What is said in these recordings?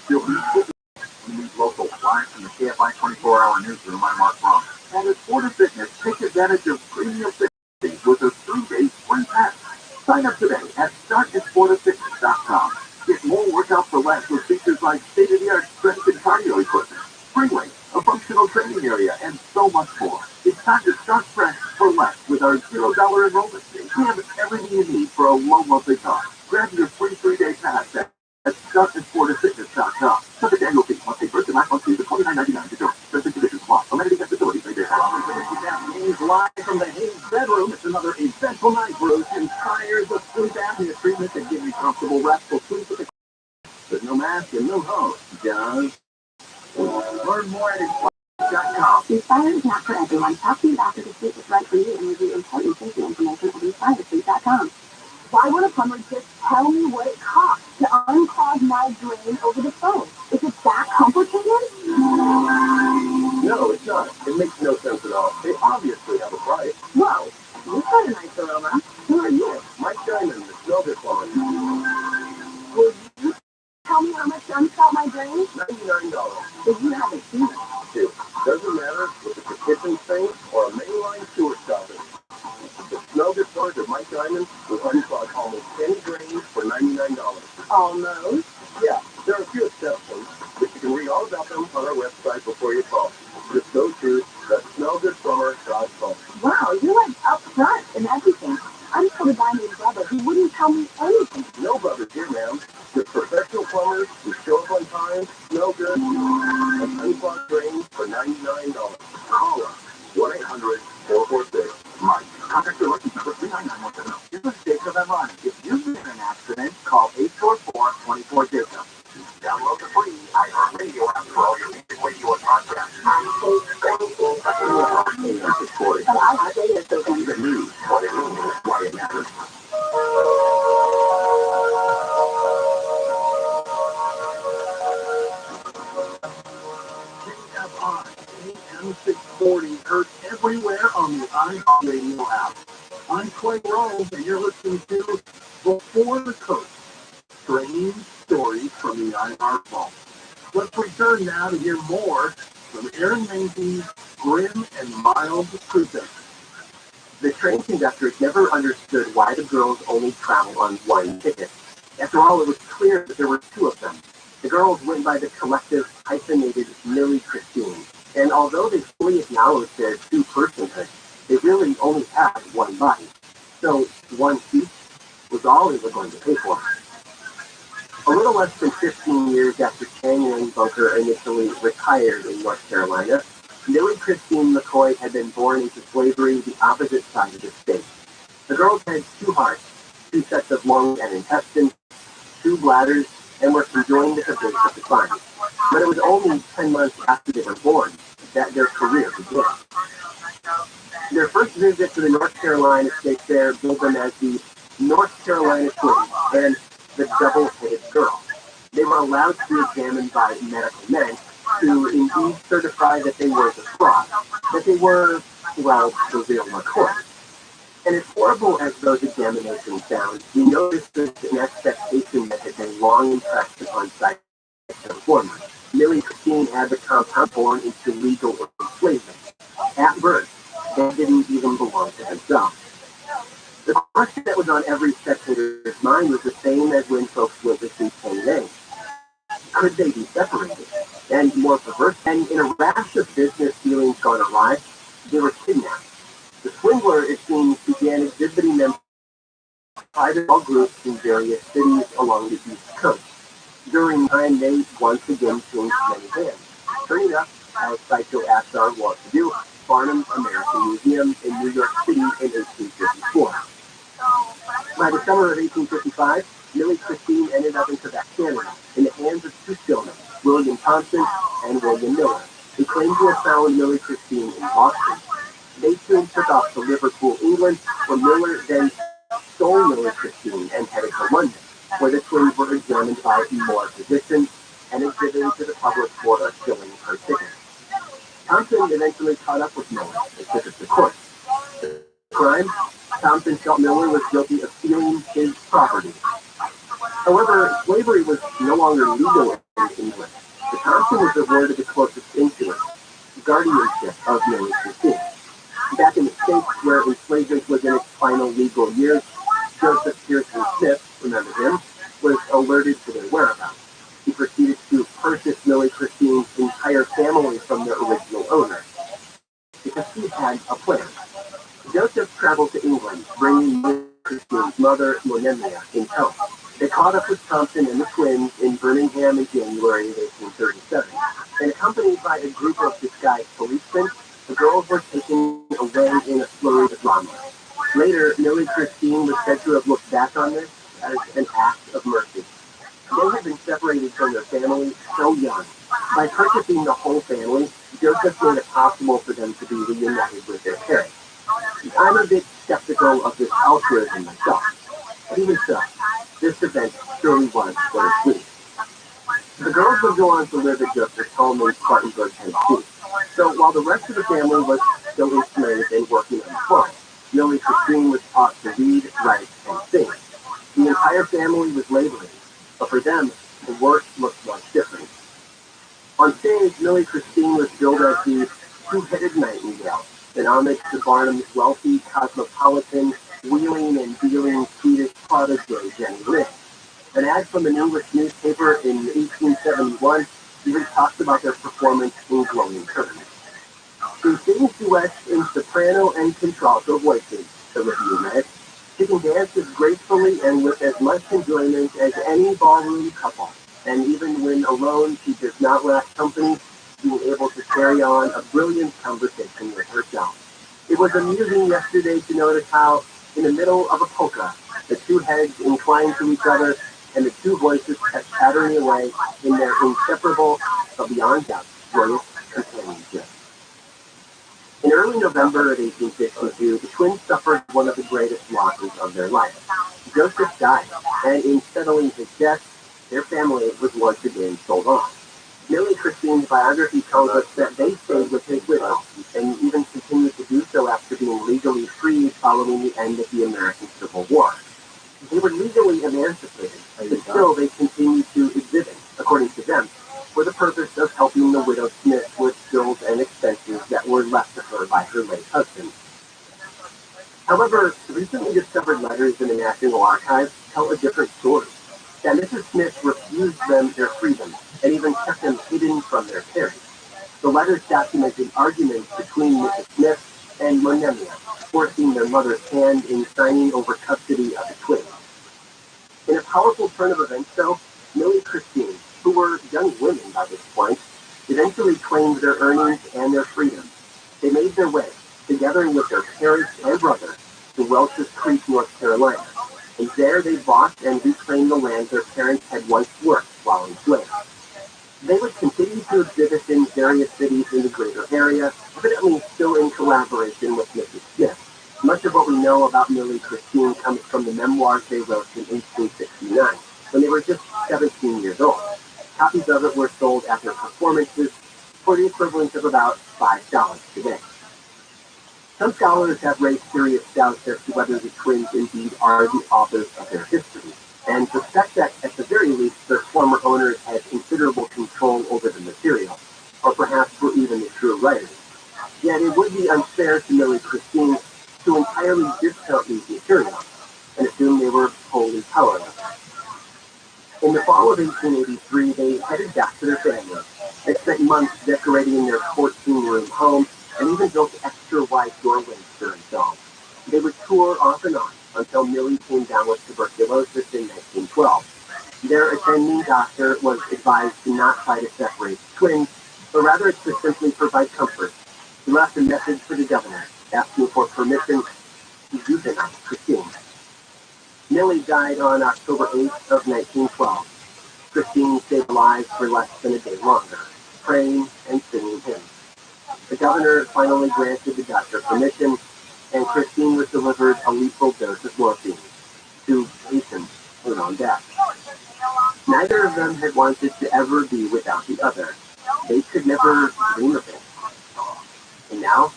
You'll be local flyers from the KFI 24-hour newsroom. I'm Mark Ron. And at Sport of Fitness, take advantage of premium fitness with a 3-day spring pass. Sign up today at startatsportoffitness.com. Get more workout for less with features like state-of-the-art strength and cardio equipment, spring weights, a functional training area, and so much more. It's time to start fresh for less with our $0 enrollment fee. We have everything you need for a low monthly cost. Grab your free 3-day pass at startatsportoffitness.com. Subject to annual fee. Monthly first and last month fees of $29.99 to join. Terms and conditions apply. Amenities and facilities may vary. Hayes live from the Hayes bedroom. It's another eventful night for those inspires of sleep apnea treatment that give you comfortable, restful sleep with there's no mask and no host. Just learn more at Inspire.com. Inspire is not for everyone. Talk to your doctor to see if it's right for you and review important safety information at InspireSleep.com. Why would a plumber just tell me what it costs to unclog my drain over the phone? Is it that complicated? No, it's not. It makes no sense at all. They obviously have a price. Whoa, you've got a nice aroma. Who are you? Mike Diamond, the Snowbit Plumber. Will you tell me how much to unclog my drain? $99. If you haven't seen it. Dude, doesn't matter if it's a kitchen sink or a mainline sewer stopper. The Snowbit Plumber at Mike Diamond will unclog almost any drain for $99. Almost? Yeah, there are a few exceptions, but you can read all about them on our website before you call. Just go to thesnowgoodplumber.com. Wow, you're like up front and everything. I'm told a guy named Rabbi who wouldn't tell me anything. No brothers here, ma'am. Just professional plumbers who show up on time, smell good, and unclog drains for $99. Call us. 1-800-446-MIKE. Contact your lucky number 39917. Here's the state of that line. If you've been in an accident, call 844-24-JACOB. Download the free iHeartRadio app for all your music, radio, and podcasts. The news, what it means, why it matters. KFI AM 640 heard everywhere on the iHeartRadio app. I'm Clay Rose, and you're listening to Before the Coast. Strange stories from the iHeart Vault. Let's return now to hear more from Aaron Macy's grim and mild presenter. The train conductors never understood why the girls only traveled on one ticket. After all, it was clear that there were two of them. The girls went by the collective hyphenated Millie Christine, and although they fully acknowledged their two-personhood, they really only had one body. So one seat was all they were going to pay for. A little less than 15 years after Chang and Bunker initially retired in North Carolina, Millie Christine McCoy had been born into slavery the opposite side of the state. The girls had two hearts, two sets of lungs and intestines, two bladders, and were conjoined at the base of the spine. But it was only 10 months after they were born that their career began. Their first visit to the North Carolina State Fair billed them as the North Carolina Twins and the double-headed girl. They were allowed to be examined by medical men who indeed certified that they were the fraud, that they were, well, the real McCoy. And as horrible as those examinations sound, we know this is an expectation that had been long impressed upon psychic performers. Millie Christine had the compound born into legal enslavement. At birth, they didn't even belong to themselves. The question that was on every spectator's mind was the same as when folks went to see Chang. Could they be separated? And more perverse, and in a rash of business dealings gone awry, they were kidnapped. The swindler, it seems, began exhibiting them to private groups in various cities along the East Coast. During time, they once again changed many hands, turning up, as Psycho Ashar wants to do, Barnum's American Museum in New York City in 1854. By the summer of 1855, Millie Christine ended up in Quebec, Canada, in the hands of two children, William Thompson and William Miller, who claimed to have found Millie Christine in Boston. They soon took off to Liverpool, England, where Miller then stole Millie Christine and headed to London, where the twins were examined by more physicians and exhibited to the public for a shilling per ticket. Thompson eventually caught up with Miller and took us to court. The crime, Thompson felt Miller was guilty of stealing his property. However, slavery was no longer legal in the England. The Thompson was awarded the closest influence, guardianship of Mary Christine. Back in the States, where enslavement was in its final legal years, Joseph Pearson Smith, remember him, was alerted to their whereabouts. He proceeded to purchase Millie Christine's entire family from their original owner, because he had a plan. Joseph traveled to England, bringing Millie Christine's mother, Monemia, in tow. They caught up with Thompson and the twins in Birmingham in January of 1837, and accompanied by a group of disguised policemen, the girls were taken away in a flurry of drama. Later, Millie Christine was said to have looked back on this as an act of mercy. They had been separated from their family so young. By purchasing the whole family, Joseph made it possible for them to be reunited with their parents. I'm a bit skeptical of this altruism myself, but even so, this event surely was bittersweet. The girls would go on to live at Joseph's home in Spartanburg, Tennessee. So while the rest of the family was still enslaved and working on the farm, Millie Christine was taught to read, write, and sing. The entire family was laboring, but for them, the work looked much different. On stage, Millie Christine was billed as the two-headed nightingale, an homage to Barnum's wealthy, cosmopolitan, wheeling and dealing Swedish protege Jenny Lind. An ad from an English newspaper in 1871 even talks about their performance in glowing terms. She sings duets in soprano and contralto voices, the review read. She can dance as gracefully and with as much enjoyment as any ballroom couple, and even when alone, she does not lack company, being able to carry on a brilliant conversation with herself. It was amusing yesterday to notice how, in the middle of a polka, the two heads inclined to each other, and the two voices kept chattering away in their inseparable, but beyond doubt, joyous companionship. In early November of 1862, the twins suffered one of the greatest losses of their life. Joseph died, and in settling his death, their family was once again sold off. Millie Christine's biography tells us that they stayed with his widow, and even continued to do so after being legally freed following the end of the American Civil War. They were legally emancipated, but still they continued to exhibit, according to them, for the purpose of helping the widow Smith with bills and expenses that were left to her by her late husband. However, recently discovered letters in the National Archives tell a different story, that Mrs. Smith refused them their freedom and even kept them hidden from their parents. The letters documented arguments between Mrs. Smith and Monemia, forcing their mother's hand in signing over custody of the twins. In a powerful turn of events, though, Millie Christine, who were young women by this point, eventually claimed their earnings and their freedom. They made their way, together with their parents and brother, to Welch's Creek, North Carolina, and there they bought and reclaimed the land their parents had once worked while enslaved. They would continue to exhibit in various cities in the greater area, evidently still in collaboration with Mrs. Smith. Much of what we know about Millie Christine comes from the memoirs they wrote in 1869, when they were just 17 years old. Copies of it were sold after performances for the equivalent of about $5 today. Some scholars have raised serious doubts as to whether the twins indeed are the authors of their history, and suspect that, at the very least, their former owners had considerable control over the material, or perhaps were even the true writers. Yet it would be unfair to Millie Christine to entirely discount these materials, and assume they were wholly powerless. In the fall of 1883, they headed back to their family. They spent months decorating their 14-room home, and even built extra wide doorways during dawn. They would tour off and on until Millie came down with tuberculosis in 1912. Their attending doctor was advised to not try to separate the twins, but rather to simply provide comfort. He left a message for the governor, asking for permission to euthanize Christine. Millie died on October 8th of 1912. Christine stayed alive for less than a day longer, praying and singing hymns. The governor finally granted the doctor permission, and Christine was delivered a lethal dose of morphine to hasten her own death. Neither of them had wanted to ever be without the other. They could never dream of it. And now,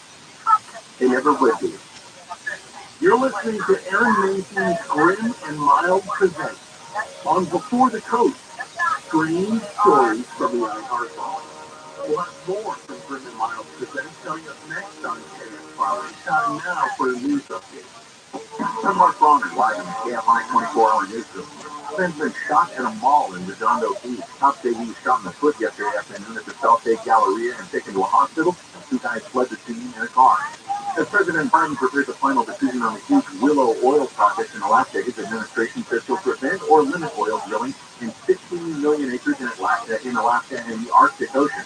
they never would be. You're listening to Aaron Mason's Grim and Mild presents on Before the Coast, Strange Stories We'll have more from Grim and Miles presenting coming up next on KFI. Time now for a news update. I'm Mark Bonner, live in the KFI 24-hour newsroom. A man's been shot at a mall in Redondo Beach. Cops say he was shot in the foot yesterday afternoon at the South Bay Galleria and taken to a hospital. And 2 guys fled the scene in a car. As President Biden prepares the final decision on the huge Willow oil project in Alaska, his administration says he'll prevent or limit oil drilling in 16 million acres in Alaska and the Arctic Ocean.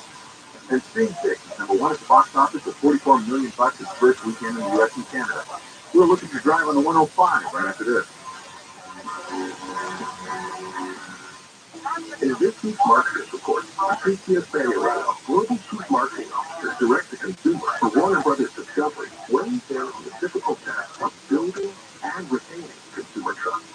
And Scream 6 is #1 at the box office with $44 million its first weekend in the U.S. and Canada. We're looking to drive on the 105 right after this. In this week's Marketers Report, ViralRabbi, Global Chief Marketing Officer, direct to consumer for Warner Brothers Discovery, weighs in on the difficult task of building and retaining consumer trust.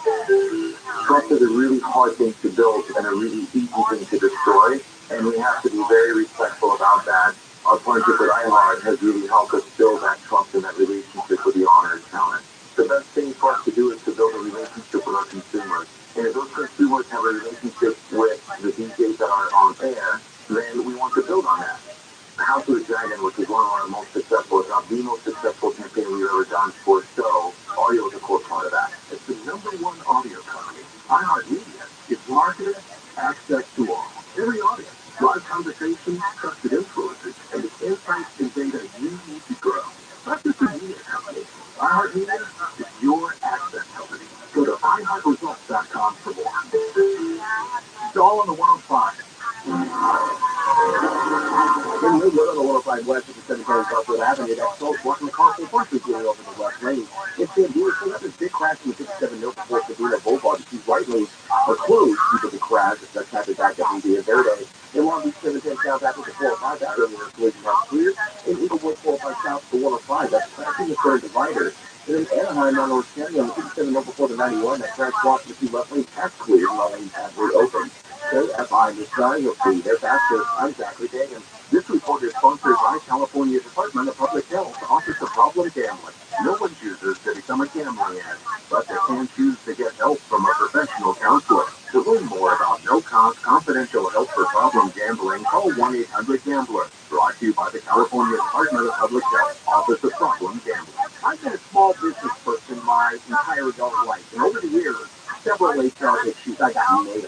Trust is a really hard thing to build and a really easy thing to destroy, and we have to be very respectful about that. Our partnership with iHeart has really helped us build that trust and that relationship with the honored talent. The best thing for us to do is to build a relationship with our consumers. And if those consumers have a relationship with the DJs that are on air, then we want to build on that. The House of the Dragon, which is one of our most successful, if not the most successful campaign we've ever done for a show, audio is a core part of that. It's the #1 audio company. iHeartMedia gives marketers access to all. Every audience, live conversations, trusted influencers, and the insights and data you need to grow. Not just a media company. iHeartMedia is your access company. Go to iHeartResults.com for more. It's all on the 105. When you live on the 105 West at the 710 Garfield Avenue, that's close. Walking the car full bunch is going over the left lane. It's the beautiful. That's a big crash in the 57 North before Sabina Boulevard. The two right lanes are closed due to the crash. That's happened back up in Via Verde. In Long Beach 710 South after the 405 after the collision has cleared. In Inglewood 405 South to 105, that's crashing the third divider. And in Anaheim, on North County, on the 57 North before the 91, that crash blocked the 2 left lanes has cleared. Long lanes have reopened. KFI is trying to see their fastest. I'm Zachary Dagan. This report is sponsored by California Department of Public Health, Office of Problem Gambling. No one chooses to become a gambling addict, but they can choose to get help from a professional counselor. To learn more about no-cost confidential help for problem gambling, call 1-800-GAMBLER. Brought to you by the California Department of Public Health, Office of Problem Gambling. I've been a small business person my entire adult life, and over the years, several HR issues I got nailed.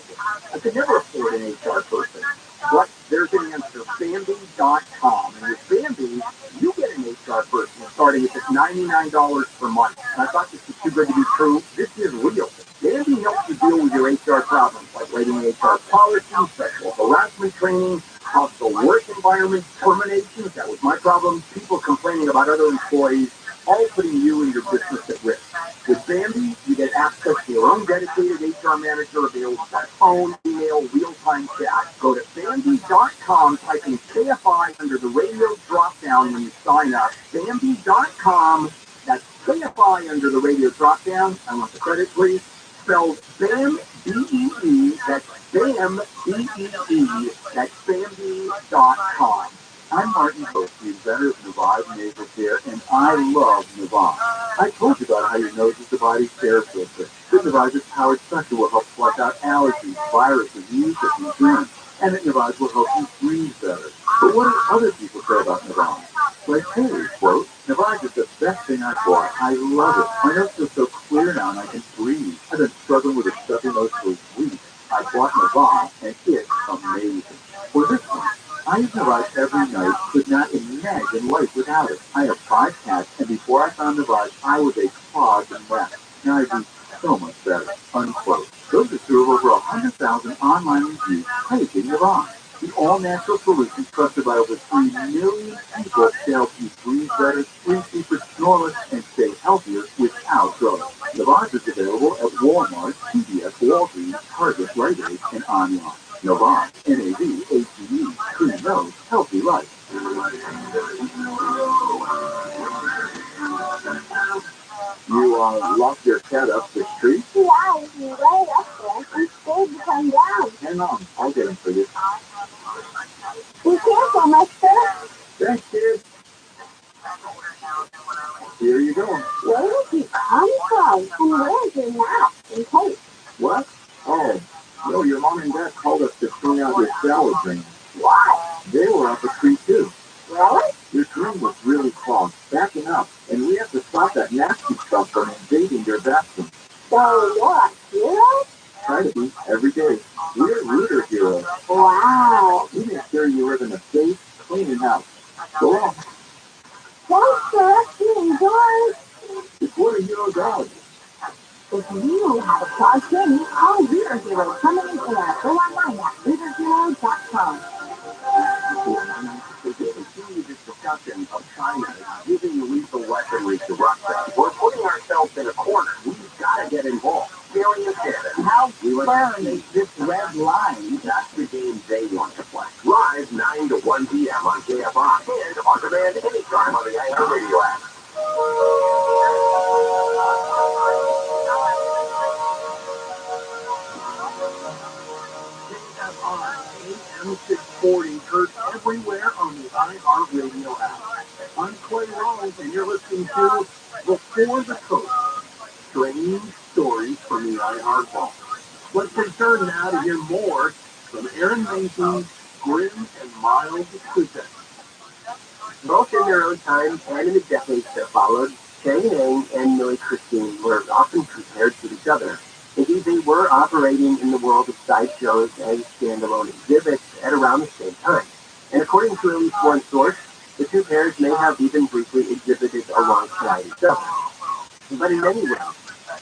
I could never afford an HR person. But there's an answer, Bambi.com. And with Bambi, you get an HR person starting at just $99 per month. And I thought this was too good to be true. This is real. Bambi helps you deal with your HR problems, like writing HR policies, sexual harassment training, hostile work environment, terminations. That was my problem. People complaining about other employees, all putting you and your business at risk. With Bambi, you get access to your own dedicated HR manager available by phone, email, real-time chat. Go to Bambi.com, type in KFI under the radio drop-down when you sign up. Bambi.com, that's KFI under the radio drop-down. I want the credit, please. Spelled BAM, B-E-E, that's BAM, B-E-E, that's Bambi.com. I'm Martin Post, the inventor of Navaj Nasal Care, and I love Navaj. I told you about how your nose is the body's care filter. Good Navaj's powered special will help flush out allergies, viruses, mucus, and germs, and that Navaj will help you breathe better. But what do other people say about Navaj? Like Haley, quote, Navaj is the best thing I've bought. I love it. My nose feels so clear now and I can breathe. I've been struggling with a stuffy nose for weeks. I bought Navaj, and it's amazing. For this one, I use Navaj every night, could not imagine life without it. I have 5 cats, and before I found Navaj, I was a clogged mess. Now I do so much better. Unquote. Those are through over 100,000 online reviews praising Navaj. The all-natural solution trusted by over 3 million people to help you breathe better, sleep deeper, snore less, and stay healthier without drugs. Navaj is available at Walmart, CVS, Walgreens, Target, Rite Aid, and online. Navaj, N-A-V-A-G-E, clean nose, healthy life. You locked your cat up the street? Yeah, he's right up there. I'm scared to come down. Hang on, I'll get him for you. Be careful, mister. Thanks, kid. Here you go. Where did he come from? And where's your mouth and tape? What? Oh, no, your mom and dad called us to clean out your shower drain. Why? They were up a tree too. Really? Your drum was really clogged, backing up, and we have to stop that nasty stuff from invading your bathroom. So you're a hero? Try to be every day. We're rooter heroes. Wow. We make sure you live in a safe, clean house. Go on. Thanks, sir. You enjoy. It's what a hero does. If you have a question, call Reader Hero coming in air. Go online at readerhero.com. To continue this discussion of China using lethal weaponry to Russia, we're putting ourselves in a corner. We've got to get involved. Serious Cannon. How firm is this red line? That's the game they want to play. Live 9 to 1 p.m. on KFI and on demand anytime on the iHeartRadio app. KFI AM 640 heard everywhere on the iHeartRadio app. I'm Clay Rose, and you're listening to Before the Coast. Strange stories from the iHeart Vault. Let's return now to hear more from Aaron Mason's Grim and Mild Presents. Both in their own time and in the decades that followed, Chang and Millie Christine were often compared to each other. Indeed, they were operating in the world of sideshows as standalone exhibits at around the same time. And according to at least one source, the two pairs may have even briefly exhibited alongside each other. But in many ways,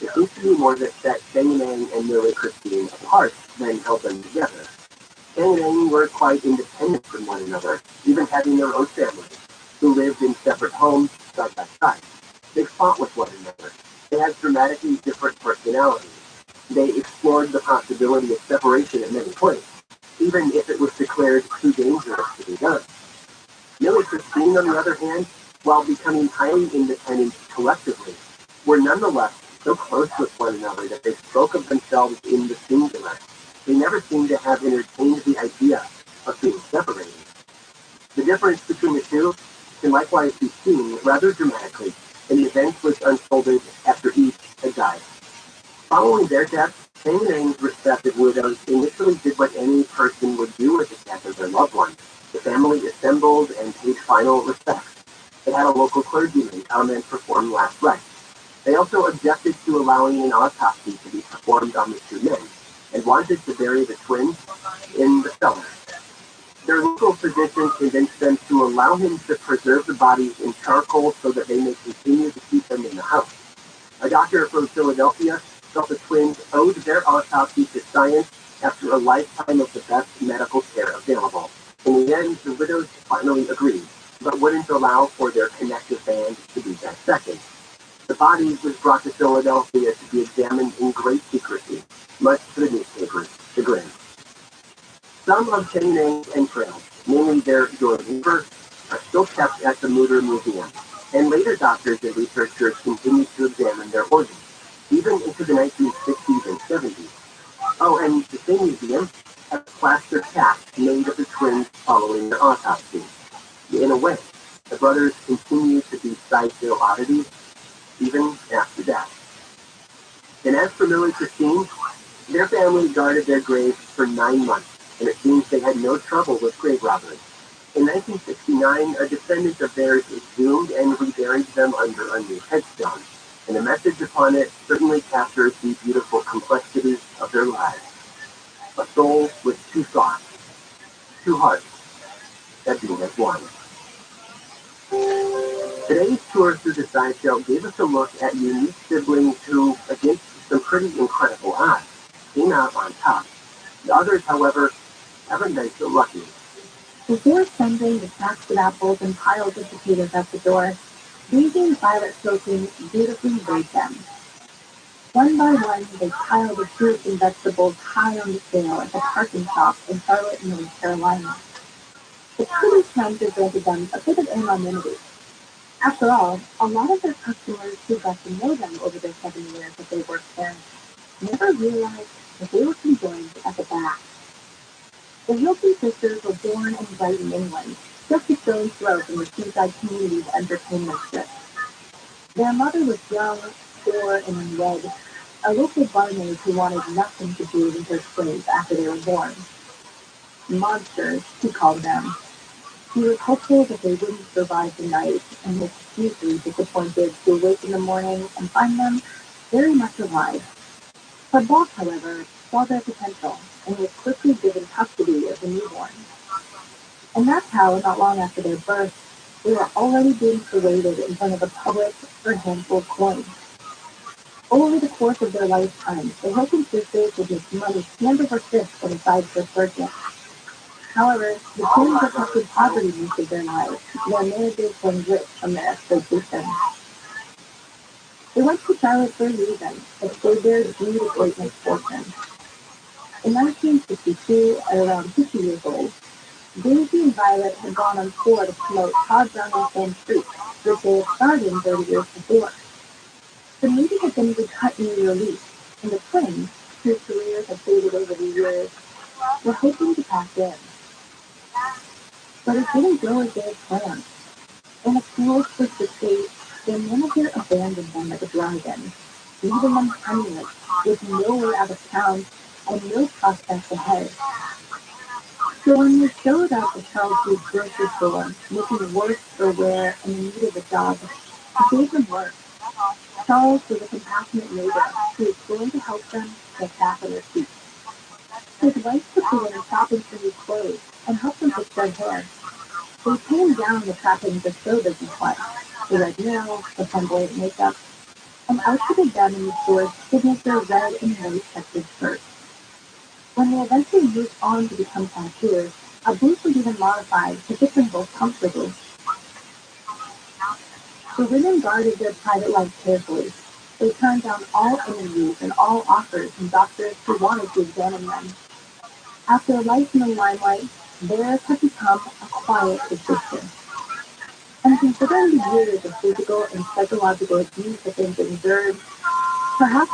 it seems to be more that Chang and Millie Christine apart than held them together. Chang were quite independent from one another, even having their own families, who lived in separate homes side by side. They fought with one another. They had dramatically different personalities. They explored the possibility of separation at many points, even if it was declared too dangerous to be done. Millie Christine, on the other hand, while becoming highly independent collectively, were nonetheless so close with one another that they spoke of themselves in the singular. They never seemed to have entertained the idea of being separated. The difference between the two can likewise be seen rather dramatically in the events which unfolded after each had died. Following their deaths, Chang and Ang's respective widows initially did what any person would do with the death of their loved one. The family assembled and paid final respects. They had a local clergyman come and perform last rites. They also objected to allowing an autopsy to be performed on the two men, and wanted to bury the twins in the cellar. Their local physician convinced them to allow him to preserve the bodies in charcoal so that they may continue to keep them in the house. A doctor from Philadelphia felt the twins owed their autopsy to science after a lifetime of the best medical care available. In the end, the widows finally agreed, but wouldn't allow for their connective band to be dissected. The body was brought to Philadelphia to be examined in great secrecy, much to the newspaper's chagrin. Some of Chang entrails, mainly their door liver, are still kept at the Mutter Museum, and later doctors and researchers continued to examine their organs, even into the 1960s and 70s. Oh, and the same museum has a plaster cast made of the twins following their autopsy. In a way, the brothers continue to be sideshow oddities, even after death. And as for Millie Christine, their family guarded their graves for 9 months, and it seems they had no trouble with grave robbers. In 1969, a descendant of theirs exhumed and reburied them under a new headstone, and the message upon it certainly captures the beautiful complexities of their lives. A soul with two thoughts, two hearts, that being as one. Today's tour through the sideshow gave us a look at unique siblings who, against some pretty incredible odds, came out on top. The others, however, haven't been so lucky. Before sending the sacks of apples and piles of potatoes out the door, Daisy and Violet Slocum beautifully weighed them. One by one, they piled the fruits and vegetables high on the scale at the parking shop in Charlotte, North Carolina. The pretty counter granted them a bit of anonymity. After all, a lot of their customers who got to know them over their 7 years that they worked there never realized that they were conjoined at the back. The Wilson sisters were born and bred in England, just a stone's throw from the seaside community's entertainment strip. Their mother was young, poor, and unwed, a local barmaid who wanted nothing to do with their slaves after they were born. Monsters, he called them, He was hopeful that they wouldn't survive the night and was hugely disappointed to awake in the morning and find them very much alive. Her boss, however, saw their potential and was quickly given custody of the newborn. And that's how, not long after their birth, they were already being paraded in front of the public for a handful of coins. Over the course of their lifetime, the Hilton sisters would make money hand over fist on the side for surgeons. However, the twins reflected poverty most of their lives, their marriages were rich from their exploitation. They went to Charlotte for a reason, but stayed there due to great misfortune. In 1962, at around 50 years old, Daisy and Violet had gone on tour to promote Todd Browning's Home Street, which they had starred in 30 years before. The movie had been recut and re-released, and the twins, whose careers had faded over the years, were hoping to pass in. But it didn't go as they had planned. In a cruel twist of fate, their manager abandoned them at the drive-in, leaving them penniless, with no way out of town and no prospects ahead. So when they showed up at Charles Foods grocery store, looking worse for wear and in need of a job, he gave them work. Charles was a compassionate neighbor who was willing to help them get back on their feet. His wife took them in shopping for new clothes and helped them fix their hair. They toned down the trappings of show business life, the red nails, the flamboyant makeup, and outfitted them in the store's signature red and white checkered shirt. When they eventually moved on to become cashiers, a booth was even modified to fit them both comfortably. The women guarded their private life carefully. They turned down all interviews and all offers from doctors who wanted to examine them. After a life in the limelight, theirs had become a quiet existence. And considering the years of physical and psychological abuse that they've endured, perhaps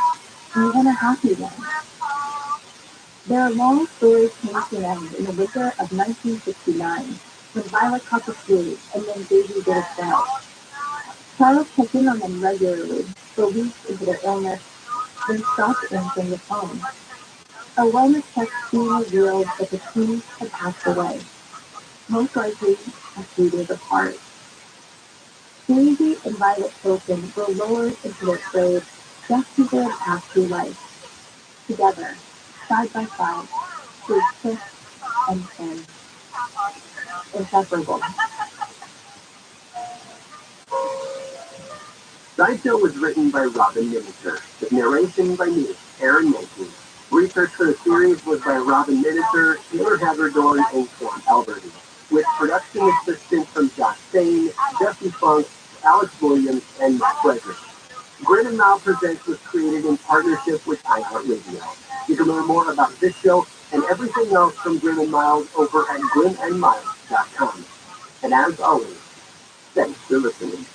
even a happy one. Their long story came to an end in the winter of 1969, when Violet caught the flu and then Daisy did as well. Charles checked in on them regularly, for weeks into their illness, then stopped answering the phone. A wellness check soon revealed that the twins had passed away, most likely a few days apart. Daisy and Violet Wilson were lowered into their graves just as they had passed through life, together, side by side, through thick and thin, inseparable. Sideshow was written by Robin Miniature, with narration by me, Aaron Mason. Research for the series was by Robin Miniature, Taylor Haverdorn, and Quan Alberti, with production assistance from Josh Stain, Jesse Funk, Alex Williams, and Matt Frederick. Grin and Mile Presents was created in partnership with iHeartRadio. You can learn more about this show and everything else from Grin and Miles over at grinandmiles.com. And as always, thanks for listening.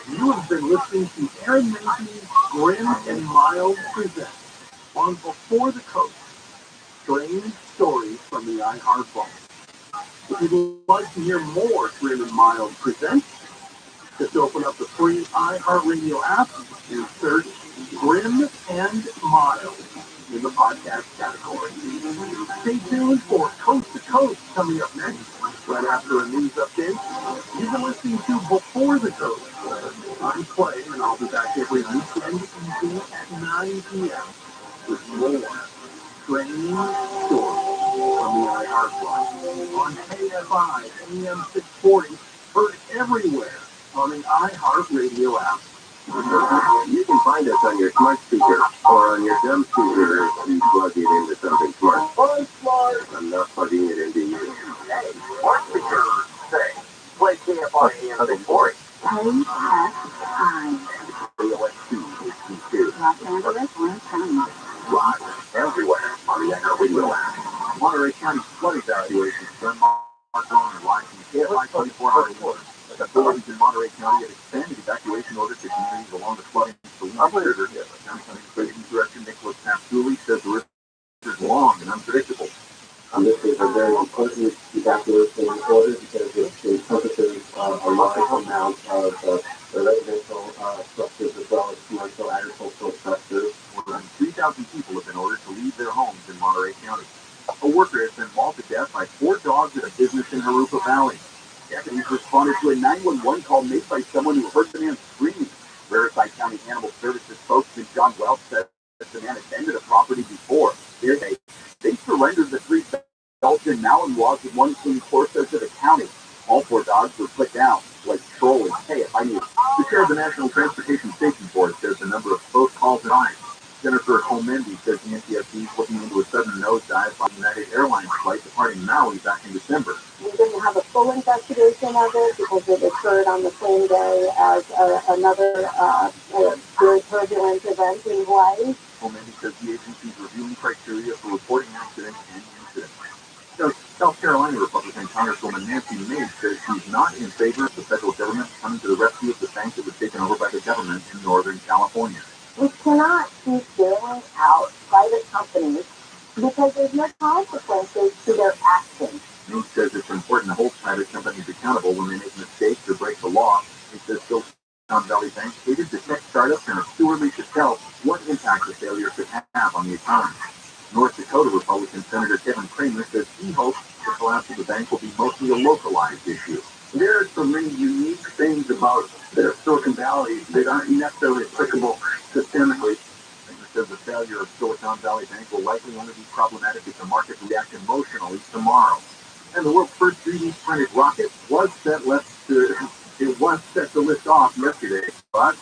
You have been listening to Aaron Mason's Grin and Miles Presents on Before the Coast, strange stories from the iHeart Vault. If you'd like to hear more Grin and Miles Presents, just open up the free iHeartRadio app and search Grin and Miles in the podcast category. Stay tuned for Coast to Coast coming up next, right after a news update. You've been listening to Before the Coast. I'm Clay, and I'll be back every weekend evening at 9 p.m. with more strange stories from the iHeart Vault on KFI AM 640, heard everywhere on the iHeartRadio app. You can find us on your smart speaker or on your dumb speaker if you plug it into something smart. I'm smart. I'm not plugging it into you. Hey, smart speaker, say, play KFI AM 640. KFI. Los Angeles, Orange County. Live everywhere on the iHeartRadio app. Monterey County flood evacuation from marked on and live from KFI 24-hour report. Authorities in Monterey County have expanded evacuation orders to communities along the flooding river. County Administration Director Nicholas Pascouli says the river is long and unpredictable. This is a very important evacuation order because it encompasses a large amount of the residential structures as well as commercial agricultural structures. More than 3,000 people have been ordered to leave their homes in Monterey County. A worker has been mauled to death by 4 dogs at a business in Harupa Valley. Deputies responded to a 911 call made by someone who heard the man screaming. Riverside County Animal Services spokesman John Welch said the man attended a property before. They surrendered the 3 Belgian Malinois and 1 King Corso to the county. All 4 dogs were put down, like Troll and KFI News. The chair of the National Transportation Safety Board says the number of close calls rise. Jennifer Homendi says the NTSB is looking into a sudden nosedive on United Airlines flight departing Maui back in December. We didn't have a full investigation of it because it occurred on the same day as another very turbulent event in Hawaii. Homendi says the agency is reviewing criteria for reporting accidents and incidents. South Carolina Republican Congresswoman Nancy Mace says she's not in favor of the federal government coming to the rescue of the bank that was taken over by the government in Northern California. We cannot keep bailing out private companies because there's no consequences to their actions. Mace says it's important to hold private companies accountable when they make mistakes or break the law. He says Silicon Valley Bank stated to tech startups and a stewardly should tell what impact the failure could have on the economy. North Dakota Republican Senator Kevin Cramer says he hopes the collapse of the bank will be mostly a localized issue. There are so many unique things about the Silicon Valley that aren't necessarily applicable systemically. Cramer says the failure of Silicon Valley Bank will likely only be problematic if the market reacts emotionally tomorrow. And the world's first 3D printed rocket was set to lift off yesterday, but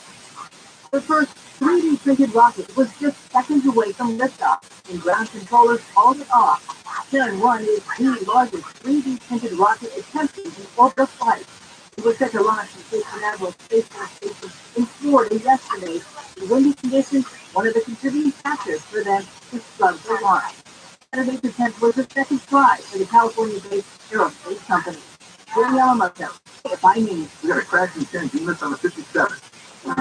The first 3D printed rocket was just seconds away from liftoff, and ground controllers called it off. Saturn 1 is the largest 3D printed rocket attempted in orbit flight. It was set to launch from Cape Canaveral Space Force Station in Florida yesterday. In windy conditions, one of the contributing factors for them to scrub the launch. Saturday's attempt was the second try for the California-based aerospace company. Jerry Yamamoto, KFI News. we got a crash in San Dimas on the 57. We're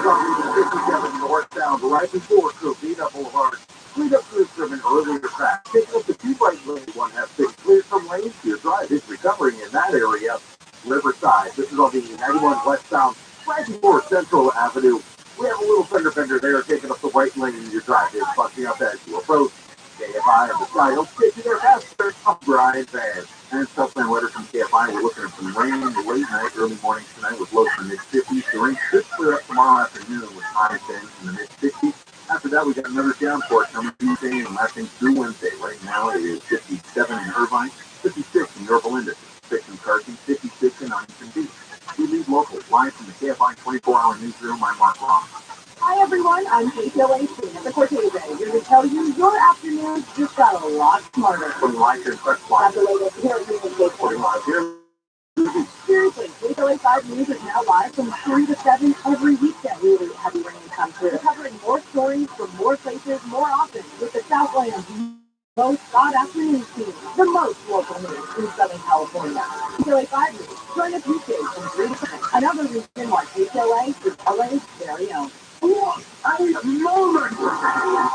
talking the 57 northbound right before Covina Boulevard. Fleet up crews driven earlier crash. Taking up the 2 right lanes, 1 has been cleared from lanes. Your drive is recovering in that area. Riverside, this is on the 91 westbound right before Central Avenue. We have a little fender bender there taking up the right lane in your drive. It's busting up as you approach. KFI on the side, will get you there faster. I'm Brian Van. And Southland weather from KFI. We're looking at some rain late night, early morning tonight with lows in the mid-50s. The rain should clear up tomorrow afternoon with highs in the mid-60s. After that, we got another downpour coming Tuesday and lasting through Wednesday. Right now, it is 57 in Irvine, 56 in Yorba Linda, 56 in Carson, 56 in Huntington Beach. We lead local, live from the KFI 24-hour newsroom. I'm Mark Long. Hi everyone, I'm KTLA at the Cortese. Here to tell you your afternoon just got a lot smarter. Putting live here in Press That's the latest here at Putting live here. Seriously, KTLA 5 News is now live from 3 to 7 every weekend. Really heavy rain comes through. We're covering more stories from more places more often with the Southland's most sought-after news team, the most local news in Southern California. KTLA 5 News. Join us weekdays from 3 to 7. Another reason why KTLA is LA's very own. I love it.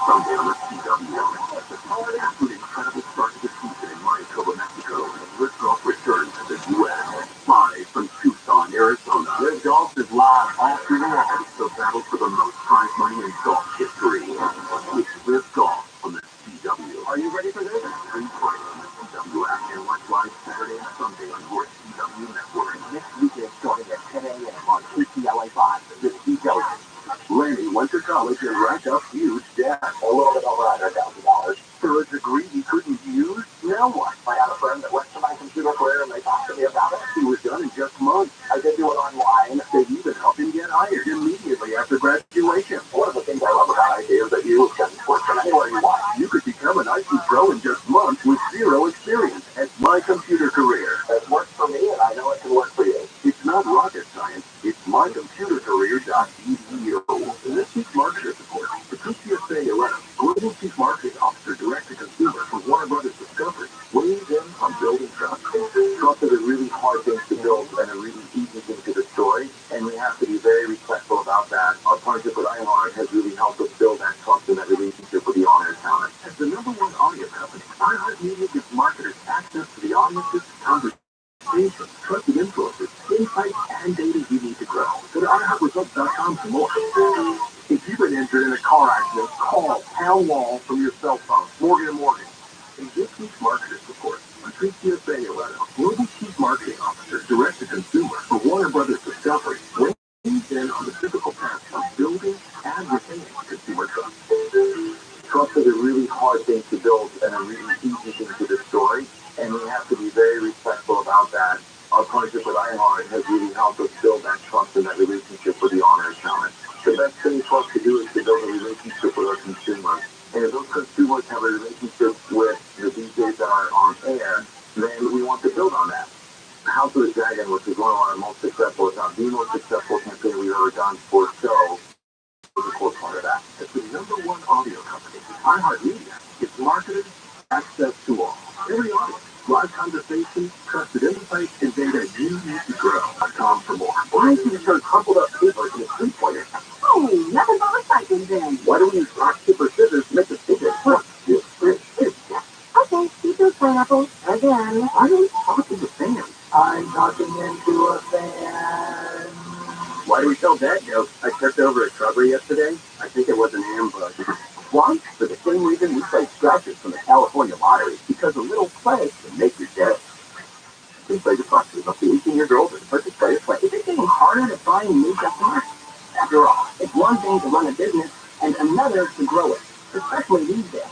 From the TWO. The holiday food incredible start to the season in Manitoba, Mexico, and Red Golf returns to the U.S. Live from Tucson, Arizona. Red Golf is live all through the world. So battle for the most prize money in golf history. It's Red Golf on the TW. Are you ready for this? Free play on the TW app and watch live Saturday and Sunday on your TW network. Next weekend starting at 10 a.m. on KTLA 5. The TW. Lanny went to college and racked up huge debt. A little bit over $100,000. For a degree he couldn't use? Now what? I had a friend that went to my computer career and they talked to me about it. He was done in just months. I did do it online. They even helped him get hired immediately after graduation. One of the things I love about IT is that you can work from anywhere you want. You could become an IT pro in just months with zero experience at My Computer Career. It's worked for me and I know it can work for you. It's not rocket science. It's mycomputercareer.edu. And this week's marketer support for TCSA 11, Global Chief Marketing Officer, Direct-to-Consumer for Warner Brothers Discovery, weighs in on building trust. Trust is a really hard thing to build and a really easy thing to destroy, and we have to be very respectful about that. Our partnership with iHeart has really helped us build that trust and that relationship with the on-air talent. As the #1 audio company, iHeartMedia gives marketers access to the audiences, conversations, trusted influencers, insights, and data you need to grow. Go to iHeartResults.com for more. If you've been injured in a car accident, call Pound Wall from your cell phone. Morgan & Morgan. And this week's marketer support. CTSA 11, Global Chief Marketing Officer, Direct to Consumer for Warner Brothers Discovery, weighs in on the typical path of building and retaining consumer trust. Trust is a really hard thing to build and a really easy thing to destroy, and we have to be very respectful about that. Our partnership with iHeart has really helped us build that trust and that relationship with the honor talent. The best thing for us to do is to build a relationship with our consumers. And if those consumers have a relationship with the DJs that are on air, then we want to build on that. House of the Dragon, which is one of our most successful, if not the most successful campaign we've ever done for a show, was a core part of that. It's the #1 audio company, iHeartMedia. It's marketed access to all. Every audience, live conversation, trusted insights, and data you need to grow. .com for more. Why do you turn crumpled up paper into a three-pointer? Oh, nothing but recycling then. Why do we use rock, paper, scissors to make the stickers work? Okay, keep those pineapples again. I'm talking to fans. I'm talking into a fan. Why do we sell that joke? I tripped over a shrubbery yesterday. I think it was an ambush. Why? For the same reason we play scratchers from the California lottery. Because a little play can make your day. We play the boxes up to 18 years old and purchase play to play. Is it getting harder to find new customers? After all, it's one thing to run a business and another to grow it, especially these days.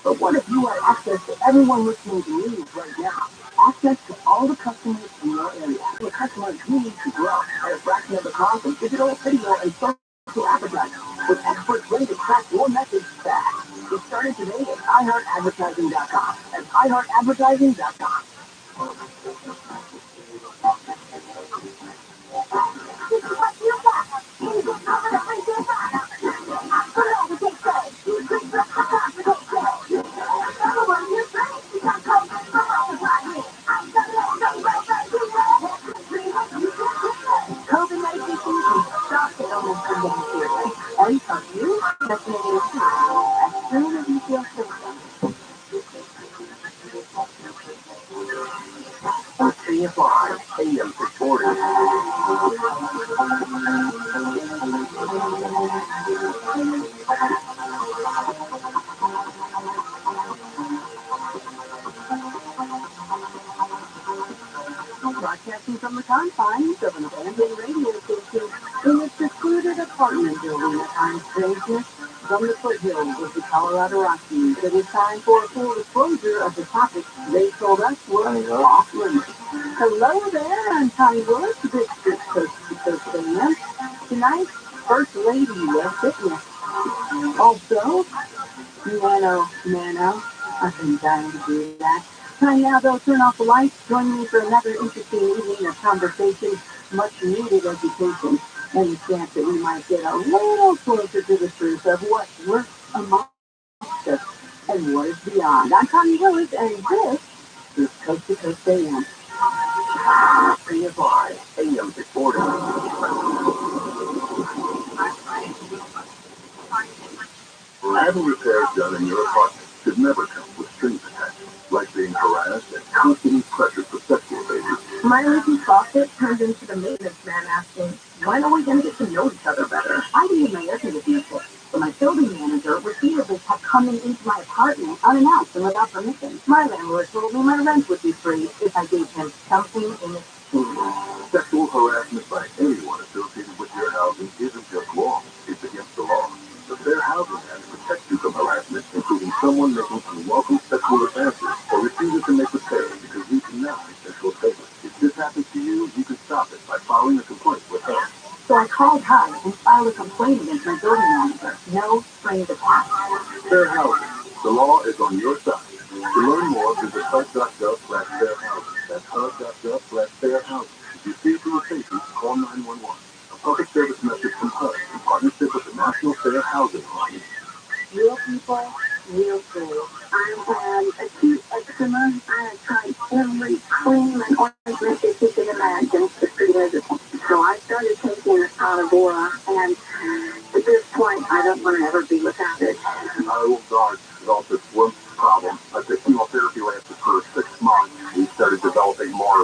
But what if you had access to everyone listening to you right now? Access to all the customers in your area, the customers you need to grow at a fraction of the cost of digital, video, and social advertising, with experts ready to crack your message fast. Get started today at iHeartAdvertising.com. That's iHeartAdvertising.com. COVID-19 can stop the illness from getting serious. And from you, vaccinating is as soon as you feel safe. 3 o'clock, AM 640. Broadcasting from the confines of an abandoned radio station in a secluded apartment building at times strangeness from the foothills of the Colorado Rockies. It is time for a full disclosure of the topics they told us were off limits. Hello there, I'm Connie Willis, Big Street Coast to Coast AM. Tonight's First Lady of Fitness. Also, Nano, I've been dying to do that. Time now, though, turn off the lights. Join me for another interesting evening of conversation, much needed education, and the chance that we might get a little closer to the truth of what works amongst us and what is beyond. I'm Connie Willis, and this is Coast to Coast AM. 3 o'clock, AM 640. Having repairs done in your apartment should never come with strings attached, like being harassed and constantly pressured for sexual favors. My leaky faucet turned into the maintenance man asking, when are we going to get to know each other better? I needed my air conditioner fixed, but my building manager repeatedly kept coming into my apartment unannounced and without permission. My landlord told me my rent would be free if I gave him something in exchange. Sexual harassment by anyone associated with your housing isn't just wrong, it's against the law. The Fair Housing Act protects you from harassment, including someone making unwelcome sexual advances or refusing to make repairs because you cannot make sexual favors. If this happens to you, you can stop it by filing a complaint with her. So I called HUD and filed a complaint against my building manager. No strings attached. Fair Housing. The law is on your side. To learn more, visit HUD.gov/fairhousing. That's HUD.gov/fairhousing. If you see it for your safety, call 911. A public service message from HUD in partnership with the National Fair Housing Alliance. Real people, real food. I'm acute eczema. I tried every cream and ointment that you can imagine for 3 days ago. So I started taking Bora, and at this point, I don't want to ever be without it. Oh, God, developed this one problem. The chemotherapy lasted for 6 months. We started developing more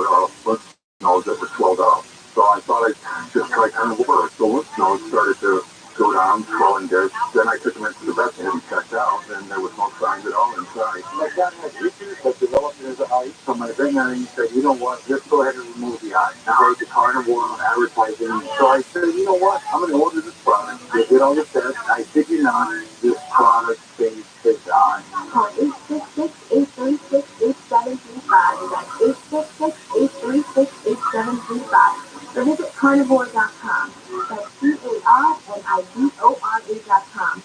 lymph nodes that were swelled up. So I thought I'd just try kind of work. The lymph nodes started to go down, swelling good. Then I took them into the vet and he checked out, and there was no signs at all inside. My dad had issues that developed as a height, so my veterinarian said, you know what, just go ahead and remove the eye. Now the carnivore advertising. So I said, you know what, I'm going to order this product. They did all the tests. I kid you not, this product saved his eye. Call 866-836-8735. That's 866-836-8735. Or visit carnivore.com. That's carnivore.com.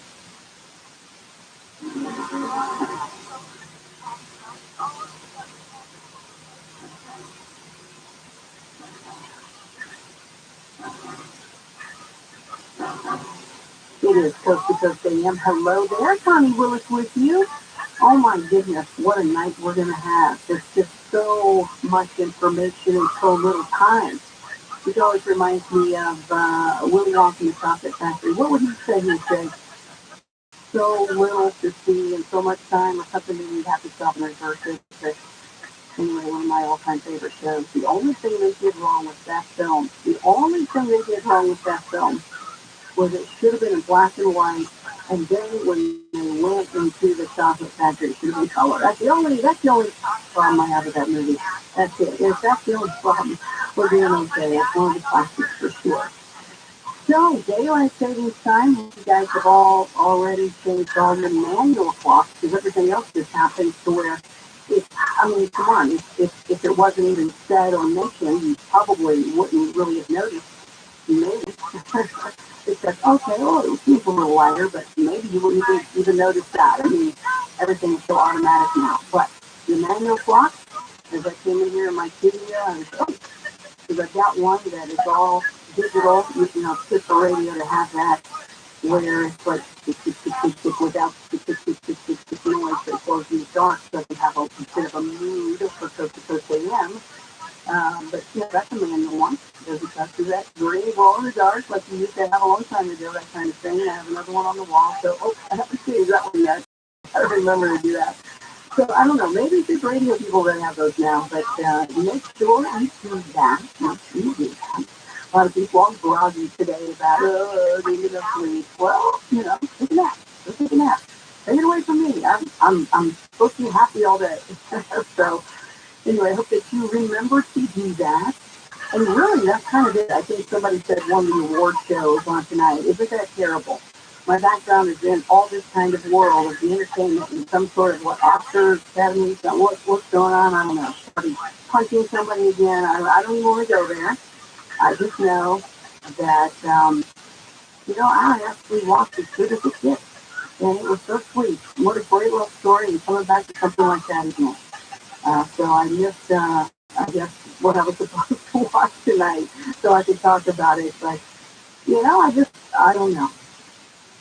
It is Coast to Coast AM. Hello there, Connie Willis with you. Oh my goodness, what a night we're going to have. There's just so much information in so little time. It always reminds me of Willy Wonka and the Chocolate Factory. What would he say? He'd say, so little to see and so much time, or something that you'd have to stop and reverse it. But anyway, one of my all-time favorite shows. The only thing they did wrong with that film, was it should have been in black and white, and then when they went into the chocolate factory, it should have been color. That's the only problem I have with that movie. That's it. If that's the only problem, we're doing okay. It's one of the classics for sure. So, daylight savings time, you guys have all already changed all your manual clocks, because everything else just happens to where come on, if it wasn't even said or mentioned, you probably wouldn't really have noticed. Maybe. It's just, okay, well, it seems a little lighter, but maybe you wouldn't even notice that. I mean, everything's so automatic now. But the manual clock, as I came in here in my studio, I was, because I've got one that is all digital, it's just the radio to have that, where it's like, without noise that goes in the dark, so I can have a bit of a mood for Coast to Coast AM. But that's a manual one. Doesn't touch that green glow in the dark like you used to have a long time ago, that kind of thing. I have another one on the wall. So, I haven't seen that one yet. I don't remember to do that. So, I don't know. Maybe it's just radio people that have those now. But make sure you do that. A lot of people on blogging today about, they get enough sleep. Well, take a nap. Go take a nap. Take it away from me. I'm supposed to be happy all day. So, anyway, I hope that you remember to do that. And really, that's kind of it. I think somebody said one of the award shows on tonight. Isn't that terrible? My background is in all this kind of world of the entertainment and some sort of Oscar Academy. What's going on? I don't know. Somebody punching somebody again. I don't even want to go there. I just know that, I actually watched as good as it gets. And it was so sweet. What a great love story. And coming back to something like that again. So I missed, I guess, what I was supposed to watch tonight so I could talk about it. But, I don't know.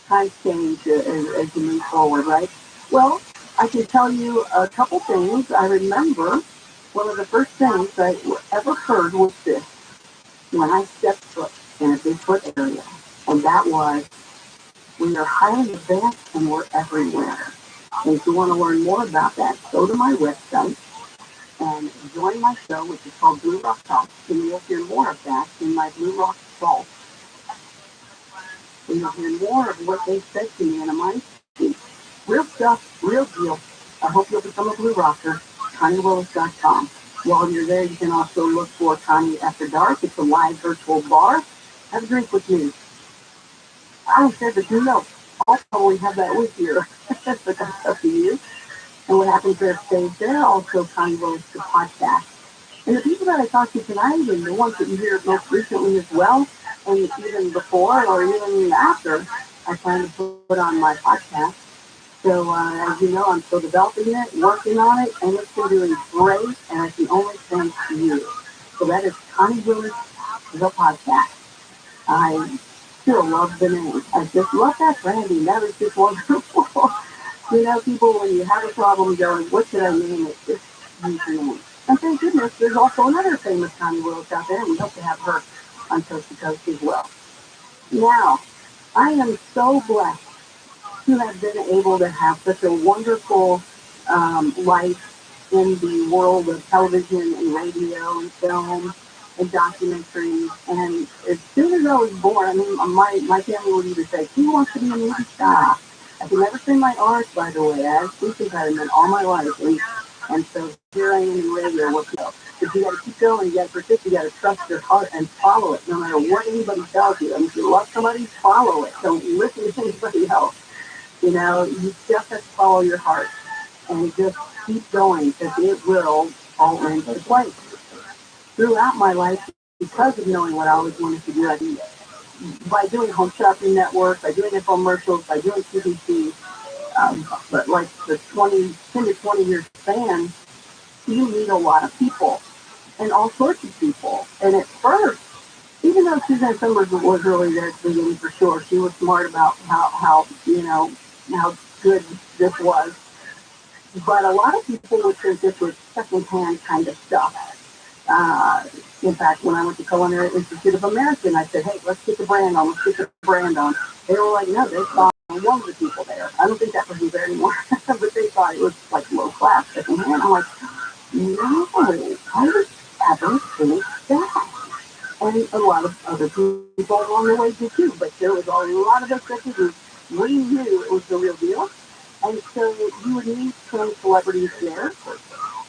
Times change as you move forward, right? Well, I can tell you a couple things. I remember one of the first things I ever heard was this when I stepped foot in a Bigfoot area. And that was, we are highly advanced and we're everywhere. And if you want to learn more about that, go to my website and join my show, which is called Blue Rock Talk, and you'll hear more of that in my Blue Rock Vault. And you'll hear more of what they said to me in a mind speech. Real stuff, real deal. I hope you'll become a Blue Rocker. ConnieWillis.com. While you're there, you can also look for Connie After Dark. It's a live virtual bar. Have a drink with me. I don't care, but I'll probably have that with you. But that's up to you. And what happens there stays there. Also, Connie Willis, the podcast. And the people that I talked to tonight, and the ones that you hear most recently as well, and even before or even after, I plan to put on my podcast. So, as you know, I'm still developing it, working on it, and it's been doing great, and I can only thank you. So that is Connie Willis, the podcast. I still love the name. I just love that branding. That is just wonderful. People, when you have a problem going, what should I name it? Just use your name. And thank goodness, there's also another famous Connie Willis out there, and we hope to have her on Coast to Coast as well. Now, I am so blessed to have been able to have such a wonderful life in the world of television and radio and film and documentaries. And as soon as I was born, my family would either say, "Who wants to be a movie star?" I could never say my art, by the way. I had speech impediment all my life. And And so here I am in radio. What go? But you got to keep going. You got to persist. You got to trust your heart and follow it, no matter what anybody tells you. And if you love somebody, follow it. Don't listen to anybody else. You know, you just have to follow your heart and just keep going because it will fall into place. Throughout my life, because of knowing what I always wanted to do, I did by doing home shopping network, by doing infomercials, by doing CBC, but like the 10 to 20 year span, you meet a lot of people and all sorts of people. And at first, even though Suzanne Summers was really there at the beginning for sure, she was smart about how how good this was. But a lot of people would think this was secondhand kind of stuff. Uh, in fact, when I went to Culinary Institute of America, and I said, hey, let's get the brand on, let's get the brand on. They were like, no, they thought one of the people there. I don't think that person there anymore, but they thought it was like low class secondhand. I'm like, no, I would ever think that. And a lot of other people along the way did too, but there was a lot of us that didn't. We knew it was the real deal. And so you would meet some celebrities there.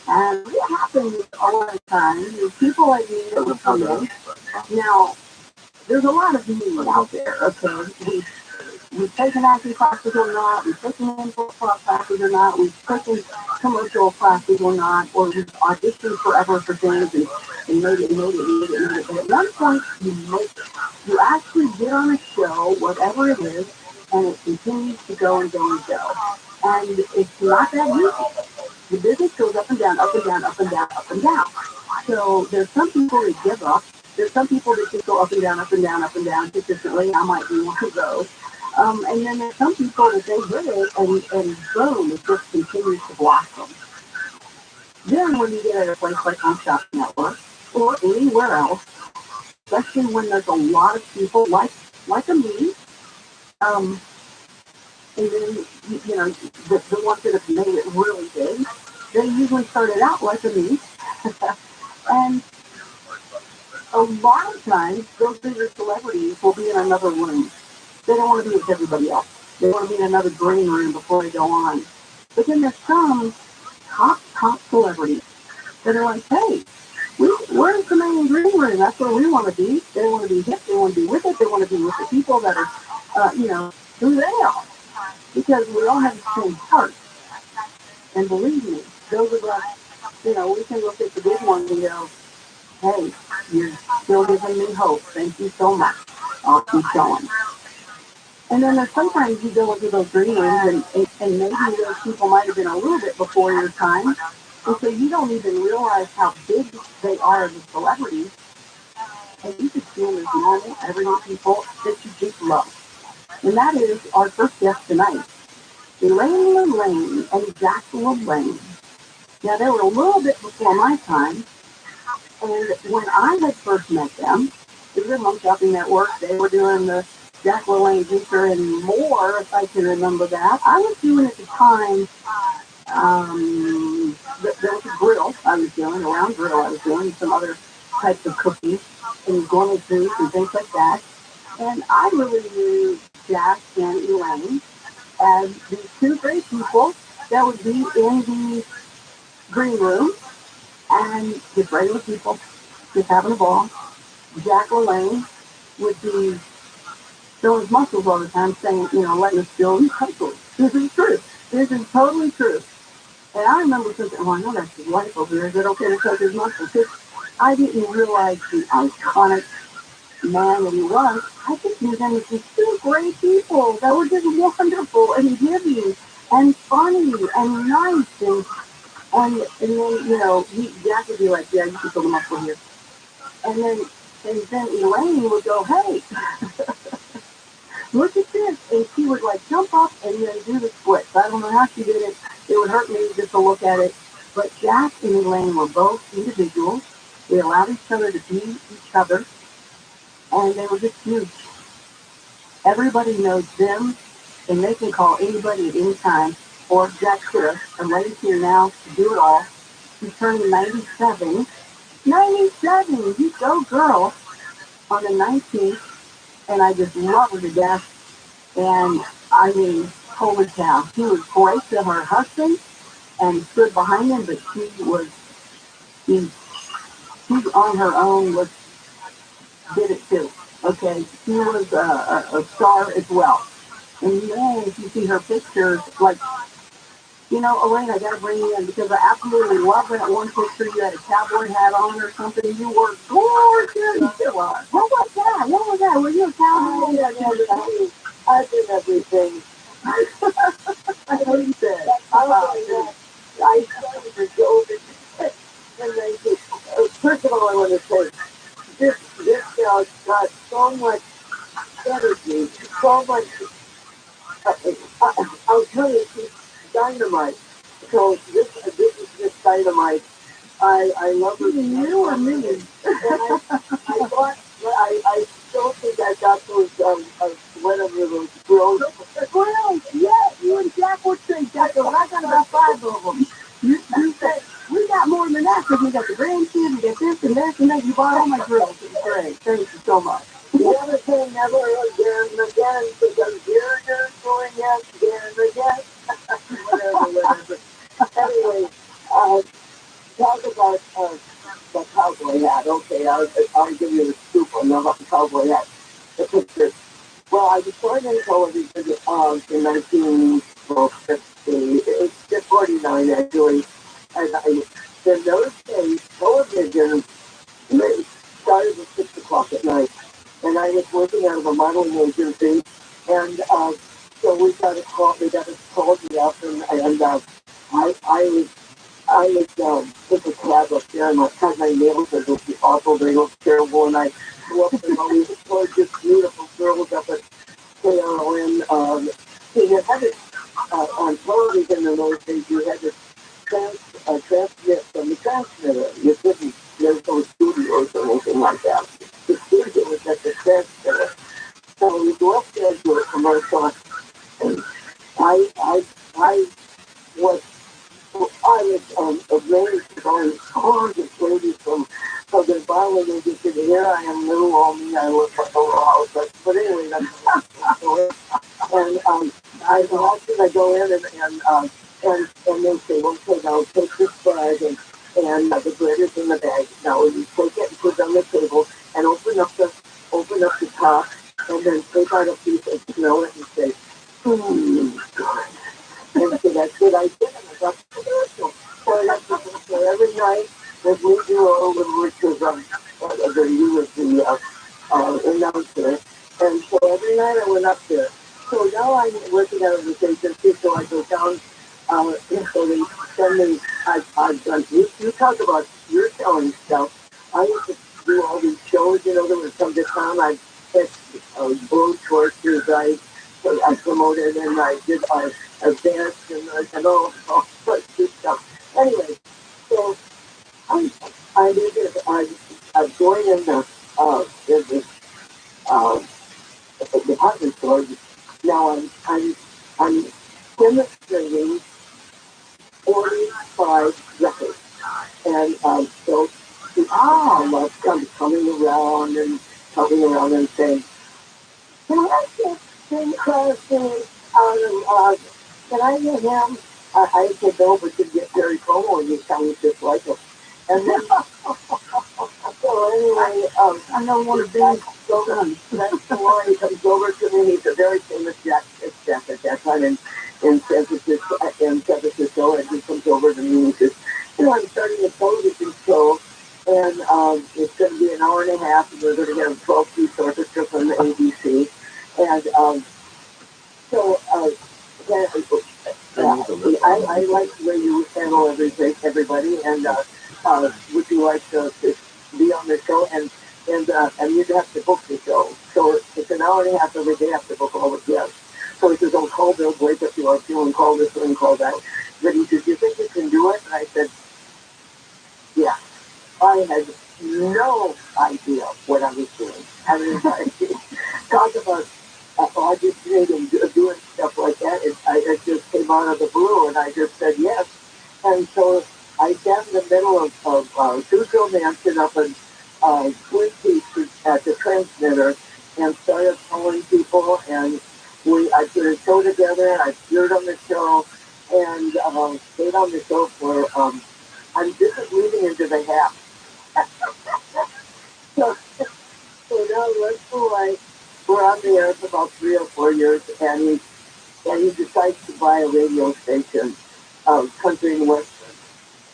And what happens a lot of times is people like me that would come in. Now, there's a lot of me out there, okay? We've taken acting classes or not, we've taken info classes or not, we've taken commercial classes or not, or we've auditioned forever for things and made it. But at one point, you make it. You actually get on a show, whatever it is, and it continues to go and go and go. And it's not that easy. The business goes up and down, up and down, up and down, up and down. So there's some people that give up. There's some people that just go up and down, up and down, up and down consistently. I might be one of those. And then there's some people that they hit it and boom, it just continues to blossom. Then when you get at a place like Home Shopping Network or anywhere else, especially when there's a lot of people like a me, and then, you know, the ones that have made it really big, they usually started out like a me. And a lot of times, those bigger celebrities will be in another room. They don't want to be with everybody else. They want to be in another green room before they go on. But then there's some top celebrities that are like, hey, we're in the main green room. That's where we want to be. They want to be hip. They want to be with it. They want to be with the people that are, who they are. Because we all have the same heart. And believe me, those of us, we can look at the big ones and go, hey, you're still giving me hope. Thank you so much. I'll keep going. And then there's sometimes you go into those green rooms and maybe those people might have been a little bit before your time. And so you don't even realize how big they are as celebrities. And you just see them as normal, everyday people that you just love. And that is our first guest tonight, Elaine Lane and Jacqueline Lane. Now, they were a little bit before my time. And when I had first met them, it was a Home Shopping Network. They were doing the Jack LaLanne Juicer and more, if I can remember that. I was doing at the time, there was a grill I was doing, a round grill I was doing, some other types of cookies and gourmet foods and things like that. And I really knew Jack and Elaine as these two great people that would be in the green room and just regular people, just having a ball. Jack LaLanne would be showing his muscles all the time, saying, letting us feel muscles. This is true. This is totally true. And I remember thinking, I know that's his wife over there. Is it okay to touch his muscles? Because I didn't realize the iconic man that he was. I just knew them as these two great people that were just wonderful and giving and funny and nice. And then, Jack would be like, yeah, you can feel the muscle here. And then Elaine would go, hey, look at this. And she would like jump up and then do the splits. I don't know how she did it. It would hurt me just to look at it. But Jack and Elaine were both individuals. They allowed each other to be each other. And they were just huge. Everybody knows them. And they can call anybody at any time. Or Jack could. Elaine's here now to do it all. She's turning 97. 97! You go, girl! On the 19th. And I just love her to death. And I mean, holy cow, she was great to her husband, and stood behind him, but she's on her own, did it too. Okay, she was a star as well. And then if you see her pictures, like, Elaine, I gotta bring you in because I absolutely love that one picture. You had a cowboy hat on or something. You were gorgeous. What was that? What was that? Were you a cowboy? I did everything. I know you said. I started to go and they said, first of all, I want to say, this gal got so much energy, so much, I'll tell you, she's dynamite. So this is just dynamite. I love her. You or me? And I thought, I still think I got those, whatever those grills. Grills, yeah, you and Jack were saying, Jack, I got about 5 of them. You said, we got more than that because we got the grandkids, we got this and this and that. You bought all my grills. It's great. Thank you so much. Never say never again and again because you're doing it again and again. whatever. Anyway, talk about the cowboy hat. Okay, I'll give you the scoop on the cowboy hat. The picture. Well, I was born in television in 1950. It's just 49 actually. And in those days, television started at 6 o'clock at night. And I was working out of a modeling agency. And so we got a call me up and I was took a cab up there and I had my nails that looked awful, they looked terrible, and I flew up and all these gorgeous, beautiful girls up at KRON. You had it on television in those days, you had to transmit from the transmitter. You couldn't, there's no studios or anything like that. The studio was at the transmitter. So we go up there to a commercial, and I was amazed by these gorgeous ladies from the violin industry. Here I am, little old me. I look like a little house, but anyway, that's and I go in and they say, okay, now take this bag and the bread is in the bag. Now you take it and put it on the table and open up the top and then take out a piece and smell it and say, good. And so that's what I did, and I got the commercial. So every night that we do over, which was you was the announcer, and so every night I went up there. So now I'm working out of this agency, so I go down, so they send me, I've done, you talk about, you're selling stuff. I used to do all these shows, there would come to town, I had blue torches, I promoted and I did a dance and all sorts of stuff. Anyway, so I'm going in the department store. Now I'm demonstrating 45 records, and so I'm coming around and saying, can I get Tim Carson out of can I get him? I said no, but you get Jerry Como and you sound just like him. And then, so anyway, I know one of Ben's sons. That's the one. He comes over to me. He's a very famous chef at that time in San Francisco, and he comes over to me and he says, I'm starting a television show, and it's going to be an hour and a half, and we're going to get a 12-piece orchestra from the ABC. And so I like the way you handle everybody, and would you like to be on the show? And you'd have to book the show. So it's an hour and a half every day. I have to book all the guests. So he says, call Bill Blake if you are feeling, call this one, call that. But he says, do you think you can do it? And I said, yeah. I had no idea what I was doing. I mean, talk about auditioning and doing stuff like that. It just came out of the blue, and I just said yes. And so I sat in the middle of Tuesday Mansion up in Twin Peaks at the transmitter and started calling people, and I put a show together, and I appeared on the show, and stayed on the show for, this is leading into the half. So, so now Russell and I were on the air for about 3 or 4 years, and he decides to buy a radio station, country and western.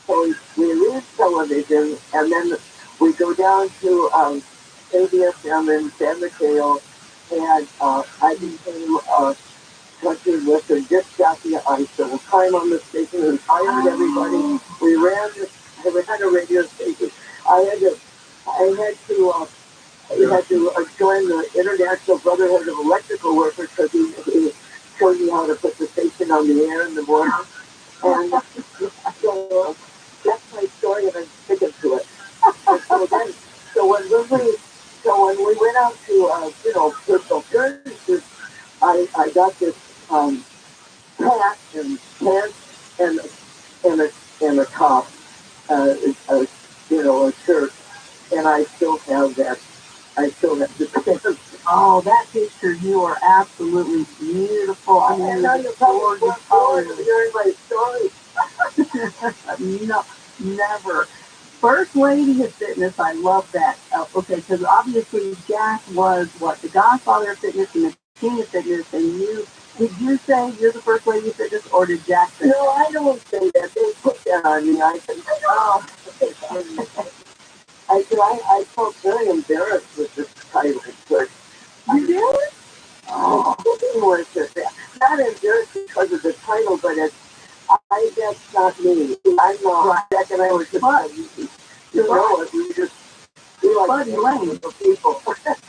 So we leave television, and then we go down to ABSM in San Mateo, and I became a country and western disc jockey. I spent time on the station and hired everybody. We had a radio station. I had to, I had to, join the International Brotherhood of Electrical Workers because he showed me how to put the station on the air in the morning. And so that's my story, and I'm sticking to it. So when we went out to personal appearances, I got this hat and pants and a top, a shirt, and I still have that. I still have the pants. Oh, that picture, you are absolutely beautiful. I mean, you're probably hearing my story. No, never. First Lady of Fitness, I love that. Okay, because obviously Jack was what, the godfather of fitness and the king of fitness, and did you say you're the First Lady of Fitness, or did Jack say? No, I don't say that. They put that on me. I said, oh. I felt very embarrassed with this title, but you did? Oh, not embarrassed because of the title, but that's not me. I'm not. Right. Jack and I were just we like Buddy Lane for people.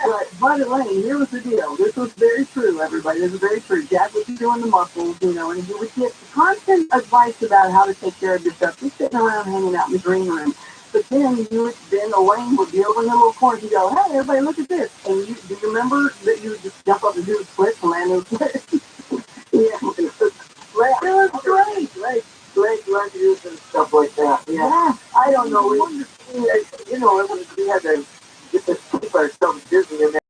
Right, Buddy Lane, here was the deal. This was very true, everybody. This is very true. Jack would be doing the muscles, and he would get constant advice about how to take care of yourself. Just sitting around hanging out in the green room. But then Elaine would be over in the little corner and go, hey, everybody, look at this. And do you remember that you would just jump up and do the splits and land in the splits? Yeah. It was great. Great lunches and stuff like that. Yeah. I don't know. We had to get to keep ourselves busy in there.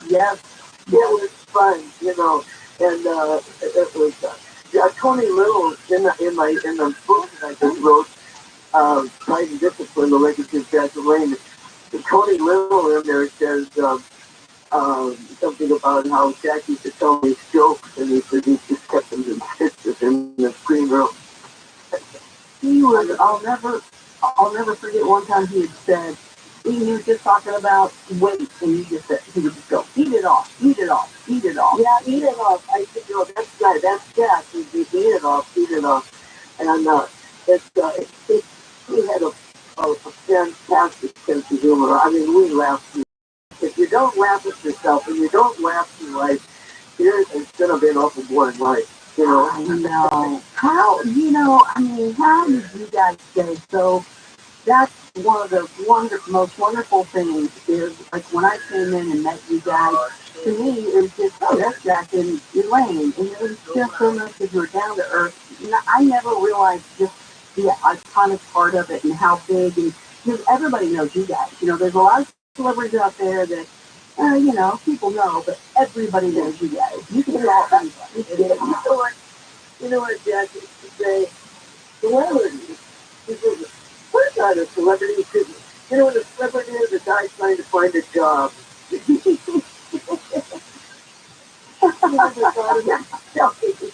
Yes. It was fun, and it was Tony Little in the book that I just wrote, Pride and Discipline, the Legacy of Jack Lane. Tony Little in there says something about how Jack used to tell me jokes, and he said he just kept them in pictures in the screen room. He was, I'll never forget one time he had said, he was just talking about weight, and he would just go, eat it off. Yeah, eat it off. I said, that's Jack. He'd be eat it off. And he had a fantastic sense of humor. I mean, we laughed. If you don't laugh at yourself and you don't laugh in life, it's going to be an awful boring life. I know. How did you guys stay so? That's one of the most wonderful things is, like, when I came in and met you guys, to me, it was just, oh, that's Jack and Elaine. And it was just so nice because you were down to earth. I never realized just the iconic part of it and how big, and because everybody knows you guys. There's a lot of celebrities out there that, people know, but everybody knows you guys. You can call anybody. You know what Jack used to say? Celebrities. We're not a celebrity. You know what a celebrity is? A guy trying to find a job.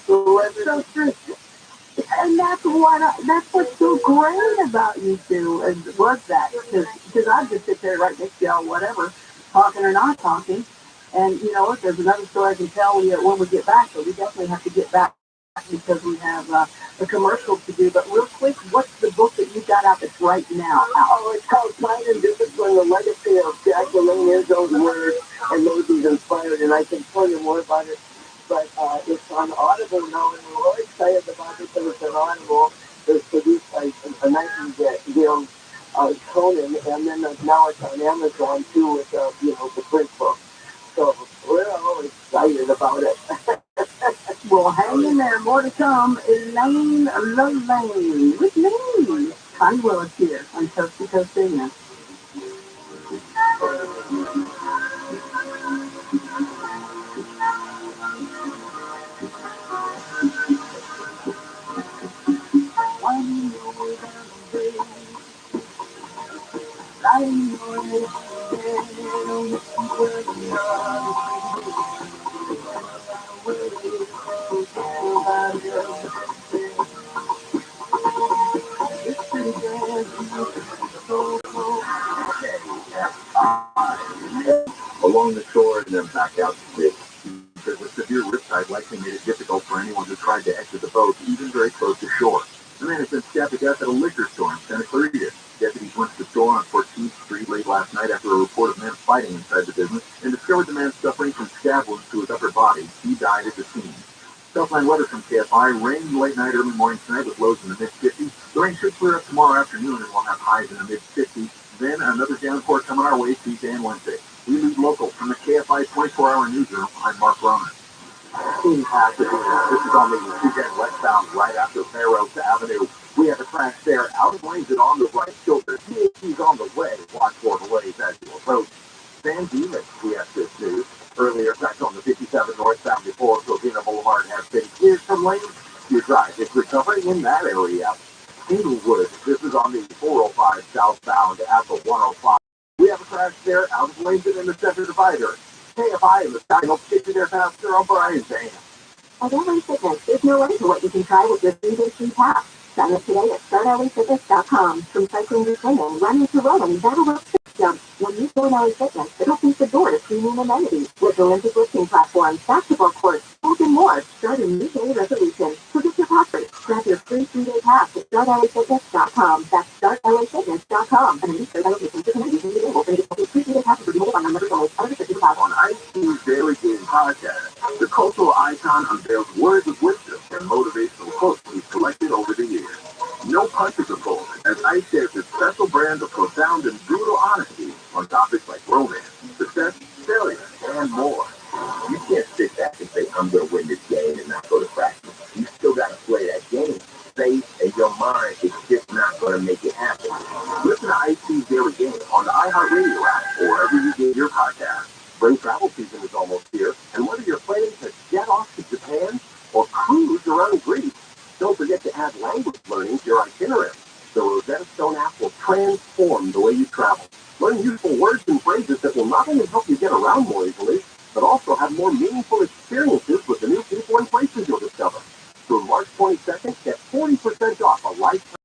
So true. And that's what's so great about you two, was that, because I just sit there right next to y'all, whatever, talking or not talking, and if there's another story I can tell when we get back, but we definitely have to get back because we have a commercial to do. But real quick, what's the book that you got out that's right now out? Oh, it's called Pride and Discipline, the Legacy of Jack Lane, his own words, and those he's inspired, and I can tell you more about it. But it's on Audible now, and we're all excited about it because it's on Audible. It's produced by a Nightingale Conan, and then now it's on Amazon too with the print book. So we're all excited about it. Well, hang in there, more to come. Elaine Lane with me. Connie Willis here on Coast to Coast Business. Along the shore and then back out to sea. Because the severe riptide likely made it difficult for anyone who tried to exit the boat, even very close to shore. The man has been stabbed to death at a liquor store in Santa Clarita. Deputies went to the store on 14th Street late last night after a report of men fighting inside the business and discovered the man suffering from stab wounds to his upper body. He died at the scene. Southline weather from KFI. Rain late night, early morning tonight with lows in the mid-50s. The rain should clear up tomorrow afternoon and we'll have highs in the mid-50s. Then another downpour coming our way Tuesday and Wednesday. We lead local from the KFI 24-hour newsroom. I'm Mark Roman. In Pasadena, this is on the 210 westbound right after Fair Oaks Avenue. We have a crash there. Out of lanes and on the right shoulder. THC's on the way. Watch for delays as you approach. San Dimas, CSS News. Earlier crash on the 57 northbound before Covina Boulevard has been cleared from lanes. Your drive is recovering in that area. Inglewood, this is on the 405 southbound at the 105. We have a crash there out of lanes and in the center divider. KFI and the sky help get you there faster on Brian's Dam. At LA Fitness, there's no limit to what you can try with your 3-day free pass. Sign up today at startlafitness.com. From cycling to swimming, running to rowing, battle rope jump. When you join LA Fitness, it opens the door to premium amenities with Olympic lifting platforms, basketball courts, food and more. Start a new daily resolution. Forget your password. Grab your free 3-day pass at startlafitness.com. That's startlafitness.com. And a new survey location for communities is available. And get free 3-day passes for mobile phone numbers only. Other than On IC's Daily Game podcast, the cultural icon unveils words of wisdom and motivational quotes he's collected over the years. No punches are pulled, as Ice shares his special brand of profound and brutal honesty on topics like romance, success, failure, and more. You can't sit back and say, I'm going to win this game and not go to practice. You still got to play that game. Faith and your mind is just not going to make it happen. Listen to IC's Daily Game on the iHeartRadio app or wherever you get your podcast. Spring travel season is almost here, and whether you're planning to jet off to Japan or cruise around Greece, don't forget to add language learning to your itinerary. The Rosetta Stone app will transform the way you travel. Learn useful words and phrases that will not only help you get around more easily, but also have more meaningful experiences with the new people and places you'll discover. Through March 22nd, get 40% off a lifetime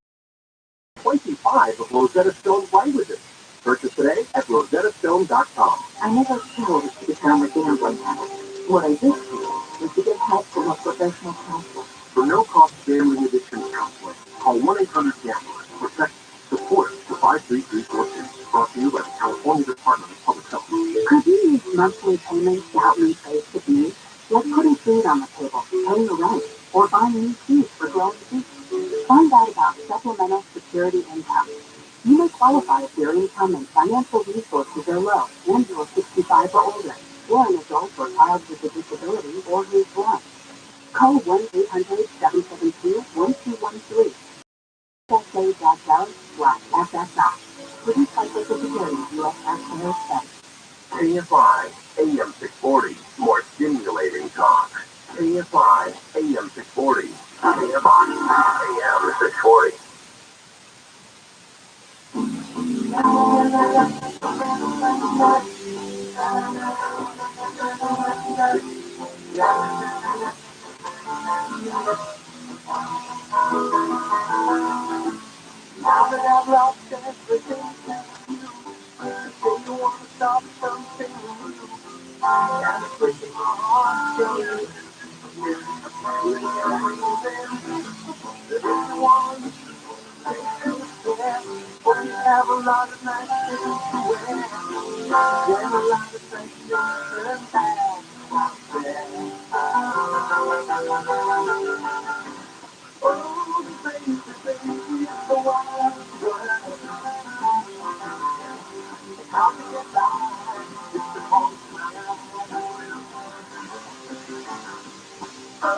25 of Rosetta Stone's languages. Purchase today at rosettastone.com. I never chose to become a gambling addict. What I did choose was to get help from a professional counselor. For no-cost gambling addiction counseling, call 1-800-GAMBLER. Protect, support the 53342. Brought to you by the California Department of Public Health. Could you use monthly payments to help me pay the needs? Like putting food on the table, paying the rent, or buying new teeth for growing teeth? Find out about supplemental security income. You may qualify if your income and financial resources are low and you're 65 or older, or an adult or child with a disability or who's blind. Call 1-800-772-1213. USA.gov/SSI. Produced by Social Security, U.S. Taxpayer Expense. KFI AM 640, more stimulating talk. KFI AM 640. KFI AM 640. Now that I've lost everything to you, say you want to stop something new. And it's breaking my heart, girl. But you have a lot of nice things to wear, and a lot of things to turn back out there. Oh, baby, baby, it's the wild ride. How to get by, it's the most now. Oh,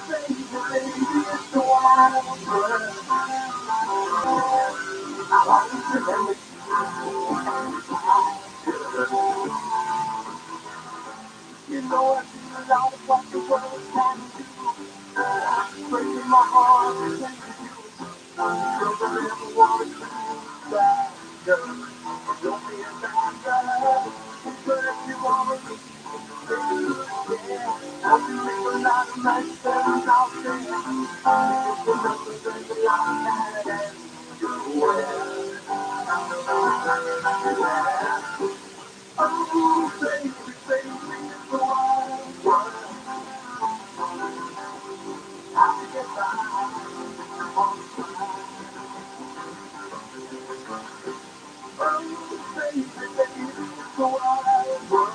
baby, baby, it's the wild ride. I want to remember you know I feel a lot of what the world can do. Breaking my heart to thank you. Because I never want to come back, girl. Oh, baby, baby, it's a wild world. I get by on the oh, baby, baby, it's a wild world.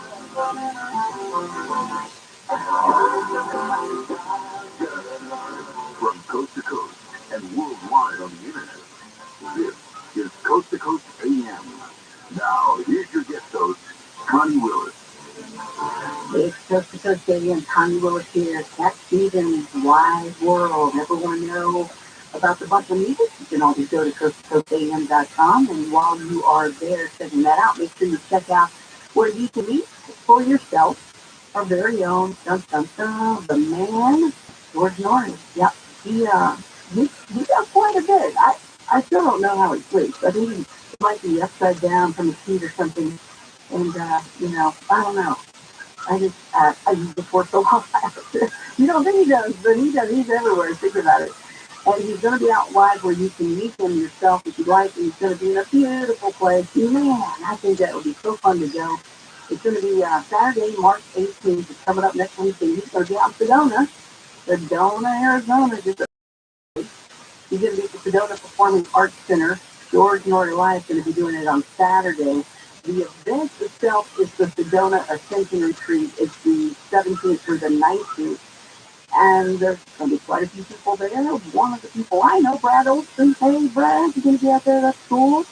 From coast to coast and worldwide on the internet, this is Coast to Coast AM. Now, here's your guest host, Connie Willis. It's Coast to Coast AM. Connie Willis here. Cat Stevens' Wide World. Everyone know about the bunch of music? You can always go to coasttocoastam.com, and while you are there checking that out, make sure you check out where you can eat for yourself. Our very own the man, George Norris. Yep, he does quite a bit. I still don't know how he sleeps. I think he might be upside down from his feet or something. And I don't know. I use the force so hard. You don't think he does, but he does. He's everywhere. Think about it. And he's going to be out live where you can meet him yourself if you like. And he's going to be in a beautiful place. Man, I think that would be so fun to go. It's going to be Saturday, March 18th. It's coming up next Wednesday. He's going to be out in Sedona, Arizona. He's going to be at the Sedona Performing Arts Center. George Norris Live is going to be doing it on Saturday. The event itself is the Sedona Ascension Retreat. It's the 17th through the 19th. And there's going to be quite a few people there. One of the people I know, Brad Olson. Hey, Brad, you going to be out there? That's cool.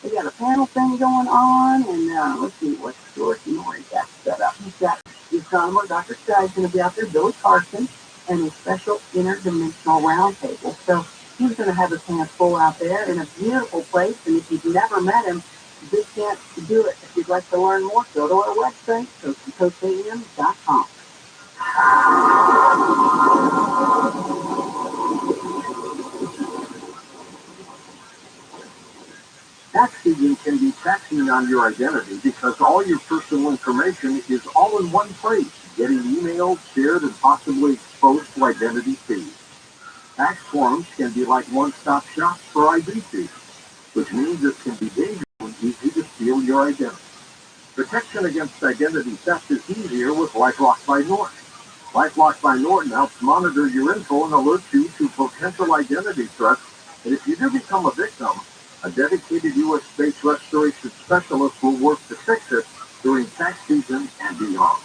We got a panel thing going on, and let's see what's George Norris got set up. He's got the astronomer, Dr. Sky's going to be out there, Billy Carson, and a special interdimensional roundtable. So he's going to have his hands full out there in a beautiful place. And if you've never met him, you just can't do it. If you'd like to learn more, go to our website, coasttocoastam.com. Tax season can be taxing on your identity because all your personal information is all in one place, getting emailed, shared, and possibly exposed to identity thieves. Tax forms can be like one-stop shops for ID thieves, which means it can be dangerous and easy to steal your identity. Protection against identity theft is easier with LifeLock by Norton. LifeLock by Norton helps monitor your info and alert you to potential identity threats, and if you do become a victim, a dedicated U.S.-based restoration specialist will work to fix it during tax season and beyond.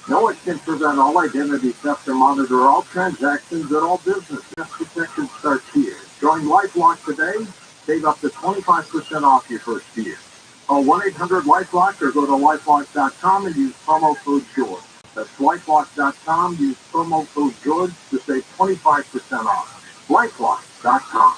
No one can prevent all identity theft or monitor all transactions at all businesses. Protection starts here. Join LifeLock today. Save up to 25% off your first year. Call 1-800-LifeLock or go to lifelock.com and use promo code George. That's lifelock.com. Use promo code George to save 25% off. lifelock.com.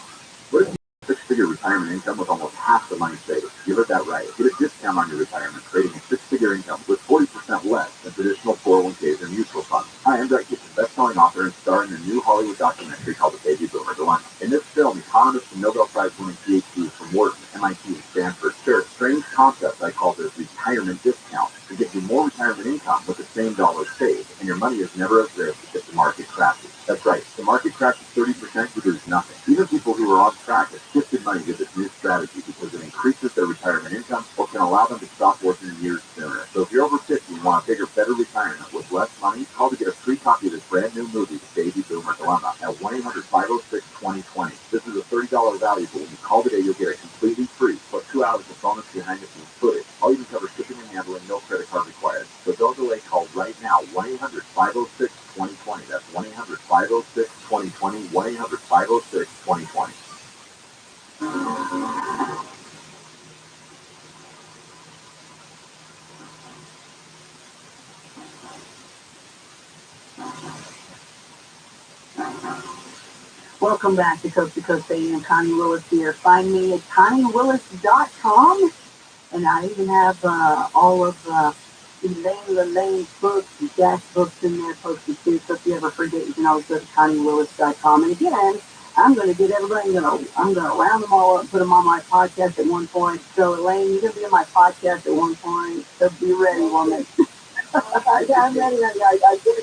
What if you have six-figure retirement income with almost half the money saved? You heard that right. Get a discount on your retirement, creating a six-figure income with 40% less than traditional 401ks and mutual funds. Hi, I'm Brett Gibson, best-selling author and star in a new Hollywood documentary called The Baby Boomer Dilemma. In this film, economists and Nobel Prize-winning PhDs from Wharton, MIT, and Stanford share a strange concept I call the retirement discount to get you more retirement income with the same dollars saved, and your money is never at risk if the market crashes. That's right. The market crashes 30%, you lose nothing. Even people who are off track have shifted money to this new strategy because it increases their retirement income or can allow them to stop working years sooner. So if you're over 50 and want a bigger, better retirement with less money, call to get a free copy of this brand new movie, The Baby Boomer Dilemma, at 1-800-506-2020. This is a $30 value, but when you call today, you'll get it completely free, plus 2 hours of bonus behind-the-scenes footage. I'll even cover shipping and handling, no credit card required. So don't delay, call right now, 1-800-506-2020. That's 1-800-506-2020, 1-800-506-2020. Welcome back to Coast AM. Connie Willis here. Find me at ConnieWillis.com. And I even have all of Elaine books and Jack's books in there posted too. So if you ever forget, you can always go to ConnieWillis.com. And again, I'm going to get everybody, I'm going to round them all up and put them on my podcast at one point. So Elaine, you're going to be on my podcast at one point. So be ready, woman. I'm ready. I'm going to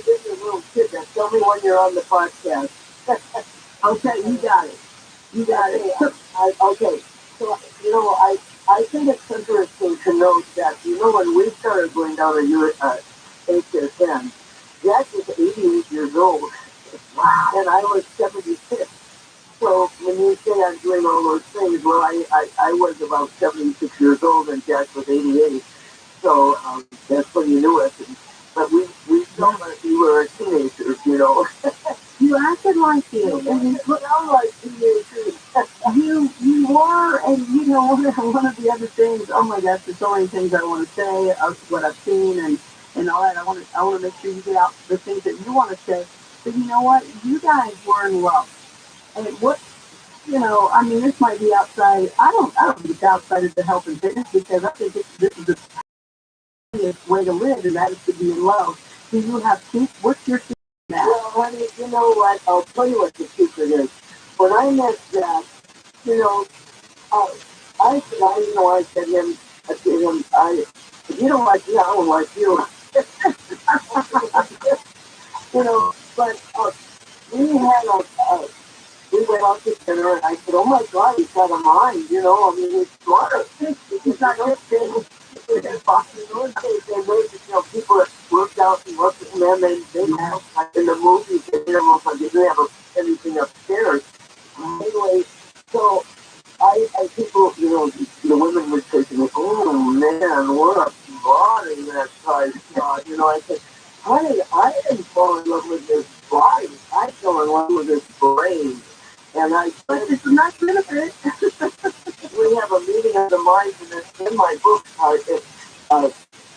give you a little tip. Tell me when you're on the podcast. Okay, you got it. Okay. So, I think it's interesting to note that, when we started going down the HSN, Jack was 88 years old. Wow. And I was 76. So when you say I'm doing all those things, well, I was about 76 years old and Jack was 88. So that's when you knew us. But we felt like we were teenagers. You acted like it, and you put out like teenagers. you were, and one of the other things. Oh my gosh, there's so many things I want to say of what I've seen and all that. I want to make sure you get out the things that you want to say. But you know what? You guys were in love, and what I mean, this might be outside. I don't think it's outside of the health and fitness because I think this is the way to live, and that is to be in love. Do you have peace? What's your secret? Well, honey, you know what? I'll tell you what the secret is. When I met Jack, you know, uh, I said to him, if you don't like me, I don't like you. But we had we went out to dinner, and I said, oh my God, he's got a mind, I mean, he's smart. He's not just saying, people that worked out and worked with them, they like in the movies, they almost like they didn't have anything upstairs. Anyway, so people, the women would say to me, oh man, what a body that guy's got. I said, honey, I didn't fall in love with his body. I fell in love with his brain. And but it's not benefit. We have a meeting of the minds, and it's in my book,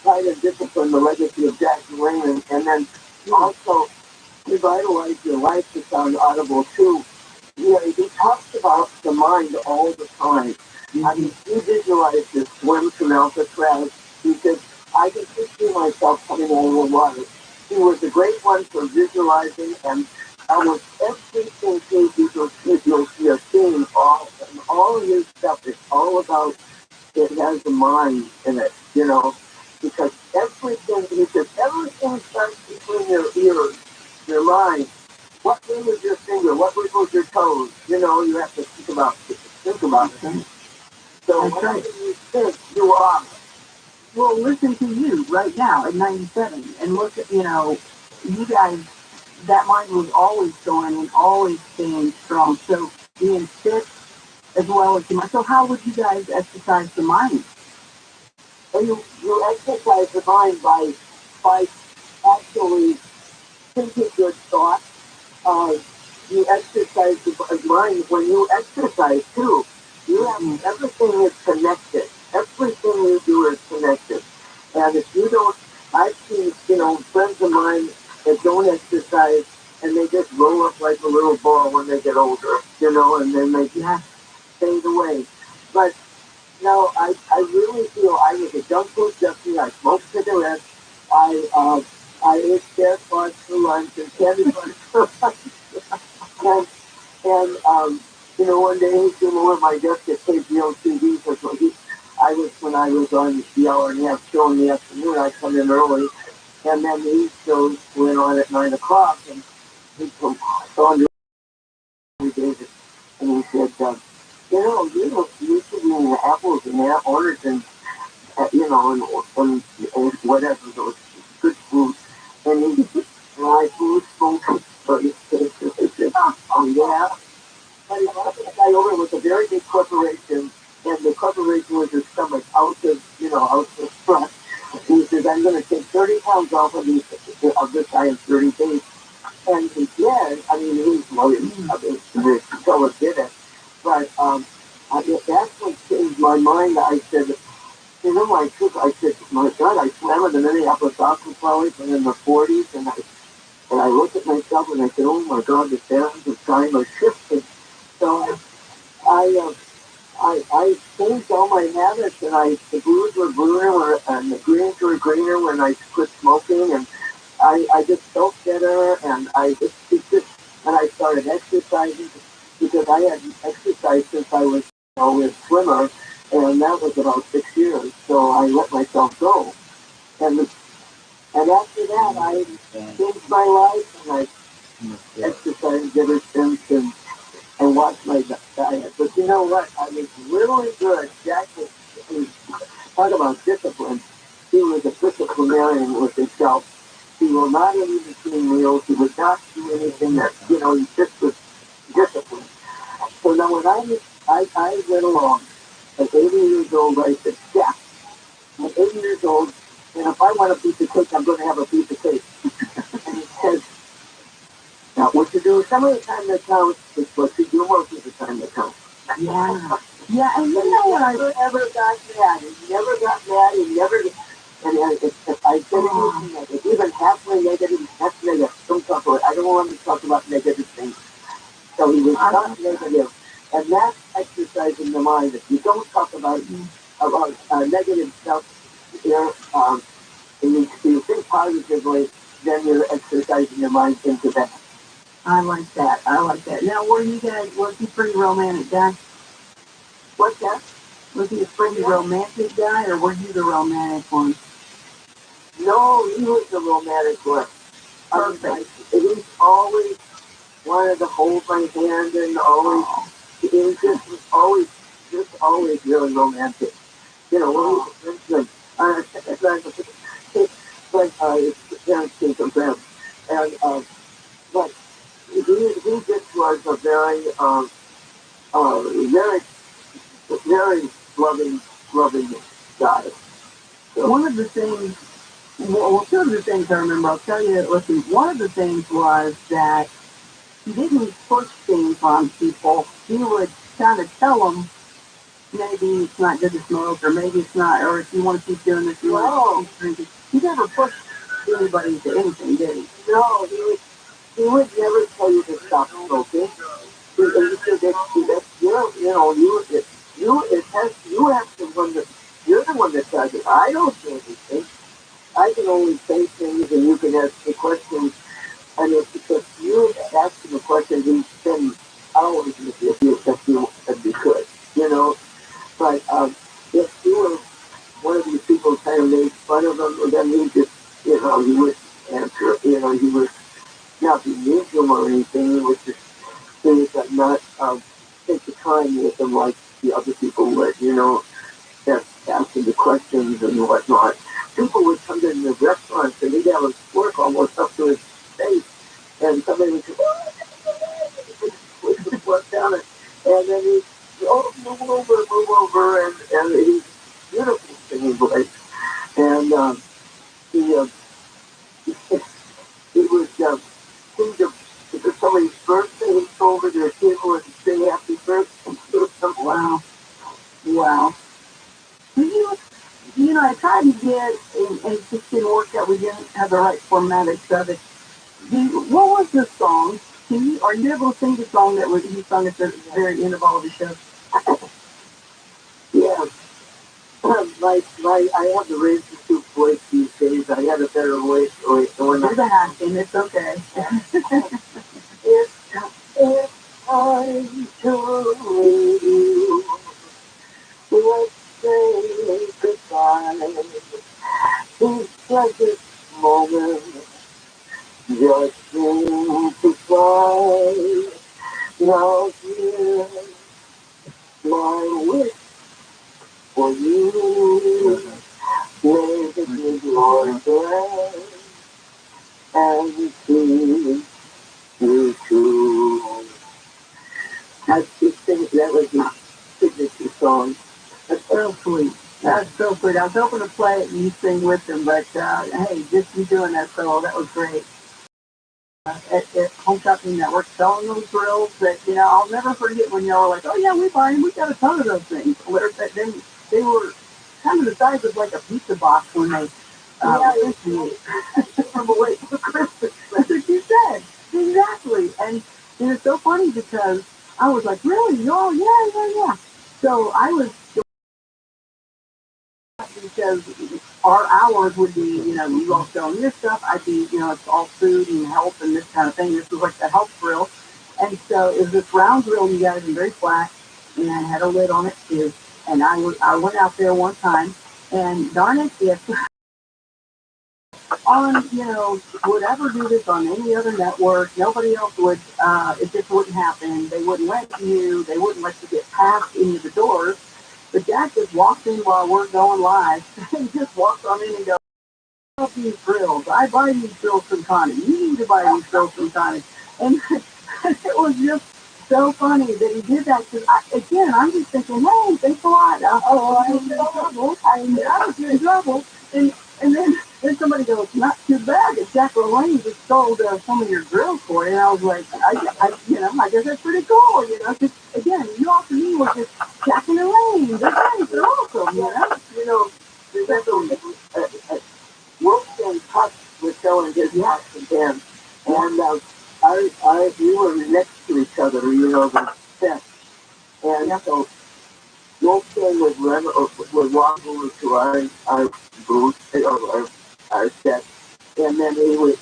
Try to Discipline, the Legacy of Jack Raymond, and then also Revitalize Your Life to sound audible too. He talks about the mind all the time. I mean, he visualized this swim from Alcatraz. He said, I can picture myself coming out of the water. He was a great one for visualizing, and almost everything you'll see a theme, all of his stuff is all about, it has the mind in it, because everything, he says, everything starts between your ears, your mind. What wiggles your finger? What wiggles your toes? You have to think about it. So whatever you think, you are. Well, listen to you right now at 97, and look at, you guys, that mind was always going and always staying strong. So being fit as well as the mind. So how would you guys exercise the mind? Well, you exercise the mind by actually thinking good thoughts. You exercise the mind when you exercise too. You have everything is connected. Everything you do is connected. And if you don't, I've seen friends of mine that don't exercise and they just roll up like a little ball when they get older, and then they just fade away. But no, I really feel I was a junk food junkie. I smoked cigarettes. I ate bear bars for lunch and candy bars for lunch. One day he came over my desk at KGO TV because when I was on the hour and a half show in the afternoon, I'd come in early, and then these shows went on at 9 o'clock, and he came on every day, and he said, you should be in the apples and the oranges and, and whatever, those good foods. And he said, my food smoke, but he said, oh yeah. But he brought this guy over with a very big corporation, and the corporation was his stomach out the front. And he says, I'm going to take 30 pounds off of this guy in 30 days. And he did. I mean, the fella did it. But that's what changed my mind. I said, I said, my God, I swam in the Minneapolis Aqua College in the 40s, and I looked at myself and I said, oh my God, the sands of time are shifting. So I changed all my habits, and the blues were bluer and the greens were greener when I quit smoking, and I just felt better, and and I started exercising because I hadn't exercised since I was a swimmer, and that was about 6 years. So I let myself go, and after that I changed my life, and I exercised ever since, and watch my diet. But you know what? I was really good. Jack was talk about discipline. He was a disciplinarian with himself. He will not eat between meals. He would not do anything that, he just was disciplined. So now when I went along at 80 years old, I said, yeah, I'm 80 years old, and if I want a piece of cake, I'm going to have a piece of cake. And he says, now what you do some of the time that counts is what you do most of the time that counts. Yeah. Yeah, and you know what? I never got mad. He never got mad. He never. And if I said anything negative, even halfway negative, that's negative. Don't talk about it. I don't want to talk about negative things. So he was not negative. And that's exercising the mind. If you don't talk about negative stuff, and you think positively, then you're exercising your mind into that. I like that. I like that. Now, was he pretty romantic guy? What's that? Was he a pretty romantic guy, or were you the romantic one? No, he was the romantic one. Perfect. He's always wanted to hold my hand, and always, he was always really romantic. When he was his parents came from France, and but he just was a very, very loving guy. So, one of the things, two of the things I remember, I'll tell you, listen, one of the things was that he didn't push things on people. He would kind of tell them, maybe it's not good to smoke, or maybe it's not, or if you want to keep doing this, you want to keep drinking. He never pushed anybody to anything, did he? No, he would never tell you to stop smoking. You're the one that does it. I don't do anything. I can only say things, and you can ask the questions. And if you ask him a question, he'd spend hours with you if you could, But if you were one of these people kind of made fun of him, then he just, he would answer, he would not be mean to him or anything. He would just not take the time with him like the other people would, asking the questions and whatnot. People would come in the restaurants and he'd have a fork almost up to his face, and somebody would say, put the fork down it, and then he'd, move over, and he's beautiful singing voice. And he was, if it's somebody's birthday, he'd go over to their table and say happy birthday. Wow. Wow. I tried to get, and it just didn't work out. We didn't have the right formatics of it. What was the song? Are you able to sing the song that he sung at the very end of all of the shows? Yeah. I have the raised to voice these days. I had a better voice. Do the hacking. It's okay. If I told you, let's say goodbye. This precious moment, just seem to fly. Now here's my wish for you. May the good Lord bless and keep you true. That was my signature song. That's so sweet. That's so sweet. I was hoping to play it and you sing with them, but hey, just you doing that solo, that was great. At Home Shopping Network, selling those grills that, I'll never forget when y'all were like, oh yeah, we buy them. We got a ton of those things. They were kind of the size of like a pizza box when they sent me from away for Christmas. That's what you said. Exactly. And it's so funny because I was like, really? Oh, yeah. So I was, because our hours would be, you all selling your stuff. I'd be, it's all food and health and this kind of thing. This was like the health grill. And so it was this round grill, you guys, and very flat, and I had a lid on it too. And I went out there one time, and darn it, if would ever do this on any other network, nobody else would, it just wouldn't happen. They wouldn't let you get past any of the doors. But Jack just walks in while we're going live. He just walks on in and goes, I love these grills. I buy these grills from Connie. You need to buy these grills from Connie. And it was just so funny that he did that because, again, I'm just thinking, hey, thanks a lot. I'm in trouble. I was in trouble. And then somebody goes, not too bad. It's Jack LaLanne just sold some of your grills for you. And I was like, I guess that's pretty cool, because, again, you all to me were just Jack and LaLanne. They're guys, they're awesome, remember, Wolfgang Puck was showing his house to him, and we were next to each other, the set, and so Wolfgang would walk over to our booth, or our set, and then he would,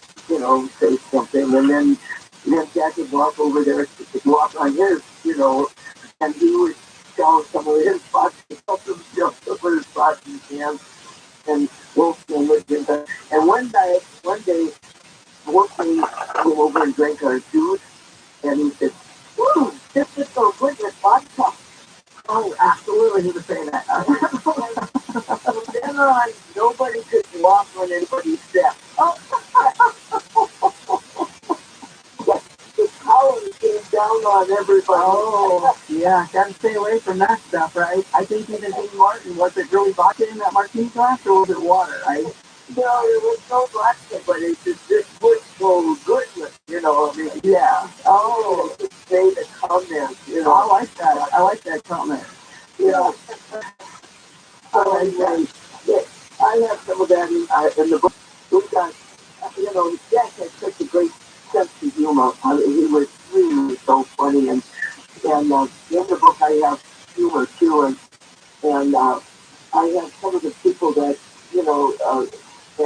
say something, and then Jack would walk over there to walk on his, and he would show some of his spots, some of his spots and cans, and Wolfgang would do that. And one day, Wolfgang came over and drank our juice, and he said, "Woo, this is so good with vodka." Oh, absolutely, he was saying that. From then on, nobody could walk on anybody's step. Oh, the power came down on everybody. Oh, yeah, gotta stay away from that stuff, right? I think even Dean Martin, was it really vodka in that martini glass, or was it water, right? No, it was no vodka, but it just was so good, yeah. Oh, just say the comment, I like that. I like that comment. Yeah. Yeah, I have some of that in the book. We got, Jack had such a great sense of humor. He was really so funny, and in the book I have humor too, and I have some of the people that, and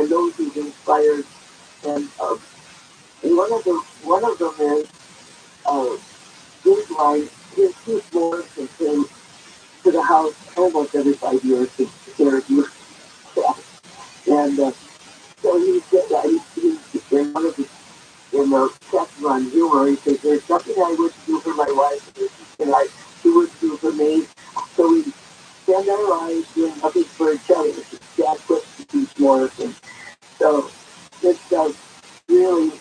those who've inspired, and one of them is his line. His Keith Morrison came to the house almost every 5 years to share his and so he said that he in one of the chapter on humor, he says, "There's nothing I wouldn't do for my wife, and she would do for me." So we spend our lives doing nothing for each other. Jack quit to Keith Morrison. So it's really,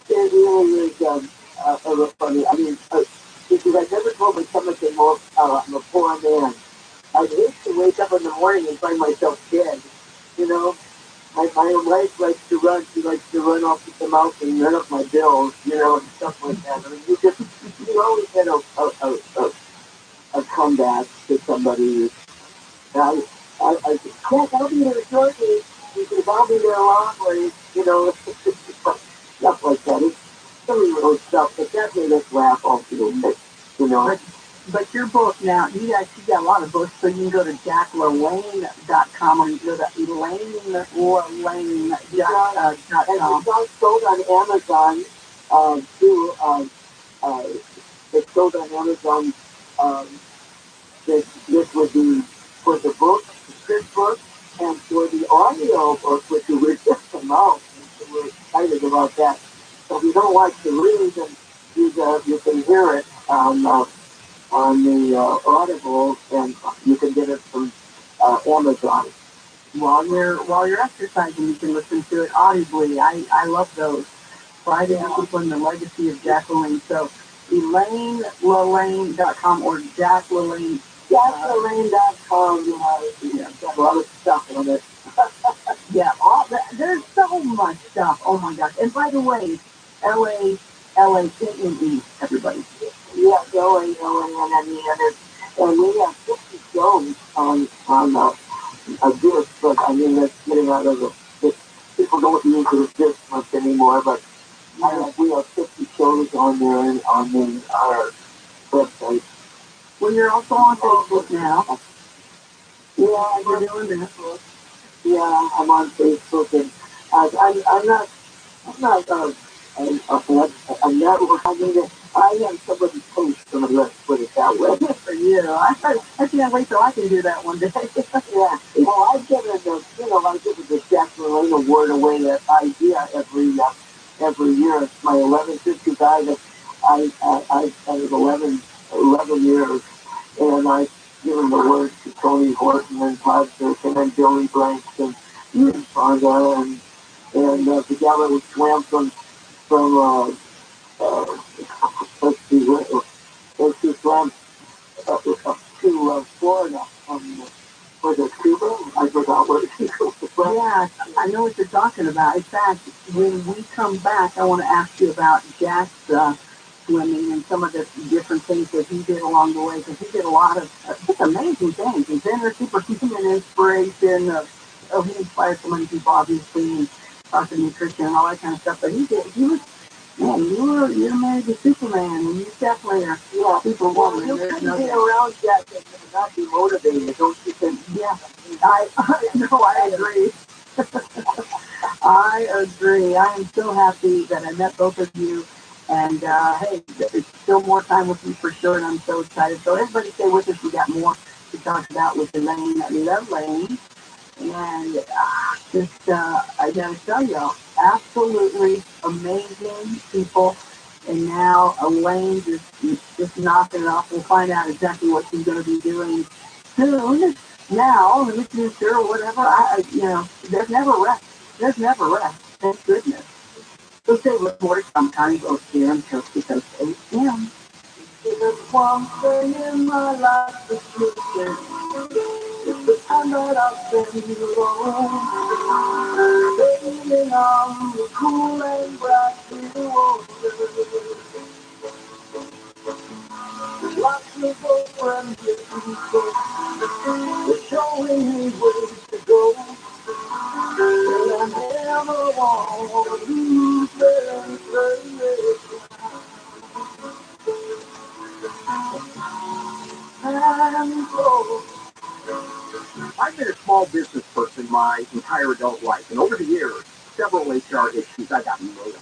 it really is funny. I mean, because I never told my stomach anymore, I'm a poor man. I'd hate to wake up in the morning and find myself dead. My wife likes to run. She likes to run off the mountain and run up my bills, and stuff like that. I mean, you always get a comeback to somebody. I said, Jack, I'll be there shortly. He says, I'll be there a long ways, stuff like that. It's silly little stuff, but that made us laugh all through it. But your book now, you got a lot of books, so you can go to jacklelane.com or you go to elainelane.com. And it's sold on Amazon, too. It's sold on Amazon. Um, this would be for the book, this book, and for the audio book, which we just come out. And we're excited about that. So if you don't like to read, then you can hear it on the Audible, and you can get it from Amazon. While you're exercising, you can listen to it audibly. I love those. Friday Discipline, The Legacy of Jack LaLanne. So ElaineLaLanne.com or Jack LaLanne. JackLaLanne.com. Got a lot of stuff on it. Yeah, there's so much stuff. Oh my gosh. And by the way, LALANE, everybody. Yeah, LALANE, and we have 50 shows on this, but I mean, that's getting out of people don't use this much anymore, but we have 50 shows on there and on our website. Well, you're also on Facebook now. Yeah, you're doing that. Yeah, I'm on Facebook, and I'm not a network. I mean, I have somebody post somebody, let's put it that way. For you, I can't wait till I can do that one day. Yeah. Well, I give it the Jack LaLanne Award away that idea every year. It's my 11th 55. I was 11 years. and I given the words to Tony Horton and Todd Fish and then Billy Blanks and Fonda together we swam from let's see, we swam up to Florida was it Cuba? I forgot what it was. Yeah, I know what you're talking about. In fact, when we come back, I want to ask you about Jack's swimming and some of the different things that he did along the way, because he did a lot of just amazing things. Inventor, superhuman inspiration. He inspired so many people, obviously, and talked to nutrition and all that kind of stuff. But he was, man, you're married to Superman, and you definitely are Superwoman. You couldn't be around Jack and not be motivated, don't you think? Yeah, I agree. I agree. I am so happy that I met both of you. And hey, there's still more time with you for sure, and I'm so excited. So everybody stay with us. We got more to talk about with Elaine. I love Elaine. And I gotta tell you, absolutely amazing people. And now Elaine just knocking it off. We'll find out exactly what she's going to be doing soon. Now, in the future, whatever. There's never rest. There's never rest. Thank goodness. So stay with more to come. Connie goes here on Coast to Coast AM. There's one thing in my life that's missing. It's the time that I've spent alone. Sailing on the cool and bright blue water. Lots of old friends that we spoke. They're showing me ways to go. And I never want to lose them. And go. I've been a small business person my entire adult life, and over the years, several HR issues I got nailed.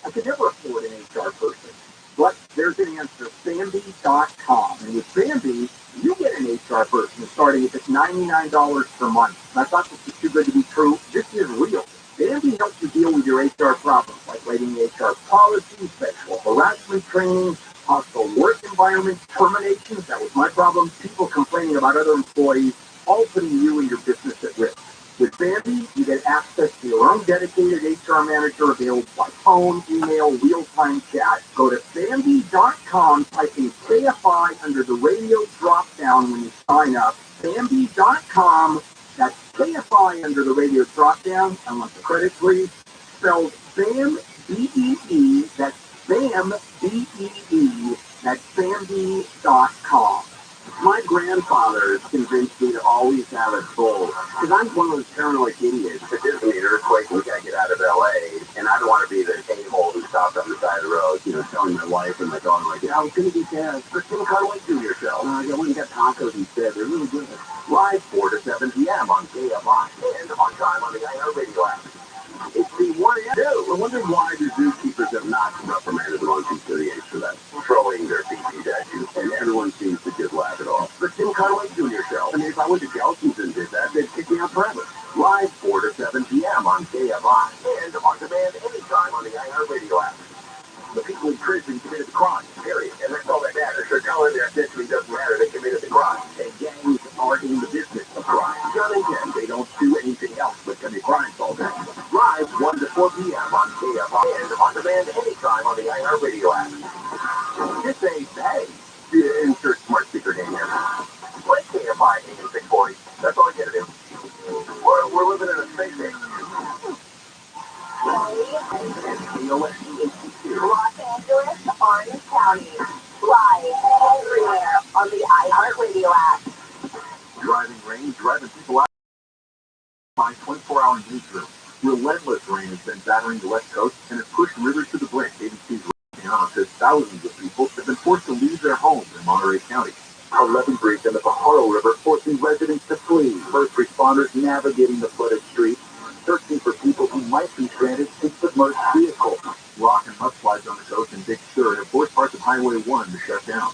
I could never afford an HR person. But there's an answer, Bambi.com. And with Bambi, you get an HR person starting at just $99 per month. And I thought this was too good to be true. This is real. Bambi helps you deal with your HR problems, like writing HR policies, sexual harassment training, hostile work environment, terminations, that was my problem, people complaining about other employees, all putting you and your business at risk. With Bambi, you get access to your own dedicated HR manager available by phone, email, real-time chat. Go to Bambi.com, type in KFI under the radio drop-down when you sign up. Bambi.com, that's KFI under the radio drop-down. I want the credit, please. Spelled BAM, B-E-E, that's BAM, B-E-E, that's Bambi.com. My grandfather convinced me to always have a goal, because I'm one of those paranoid idiots. If there's an earthquake, we gotta get out of LA, and I don't want to be the a-hole who stopped on the side of the road, telling my wife and my daughter, like, I was gonna be dead. Christine Cartwright Jr. show. I went and got tacos instead. They're really good. Live 4 to 7 p.m. on KFI, and on time on the iHeartRadio app. It's the one and two. I wonder why the zookeepers have not reprimanded the monkeys to the age for that, throwing their feces at you, and everyone seems to just laugh it off. The Tim Conway Jr. show. I mean, if I went to Gelson's and did that, they'd kick me out forever. Live 4 to 7 p.m. on KFI, and on demand anytime on the iHeartRadio app. The people in prison committed the crime, period. And that's all that matters. They're telling their history doesn't matter. They committed the crime. And gangs are in the business of crime. And they don't do anything else but commit crimes all day. Live 1 to 4 p.m. on KFI and on demand anytime on the iHeartRadio app. Just say, hey, insert smart speaker name here. Play KFI AM 640. That's all you gotta do. We're living in a space age. Los Angeles, Orange County, live everywhere on the iHeartRadio app. Driving rain, driving people out. My 24-hour news room. Relentless rain has been battering the West Coast and has pushed rivers to the brink. ABC's Rabbi says thousands of people have been forced to leave their homes in Monterey County. 11 bridge in the Pajaro River forcing residents to flee. First responders navigating the flooded streets, searching for people who might be stranded in submerged vehicles. Rock and mudslides on the coast in Big Sur have forced parts of Highway 1 to shut down.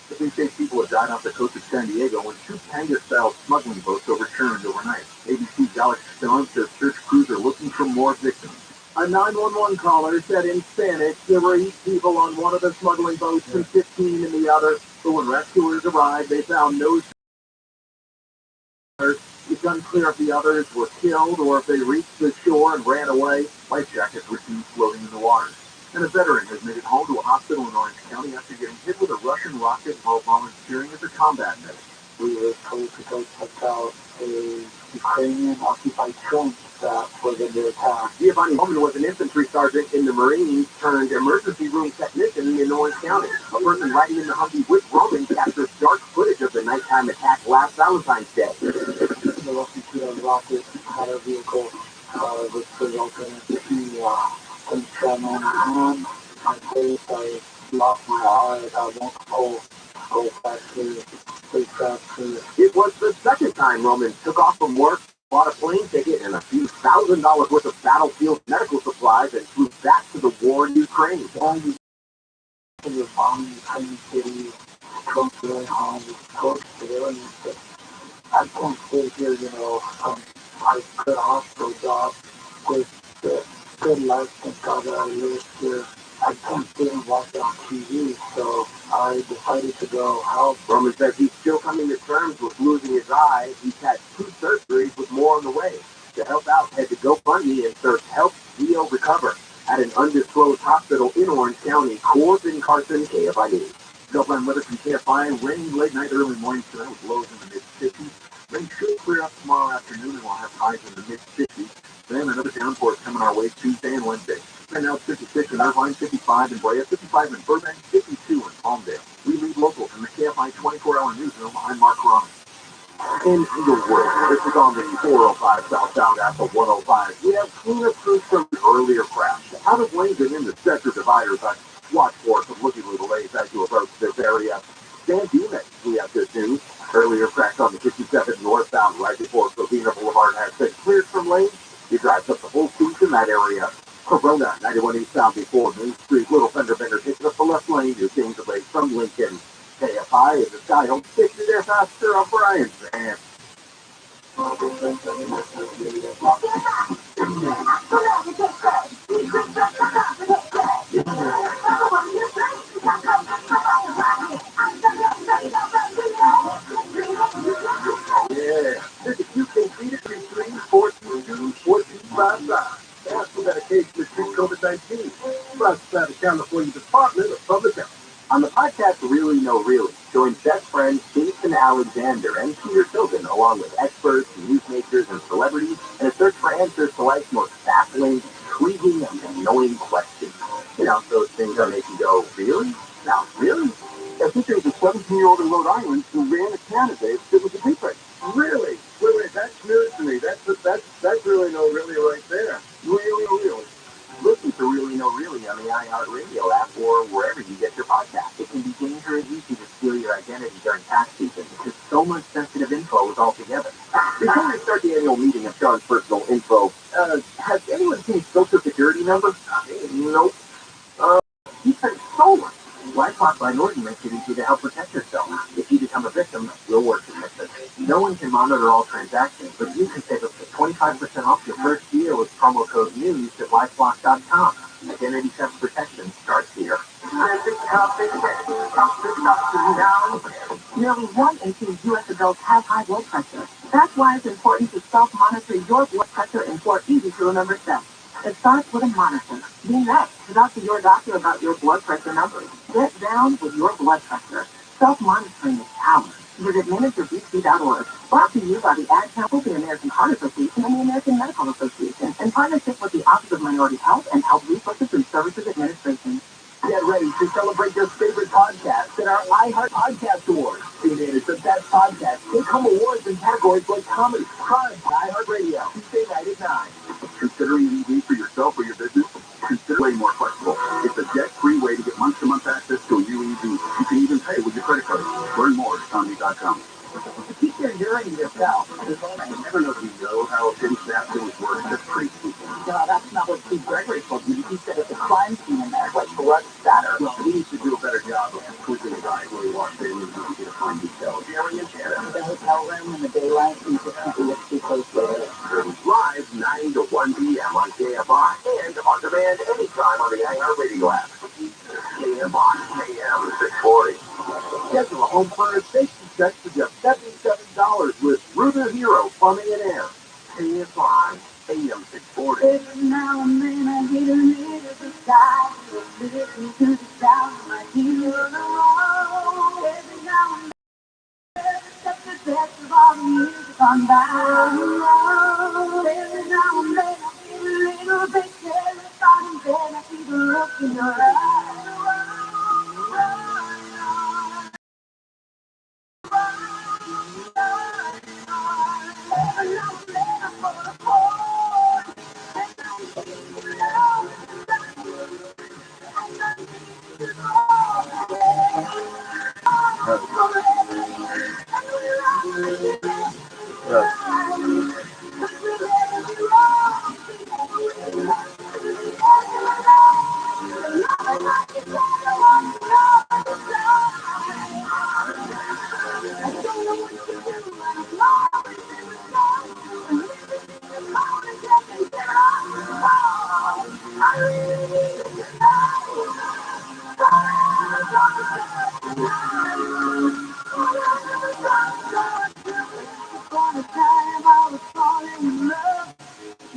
The police say people have died off the coast of San Diego when 2 Panga-style smuggling boats overturned overnight. ABC's Alex Stone says search crews are looking for more victims. A 911 caller said in Spanish there were 8 people on one of the smuggling boats and 15 in the other. But when rescuers arrived, they found no sailors. It's unclear if the others were killed or if they reached the shore and ran away. Life jackets were seen floating in the water. And a veteran has made it home to a hospital in Orange County after getting hit with a Russian rocket while volunteering as a combat medic. We were told to go check out a Ukrainian occupied trench that was under attack. Giovanni Holman was an infantry sergeant in the Marines turned emergency room technician in Orange County. A person riding in the Humvee with Roman captured dark footage of the nighttime attack last Valentine's Day. The Russian rocket had a vehicle which resulted in some trauma on my hand, my face, I lost my eye, I won't go back to It was the second time Roman took off from work, bought a plane ticket and a few $1,000s worth of battlefield medical supplies and flew back to the war in Ukraine. Your mom, Ukraine City, come to their home, go to civilians. I can't stay here, I got a hospital job with good life, thank God that I live here. I can't stay and watch it on TV, so I decided to go help. Roman says he's still coming to terms with losing his eye. He's had 2 surgeries with more on the way. To help out, head to GoFundMe and search Help Heal Recover at an undisclosed hospital in Orange County. Corbin Carson, KFID. Gulfland weather from KFI. Rain late night, early morning tonight with lows in the mid-50s. Rain should clear up tomorrow afternoon and we'll have highs in the mid-50s. Then another downpour is coming our way Tuesday and Wednesday. Right now it's 56 in Irvine, 55 in Brea, 55 in Burbank, 52 in Palmdale. We lead local from the KFI 24-hour newsroom. I'm Mark Ron. In Inglewood, this is on the 405 southbound at the 105. We have cleaner proof from an earlier crash. Out of lanes and in the center dividers, watch for some looky-loo delays as you approach this area. San Dimas, we have good news. Earlier crash on the 57 northbound right before Covina Boulevard has been cleared from lanes. You drive up the full speed in that area. Corona, 91 eastbound before Main Street. Little fender bender taking up the left lane. You're seeing delays from Lincoln. KFI is the sky home 60 there faster on Brian's van. Yeah, you can beat it between 14 1455. That's for medication to treat COVID-19. Plus, the California Department of Public Health. On the podcast Really No Really, join best friends Jason Alexander and Peter Tobin, along with experts, newsmakers, and celebrities, in a search for answers to life's most fascinating, intriguing, and annoying questions. Those things that make you go, really? Now, really? That features a 17-year-old in Rhode Island who ran a candidate that was a secret. Really? Wait, that's news to me. That's really no really right there. Really. Listen to Really No Really on the iHeartRadio app or wherever you get your podcast. It can be dangerously easy to steal your identity during tax season because so much sensitive info is all together. Before we start the annual meeting of Sean's personal info, has anyone seen his Social Security number? Nope. He said stolen. LifeLock by Norton makes it easy to help protect yourself. If you become a victim, we'll work to fix it. No one can monitor all transactions, but you can save up to 25% off your first year with promo code NEWS at LifeLock.com. Identity theft protection starts here. Nearly 1 in 2 U.S. adults have high blood pressure. That's why it's important to self-monitor your blood pressure in 4 easy-to-remember steps. It starts with a monitor. Be next to talk to your doctor about your blood pressure numbers. Get down with your blood pressure. Self-monitoring is power. Visit managerbp.org. Brought to you by the Ad Council, the American Heart Association, and the American Medical Association, in partnership with the Office of Minority Health and Health Resources and Services Administration. Get ready to celebrate your favorite podcasts at our iHeart Podcast Awards. Tune in as the best podcast. Take home awards in categories like comedy, crime, iHeartRadio, Tuesday night at 9. Considering EV for yourself or your business? Consider way more flexible. It's a debt-free way to get month-to-month access to a new EV. You can even pay with your credit card. Learn more at Economy.com. Keep your urine yourself. You never know if you know how a pin snap things work. That's pretty cool. No, that's not what Steve Gregory told me. He said it's a crime scene in there, like blood spatter. Well, he needs to do a better job of quizzing a guy who he walks in and he can find details. Jerry and Shannon. The hotel room in the daylight, you just can't look too close to it. Live 9 to 1 p.m. on KFI and on demand anytime on the iHeartRadio app. KFI AM 640. Schedule a home furnace safety check for just $77 with Ruther Hero Plumbing and Air. KFI, AM 640. Every now and then I get a little side, listen to the sound of my heels alone. Every now and then, that's the best of all the years gone by. Every now and then I feel a little bit terrified, and then I see the look in your eyes.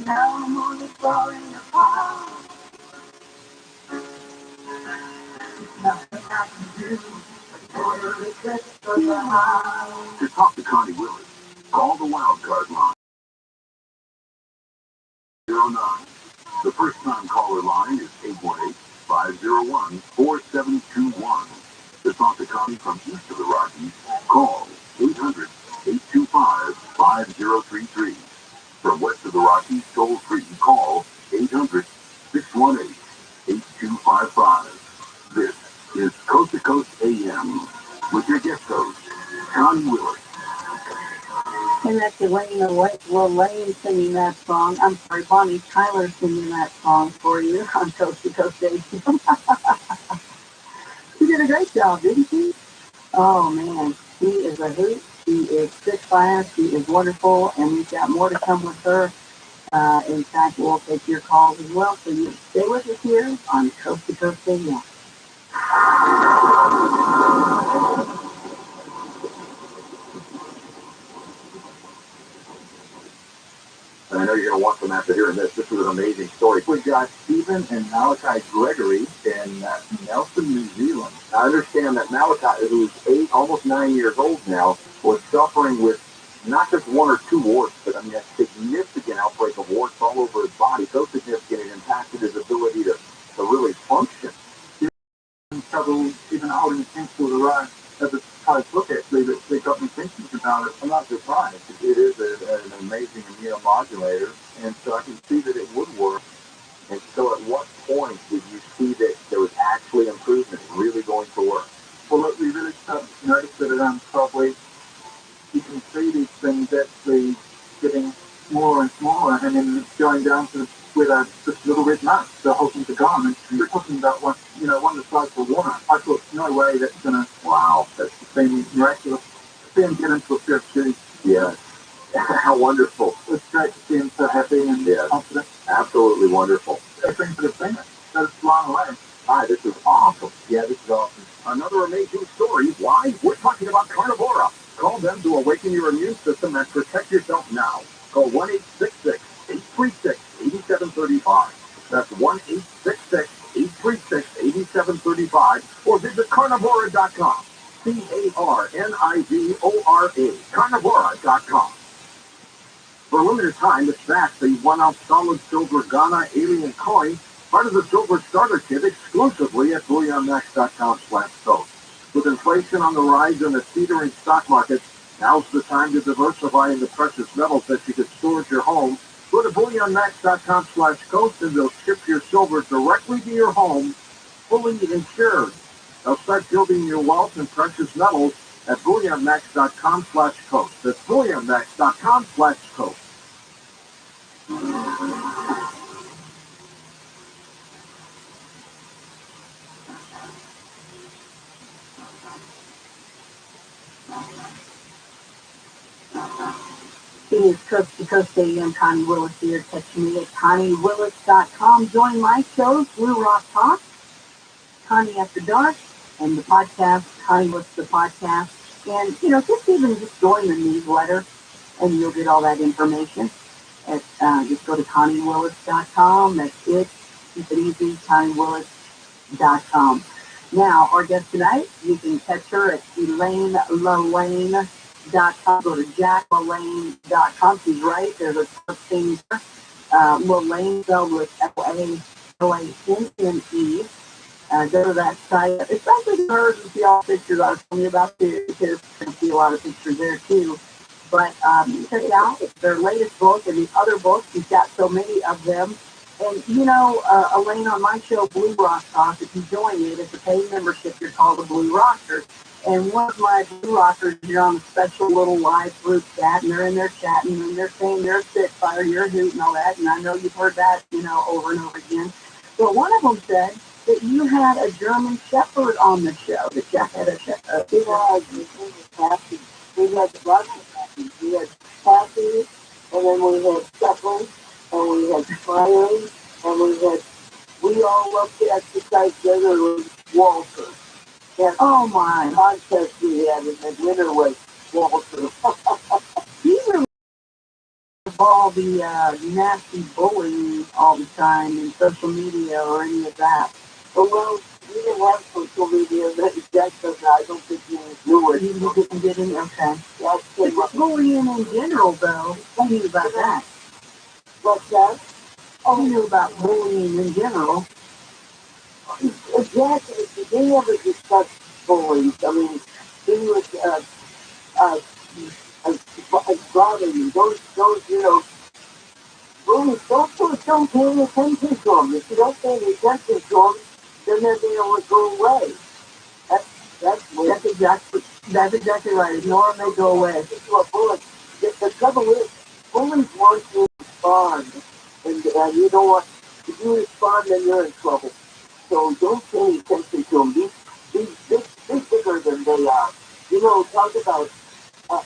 Now I'm only falling apart. Nothing I can do for the regrets of my heart. To talk to Connie Willis, call the wild card line 09. The first time caller line is 818-501-4721. To talk to Connie from east of the Rockies, call 800-825-5033. From west of the Rockies, toll free, call 800-618-8255. This is Coast to Coast AM with your guest host, Connie Willis. And that's Lane singing that song. I'm sorry, Bonnie Tyler singing that song for you on Coast to Coast AM. She did a great job, didn't she? Oh, man. She is a hoot. She is sick class. She is wonderful. And we've got more to come with her. In fact, we'll take your calls as well. So you stay with us here on Coast to Coast AM. And I know you're going to want them after hearing this. This was an amazing story. We got Stephen and Malachi Gregory in Nelson, New Zealand. I understand that Malachi, who's almost 9 years old now, was suffering with not just one or two warts, but a significant outbreak of warts all over his body. So significant it impacted his ability to really function. Trouble even holding a pencil to write as a close look actually, but they got me thinking about it. I'm not surprised. It is an amazing immunomodulator, and so I can see that it would work. And so at what point did you see that there was actually improvement really going to work? Well, look, we really started to notice that around 12 weeks, you can see these things actually getting smaller and smaller, and then it's going down to where they're just little red marks. The whole things are gone. And we're talking about one that slides for water. I thought, no way that's gonna. Wow, that's been miraculous. See him get into a pair of shoes. Yes. How wonderful. It's great to see him so happy and confident. Absolutely wonderful. Everything for the thing. That it's flying away. Hi, this is awesome. Yeah, this is awesome. Another amazing story. Why? We're talking about Carnivora. Call them to awaken your immune system and protect yourself now. Call 1-866-836-8735. That's 1-866-836-8735 or visit carnivora.com. Carnivora. Carnivora.com. For a limited time, it's back. The 1-ounce solid silver Ghana alien coin, part of the silver starter kit exclusively at bullionmax.com/coast. With inflation on the rise and a teetering stock market, now's the time to diversify into precious metals that you can store at your home. Go to bullionmax.com/coast and they'll ship your silver directly to your home, fully insured. They'll start building your wealth in precious metals at bullionmax.com/coast. That's bullionmax.com/coast. It is Coast to Coast AM. Connie Willis here. Catch me at ConnieWillis.com. Join my show, Blue Rock Talk, Connie After Dark, and the podcast, Connie What's the Podcast. And, just join the newsletter and you'll get all that information. Just go to ConnieWillis.com. That's it. Keep it easy, ConnieWillis.com. Now, our guest tonight, you can catch her at ElaineLaLane.com. Go to JackLaLane.com. She's right. There's a ton of things there. Lane spelled with LaLanne. Go to that site, especially hers and see all the pictures I was telling you about too, because you can see a lot of pictures there too. But check it out. It's their latest book and the other books. She's got so many of them. And Elaine, on my show, Blue Rock Talk, if you join it, it's a paid membership. You're called the Blue Rockers. And one of my Blue Rockers, you're on a special little live group chat, and they're in there chatting, and they're saying you're a Spitfire, you're a hoot, and all that. And I know you've heard that, over and over again. But one of them said that you had a German Shepherd on the show. That Jack had a Shepherd. We had Cassie. We had lots of Cassie. We had Cassie, and then we had Shepherd, and we had Smiley, and we all loved to exercise together with Walter. And oh my contest we had, and the winner was Walter. He really all the nasty bullying all the time in social media or any of that. Oh, well, we didn't have social media. That's I don't think you knew it. You didn't get in? Okay. That's bullying in general, though. I knew about that. What's that? Oh, you knew about bullying in general. Exactly. They never discussed bullying. I mean, he was bothering you. Those, bullies, don't pay any attention to them. If you don't pay any attention to them, then they will go away. That's exactly right. Ignore them, they go away. The trouble is, bullies want to respond, and you know what? If you respond, then you're in trouble. So don't pay any attention to them. Be bigger than they are. Talk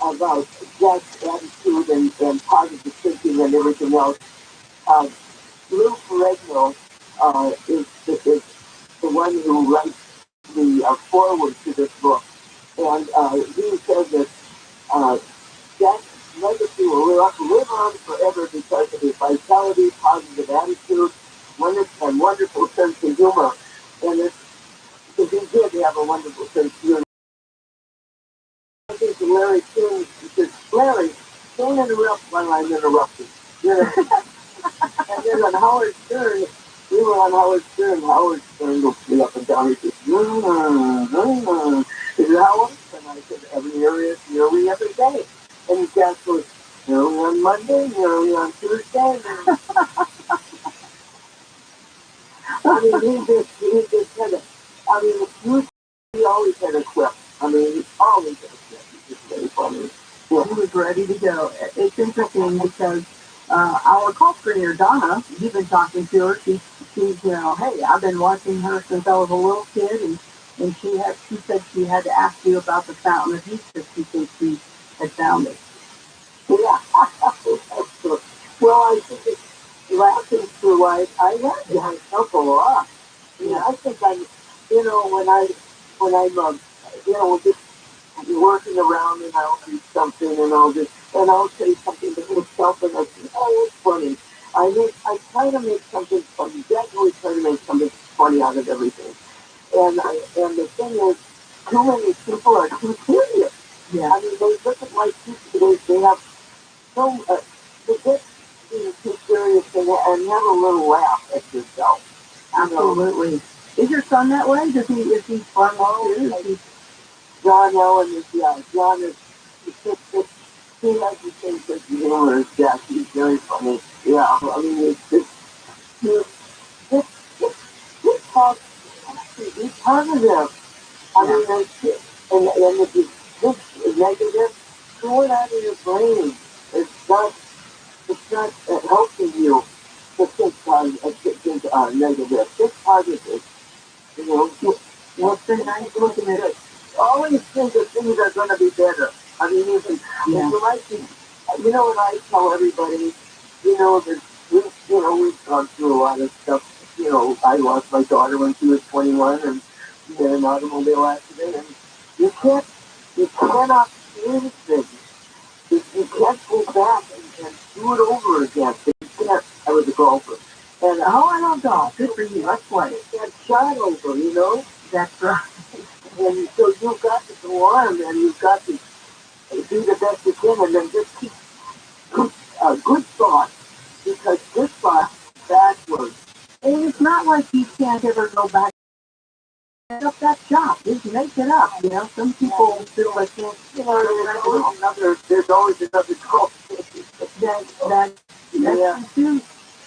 about Jack's attitude and positive thinking and everything else. Lou Ferrigno is the one who writes the foreword to this book. And he says that Jack's legacy will live on forever because of his vitality, positive attitude, and wonderful sense of humor. And because he did have a wonderful sense of humor. I think Larry King, because Larry, don't interrupt while I'm interrupting. And then on Howard Stern, we were on Howard Stern. Howard Stern looked me up and down. He said, Is it Howard? And I said, nearly every day. And his dad goes, nearly on Monday, nearly on Tuesday. I mean, he just had he always had a quip. I mean, he always had a quip. He's just very funny. Yeah. He was ready to go. It's interesting because our call screener, Donna, you've been talking to her. She's hey, I've been watching her since I was a little kid, and she said she had to ask you about the Fountain of Youth because she thinks she had found it. Yeah, well, I think it's laughing through life. I laugh to myself a lot. Yeah, I think I'm, when I'm, just working around and I'll do something and I'll say something to myself and I'll say, oh, it's funny. I try to make something funny. Definitely try to make something funny out of everything. And the thing is, too many people are too serious. Yeah. I mean, they look at my people, they have they get too serious and have a little laugh at yourself. Absolutely. Is your son that way? Is he fun too? John Ellen is, John is, he has the same sense of humor as Jack. He's very funny. Yeah, I mean, it's positive. I mean, and if you think negative, throw it out of your brain. It's not helping you to think negative. Think positive. What's the nice looking at it? Always think that things are going to be better. I mean, if you like to, what I tell everybody, that we've gone through a lot of stuff. I lost my daughter when she was 21, and in an automobile accident, and you cannot change things. You can't go back and do it over again. You can't. I was a golfer. And I love golf. Good for you. Let's play. That shot over, you know? That's right. And so you've got to go on, and you've got to do the best you can, and then just keep good thoughts, because good thoughts backwards. And it's not like you can't ever go back up that shot. Just make it up. You know, some people feel like can't. You know, there's always another goal. That's true.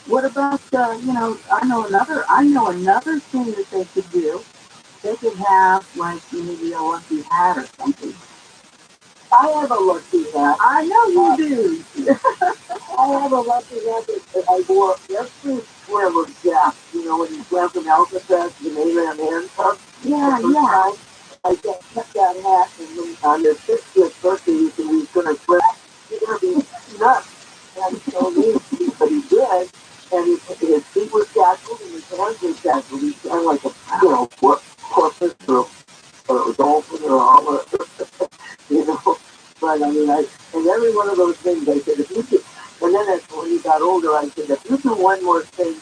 What about you know? I know another thing that they could do. They could have like maybe a lucky hat or something. I have a lucky hat. I know you do. I have a lucky hat that I wore every swim of Jack. You know, when he swam from Alcatraz to the mainland handcuffs. Yeah. Time, I kept that hat, and when, on their 60th birthday, he said he was going to swim. You're going to be nuts. And so he did, and his feet were shackled and his hands were shackled. He sounded like a, porpoise or a dolphin or all, you know. But I mean, and every one of those things, I said, if you could, and then when he got older, I said, if you do one more thing,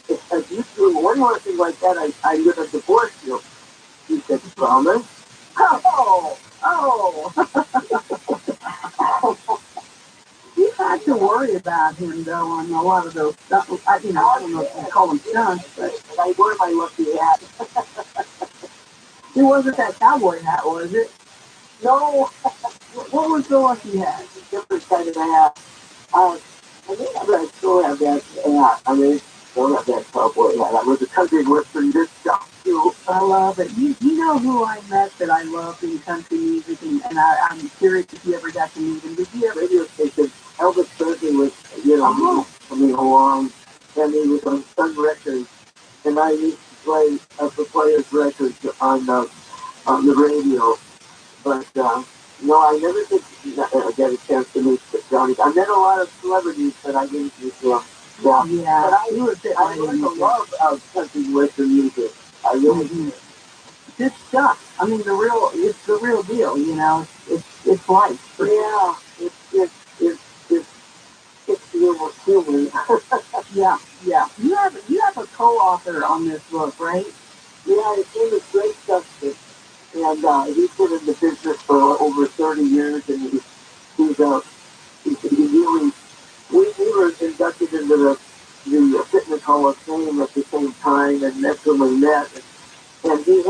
if you do one more thing like that, I'm going to divorce you. He said, promise? Oh. You had to worry about him, though, on a lot of those stuff. I don't know if you call them stunts, but I wore my lucky hat. It wasn't that cowboy hat, was it? No. What was the lucky hat? Different kind of hat. I think I still have that hat. I mean, I don't have that cowboy hat. I was a country western disc jockey too. I love it. You know who I met that I loved in country music, and I'm curious if you ever got to meet him. Did you ever? Radio station. Elvis Presley was, coming along, and he was on Sun Records, and I used to play the Players Records on the radio. But no, I never did get a chance to meet Johnny. I met a lot of celebrities, but I didn't meet them. Yeah, but I learned a love of country western music. I really did. Good stuff. I mean, it's the real deal. You know, it's life. Yeah, it's almost human. Yeah. You have a co-author on this book, right? Yeah, his name is Greg Justice, and he's been in the business for over 30 years, and he's really. We were inducted into the Fitness Hall of Fame at the same time, and that's when we met. And he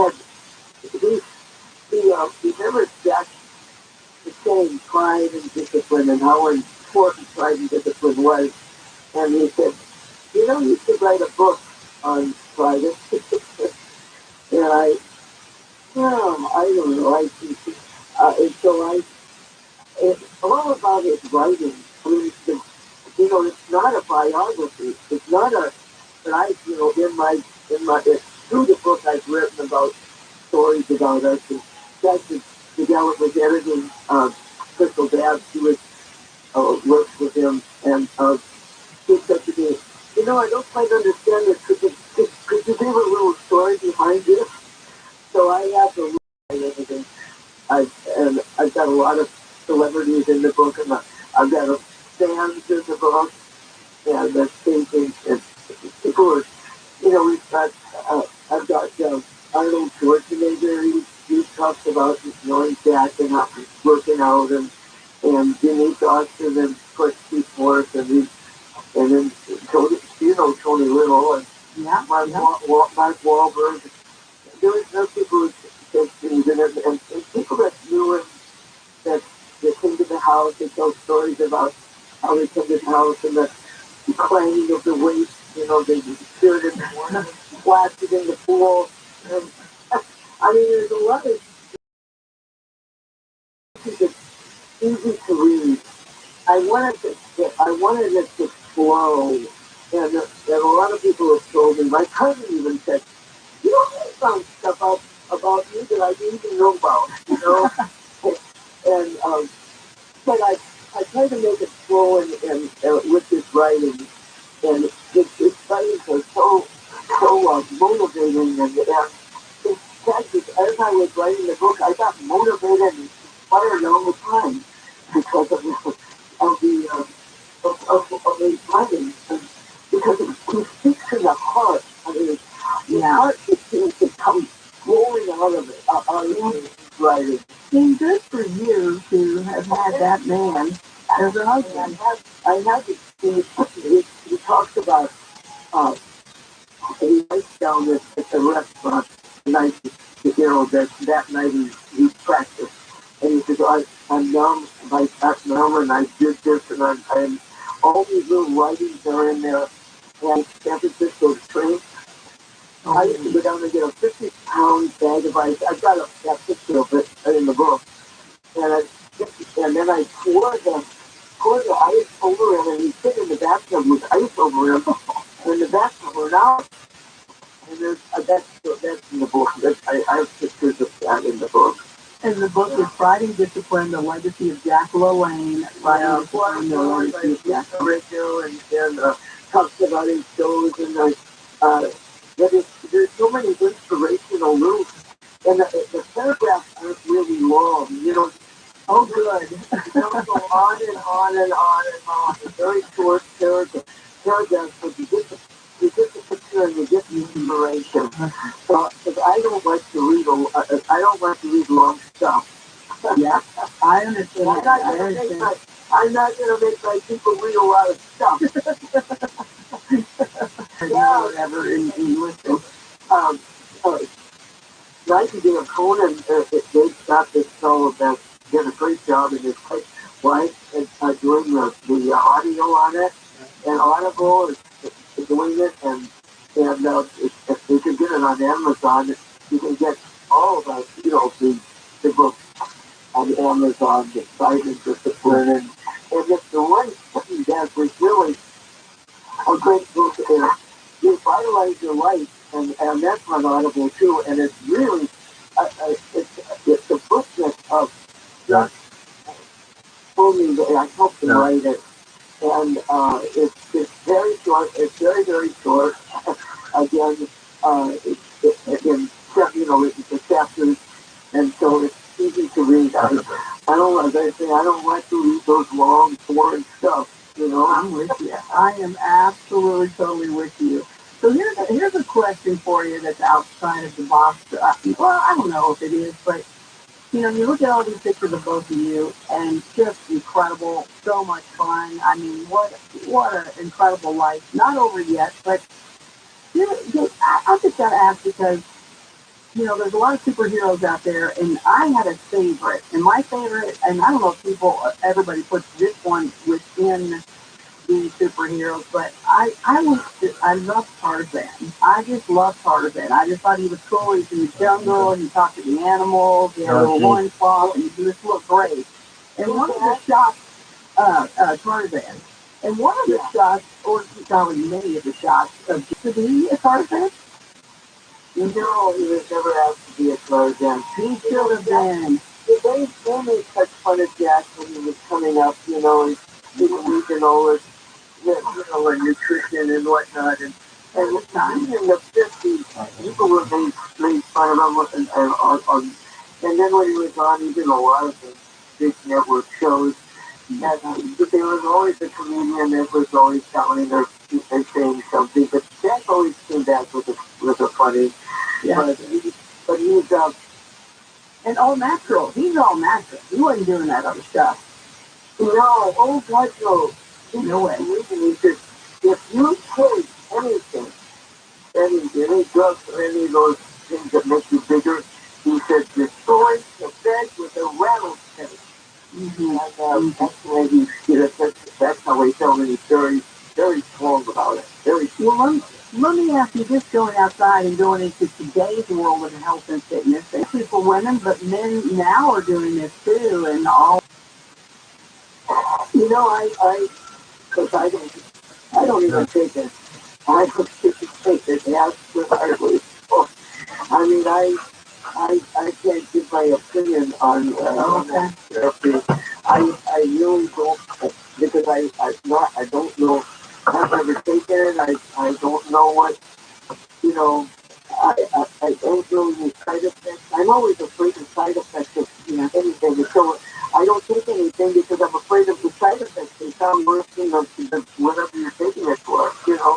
never exact the same pride and discipline and how important pride and discipline was. And he said, you should write a book on pride. And I don't know. And so it's all about his writing. I mean, it's not a biography. It's not but through the book I've written about stories about us, and that's together with editing, Crystal Babb, she was, works with him, and he said to me, I don't quite understand this. Could you give a little story behind it? So I have to write everything. I've got a lot of celebrities in the book, and I've got fans in the book, and the paintings, and people are, we've got, I've got Arnold Schwarzenegger. He talks about knowing Jack and how he's working out, and Denise Austin, and of course Steve Forrest, and then Tony Little, and Mark Wahlberg. There's people who take things, and people that knew him, that came to the house, they tell stories about how they came to the house, and the clanging of the weights, they stood in the morning, splashed it in the pool. And, I mean, there's a lot of things that's easy to read. I wanted it to flow, and a lot of people have told me. My cousin even said, I found stuff out about you that I didn't even know about, and but I try to make it flow and with this writing, and its writings are so motivating, and as I was writing the book, I got motivated and inspired all the time because of the writing, because it speaks to the heart. I mean, the heart just seems to come flowing out of it, out of his writing. It's been good for you to have had that man as a husband. I had he talks about he writes down at the restaurant the night, that night he practiced. And he says, I'm numb, I'm numb, and I did this, and I'm all these little writings are in there. And San Francisco train, I used to go down and get a 50-pound bag of ice. I've got that picture of it in the book. And then I pour the ice over him, and he'd sit in the bathtub with ice over him. And the bathtub went out. And there's, that's in the book. I have pictures of that in the book. And the book is Fighting Discipline, The Legacy of Jack LaLanne. Fighting Discipline, The Legacy of Jack LaLanne. And talks about his shows. And there's so many inspirational roots. And the paragraphs aren't really long. You know, oh, good. You don't go on and on and on and on. It's very short paragraphs, but you get the picture and you get the inspiration. So, because I don't like to read long stuff. Yeah, I understand. I'm not going to make my people read a lot of stuff. Yeah, whatever, in listen. Nike did a phone, and they've got this fellow that did a great job in his wife doing the audio on it, and Audible is doing it, and if you can get it on Amazon, you can get all of us, the books on Amazon, the Fighting Discipline, and if the one thing that was really a great book, you vitalize your life, and that's on Audible too, and it's really it's a book that just told me that I helped him write it, and it's very short. It's very, very short. Again, it's the chapters, and so it's easy to read. I don't like to read those long, boring stuff. I'm with you. I am absolutely, totally with you. So here's a question for you that's outside of the box. Well, I don't know if it is, but you look at all these pictures of both of you, and just incredible, so much fun. I mean, what an incredible life. Not over yet, but I just got to ask because there's a lot of superheroes out there, and I had a favorite, and my favorite, and I don't know if everybody puts this one within the superheroes, but I love Tarzan. I just love Tarzan. I just thought he was cool. He's in the jungle, and he talked to the animals, he had a little loincloth, and he just looked great. And one of the shots, Tarzan, and one of the shots, or probably many of the shots, to be a Tarzan. He was never asked to be a Tarzan. He should have been. They made such fun of Jack when he was coming up, and he was losing all his, and nutrition and whatnot. And the time in the 50s, people were made fun of him. And then when he was on, he did a lot of the big network shows. But there was always a comedian that was always telling or saying something. But Jack always came back with a funny. Yeah. But he's and all natural. He's all natural. He wasn't doing that other stuff. No, oh God, no. No way. He said, if you take anything, any drugs or any of those things that make you bigger, he said, destroy the bed with a rattlesnake. And that's the way that's how he told me. He's very, very strong about it. Very strong. Well, let me ask you this, going outside and going into today's world of health and fitness, especially for women, but men now are doing this too, and all. Because I don't even take it. I don't take it absolutely. I mean, I can't give my opinion on that therapy. I really don't, because I don't know. I've never taken it. I don't know what, I don't know the side effects and some listing of whatever you're taking it for,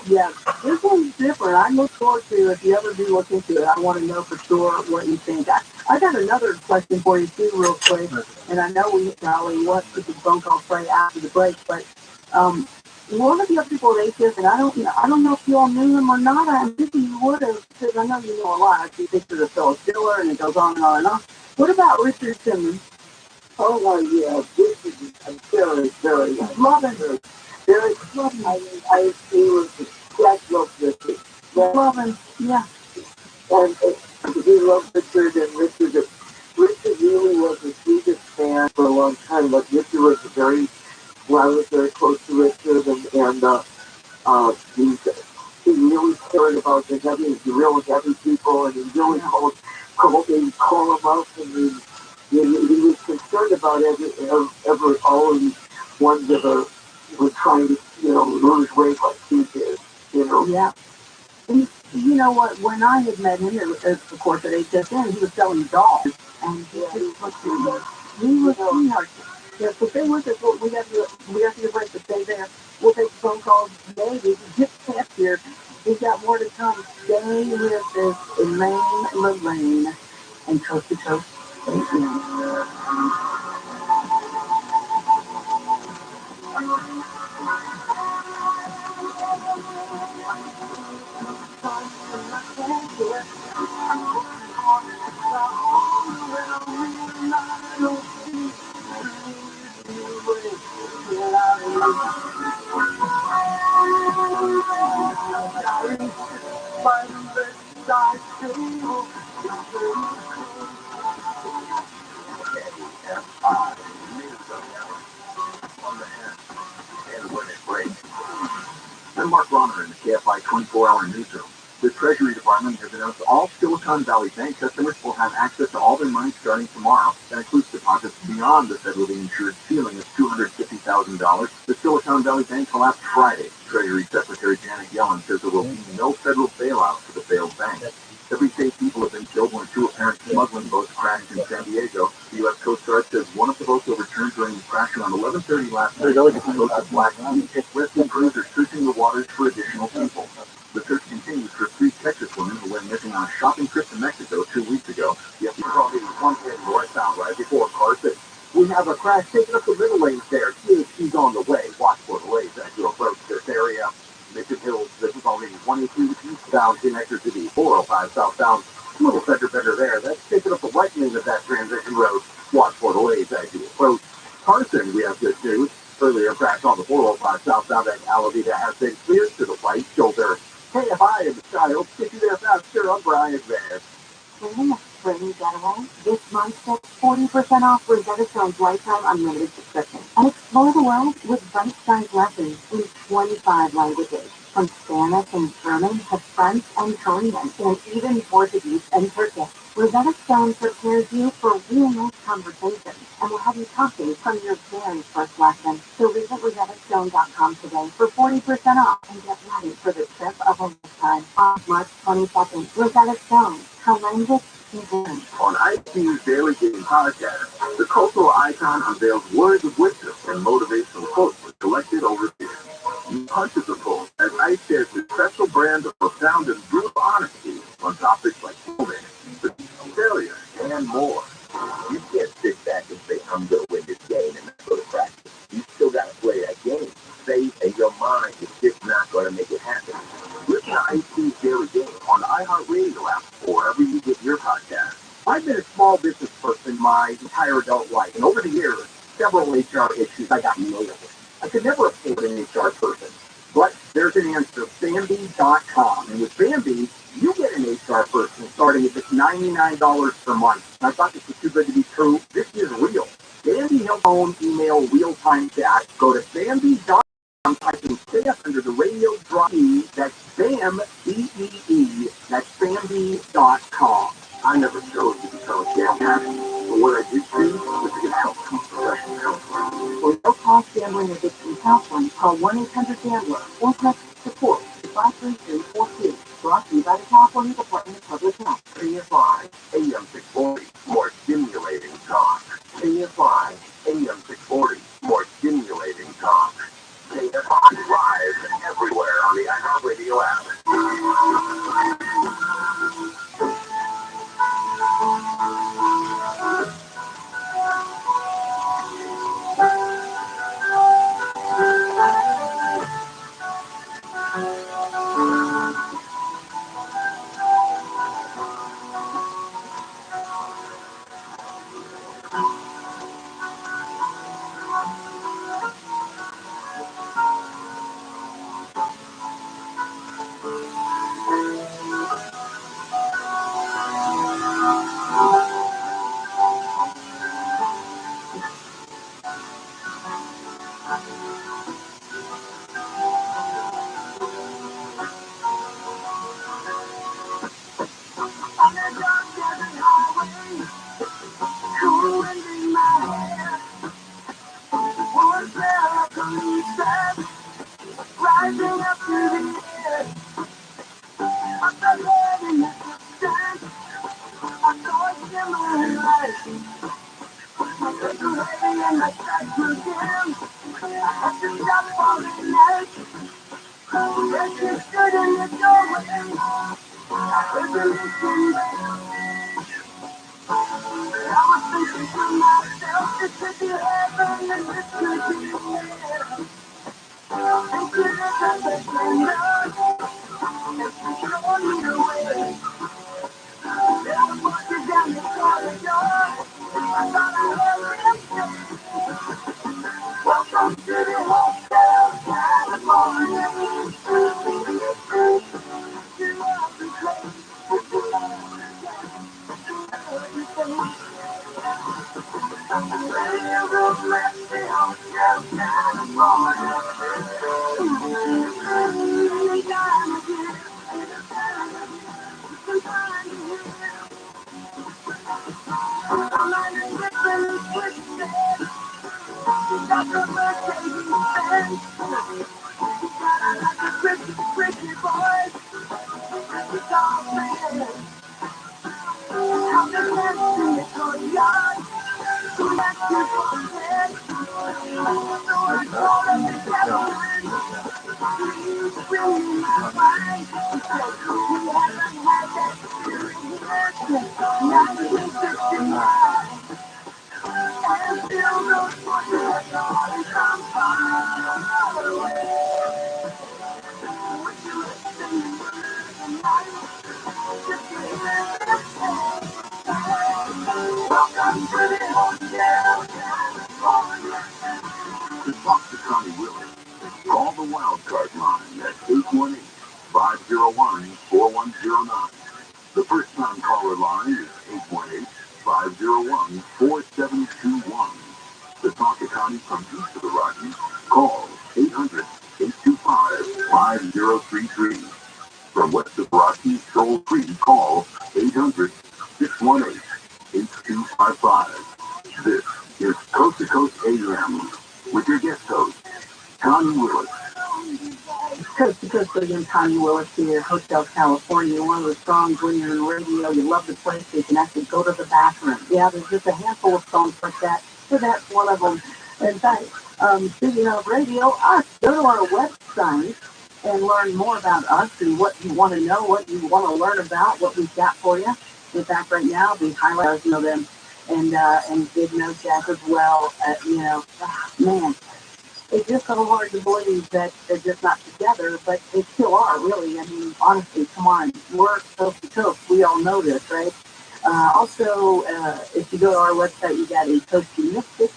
Yeah, this one's different. I look forward to it. If you ever do look into it, I want to know for sure what you think. I got another question for you too, real quick. And I know we probably want to put the phone call right after the break, but one of the other people at ATS, and I don't know if you all knew him or not. I'm thinking you would have, because I know you know a lot. I see pictures of Phyllis Diller, and it goes on and on and on. What about Richard Simmons? Oh my, yeah, this is very, very, Love him. very, he was the statue of Richard. Love him, yeah. And we love Richard, and Richard really was the sweetest fan for a long time. But Richard was I was very close to Richard, he really cared about the real heavy people, and he really called him up, and he was concerned about all of these ones that were trying to, lose weight like he did. Yeah. And you know what? When I had met him, of course, at HSN, he was selling dolls, and he was sweetheart. Yeah, so stay with us. We got to break, so stay there. We'll take phone calls. Maybe get Pep here. We've got more to come. Stay with us, Elaine Lorraine, and Coast to Coast. Thank you. I'm Mark Bronner in the KFI 24-hour newsroom. The Treasury Department has announced all Silicon Valley Bank customers will have access to all their money starting tomorrow. That includes deposits beyond the federally insured ceiling of $250,000. The Silicon Valley Bank collapsed Friday. Treasury Secretary Janet Yellen says there will be no federal bailout for the failed bank. Every day people have been killed when two apparent smuggling boats crashed in San Diego. The U.S. Coast Guard says one of the boats overturned during the crash around 11:30 last night. The boats of Black Sea. Rescue crews are searching the waters for additional people. The search continues for three Texas women who went missing on a shopping trip to Mexico 2 weeks ago. The FBI probably one head northbound right before Carson. We have a crash taking up the middle lanes there. She's on the way. Watch for delays as you approach this area. Mission Hills, this is already 182 eastbound connector to the 405 southbound. A little better there. That's taking up the right lane of that transition road. Watch for delays as you approach Carson. We have good news. Earlier crash on the 405 southbound at Alameda has been cleared to the right shoulder. Hey, if I am the child, get you there fast. Sure, I'm Brian there. Planning a spring getaway? This month, get 40% off Rosetta Stone's lifetime unlimited subscription. And explore the world with bite-sized lessons in 25 languages. From Spanish and German to French and Korean, and even Portuguese and Turkish. Rosetta Stone prepares you for real-life conversations and will have you talking from your very first lesson. So visit RosettaStone.com today for 40% off and get ready for the trip of a lifetime. On March 22nd, Rosetta Stone, how language is learned. On ICU's Daily Game podcast, the cultural icon unveils words of wisdom and motivational quotes collected over the years. Punches are pulled as Ice shares a special brand of profound and brutal honesty on topics like bullying, failure, and more. You can't sit back and say, I'm going to win this game and not go to practice. You still got to play that game. Faith and your mind is just not going to make it happen. Listen to IC's Daily Game on the iHeartRadio app or wherever you get your podcast. I've been a small business person my entire adult life, and over the years, several HR issues I got nailed with. I could never afford an HR person. But there's an answer, Bambi.com. And with Bambi, you get an HR person starting at just $99 per month. And I thought this was too good to be true. This is real. Bambi helps phone, email, real-time chat. Go to Bambi.com, type in staff under the radio drop E. That's BAM, B-E-E. That's Bambi.com. I never chose to become a gambler, but what I did choose was to get help from professional counseling. For no-cost gambling addiction counseling, call 1-800-GAMBLER or text support to 53242. Brought to you by the California Department of Public Health. KFI AM 640, more stimulating talk. KFI AM 640, more stimulating talk. Rising up to the air, I felt love in the distance. I saw a shimmering light. I took a way and I tried to dim. I stood up for the night. As she stood in the doorway, I heard her listen. I was thinking to myself, this could be heaven and this could be hell. And could have been the splendor as she showed me the way. Then I was walking down the corridor. I thought I heard him say, welcome to the Hotel California. You love the place. To talk to Connie Willis, call the wild card line at 818-501-4109. The first time caller line is 818-501-4721. To talk to Connie from east of the Rockies, call 800-825-5033. From west of the Rockies, toll free, call 800-618-8255. This is Coast to Coast AM with your guest host, Connie Willis. Coast to Coast again, Connie Willis here, Hotel California, one of the songs when you're in radio, you love the place, you can actually go to the bathroom. Yeah, there's just a handful of songs like that, so that's one of them. In fact, speaking of radio, go to our website and learn more about us and what you want to know, what you want to learn about, what we've got for you. In fact, right now, we highlight them and big note Jack as well. Man, it's just so hard to believe that they're just not together, but they still are, really. I mean, honestly, come on. We're coast to coast. We all know this, right? Also, if you go to our website, you got a Toasty Mystic.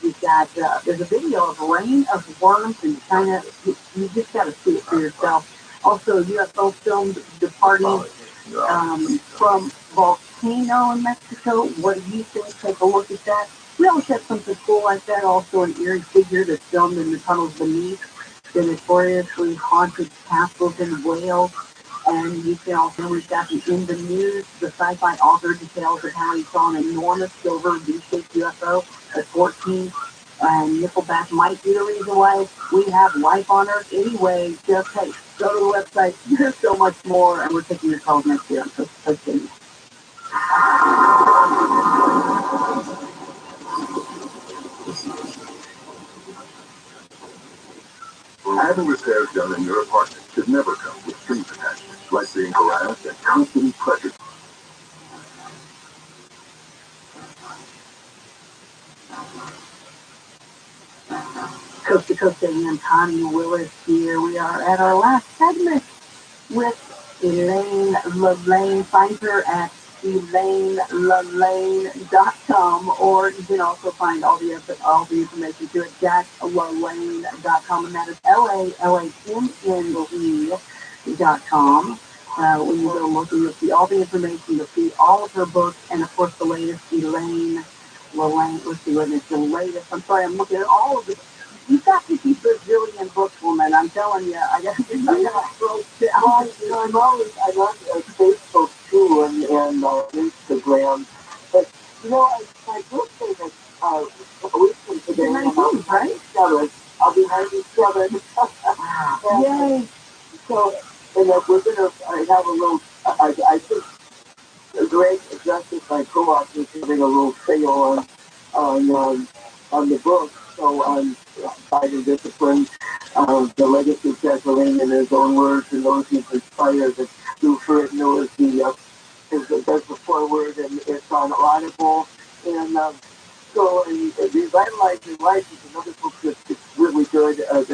You've got, there's a video of Rain of Worms in China. You just got to see it for yourself. Also, UFO filmed departing from volcano in Mexico. What do you think? Take a look at that. We always have something cool like that. Also, an eerie figure that's filmed in the tunnels beneath the notoriously haunted castles in Wales. And you can also, we've got In the News, the sci-fi author details of how he saw an enormous silver V-shaped UFO at 14. And Nickelback might be the reason why we have life on Earth anyway. Just, hey, go to the website. There's so much more. And we're taking your calls next year on Coast to Coast. Having repairs done in your apartment should never come with strings attached, like being harassed and constantly pressured. Coast to Coast AM, Connie Willis here. We are at our last segment with Elaine Lelaine. Find her at ElaineLelaine.com, or you can also find all the information to it at JackLelaine.com, and that is LALANNE.com. When you go looking, you'll see all the information, you'll see all of her books, and of course the latest, Elaine Lelaine. Let's see what is the latest. I'm sorry, I'm looking at all of it. You've got to keep Brazilian books, woman. I'm telling you, I got to scroll down. I'm always, I love Facebook too and Instagram. But, my birthday is a week from today. Right? I'll be 90 87. Yay! So, and we're going to have a little, I think Greg Justice, my co-author, is having a little sale on the book. So on Pride and Discipline, the legacy of Jacqueline in his own words, and those he's inspired. And Lou Ferrigno does the foreword, and it's on Audible. And so, and Revitalizing Life is another book that's really good. That's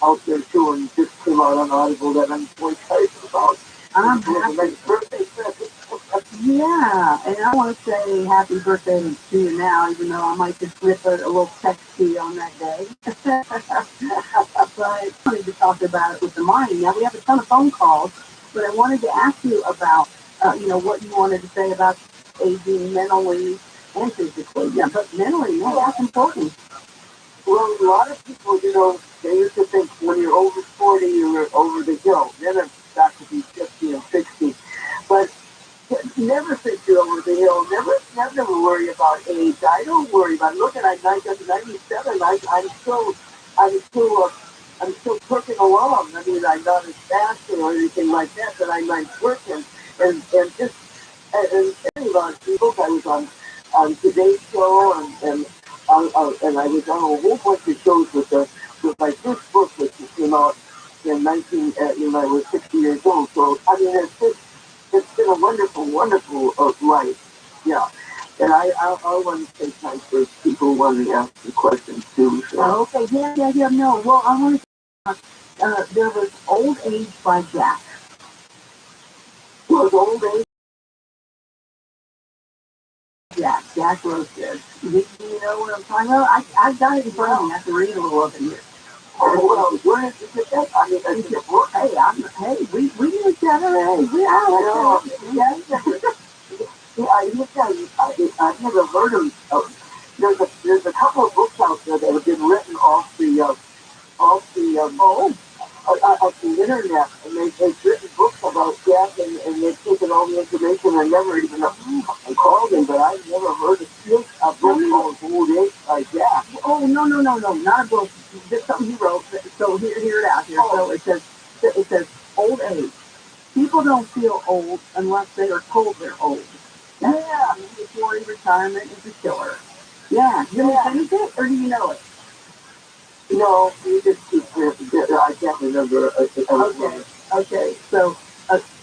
out there too, and just came out on Audible that I'm so excited about. I'm happy. Nice birthday present. Yeah, and I want to say happy birthday to you now, even though I might just slip a little text to you on that day. But I wanted to talk about it with the mind. Now, we have a ton of phone calls, but I wanted to ask you about, what you wanted to say about aging mentally and physically. Yeah, but mentally, that's important. Well, a lot of people, they used to think when you're over 40, you're over the hill. Then it's got to be 50 and 60. But never think you're over the hill. Never worry about age. I don't worry about it. Look at 97. I'm still cooking along. I mean, I'm not as fast or anything like that, but I'm working and just and on people. I was on Today's Show and I was on a whole bunch of shows with my first book, which came out in 19 when I was 60 years old. So I mean, it's been a wonderful life. Yeah. And I want to take time for people who want to ask the questions too. So. Okay, yeah. No, well, I want to there was Old Age by Jack. Was Old Age? Jack wrote this. Do you know what I'm talking about? I've got it in front of me. I have to read a little of it here. Oh, well, where did you get that? I mean, that's a book. Hey, we knew each other. Hey, we are. I've never heard of. There's a couple of books out there that have been written off the internet, and they've written books about Jack, and they've taken all the information. I never even called him, but I've never heard of a book called Old Age by Jack. Oh, no, not a book. Just something he wrote. So hear it out here. So it says Old Age. People don't feel old unless they are told they're old. Yeah, before retirement is a killer. Yeah, you finish it, or do you know it? No, you just keep I can't remember. Okay. So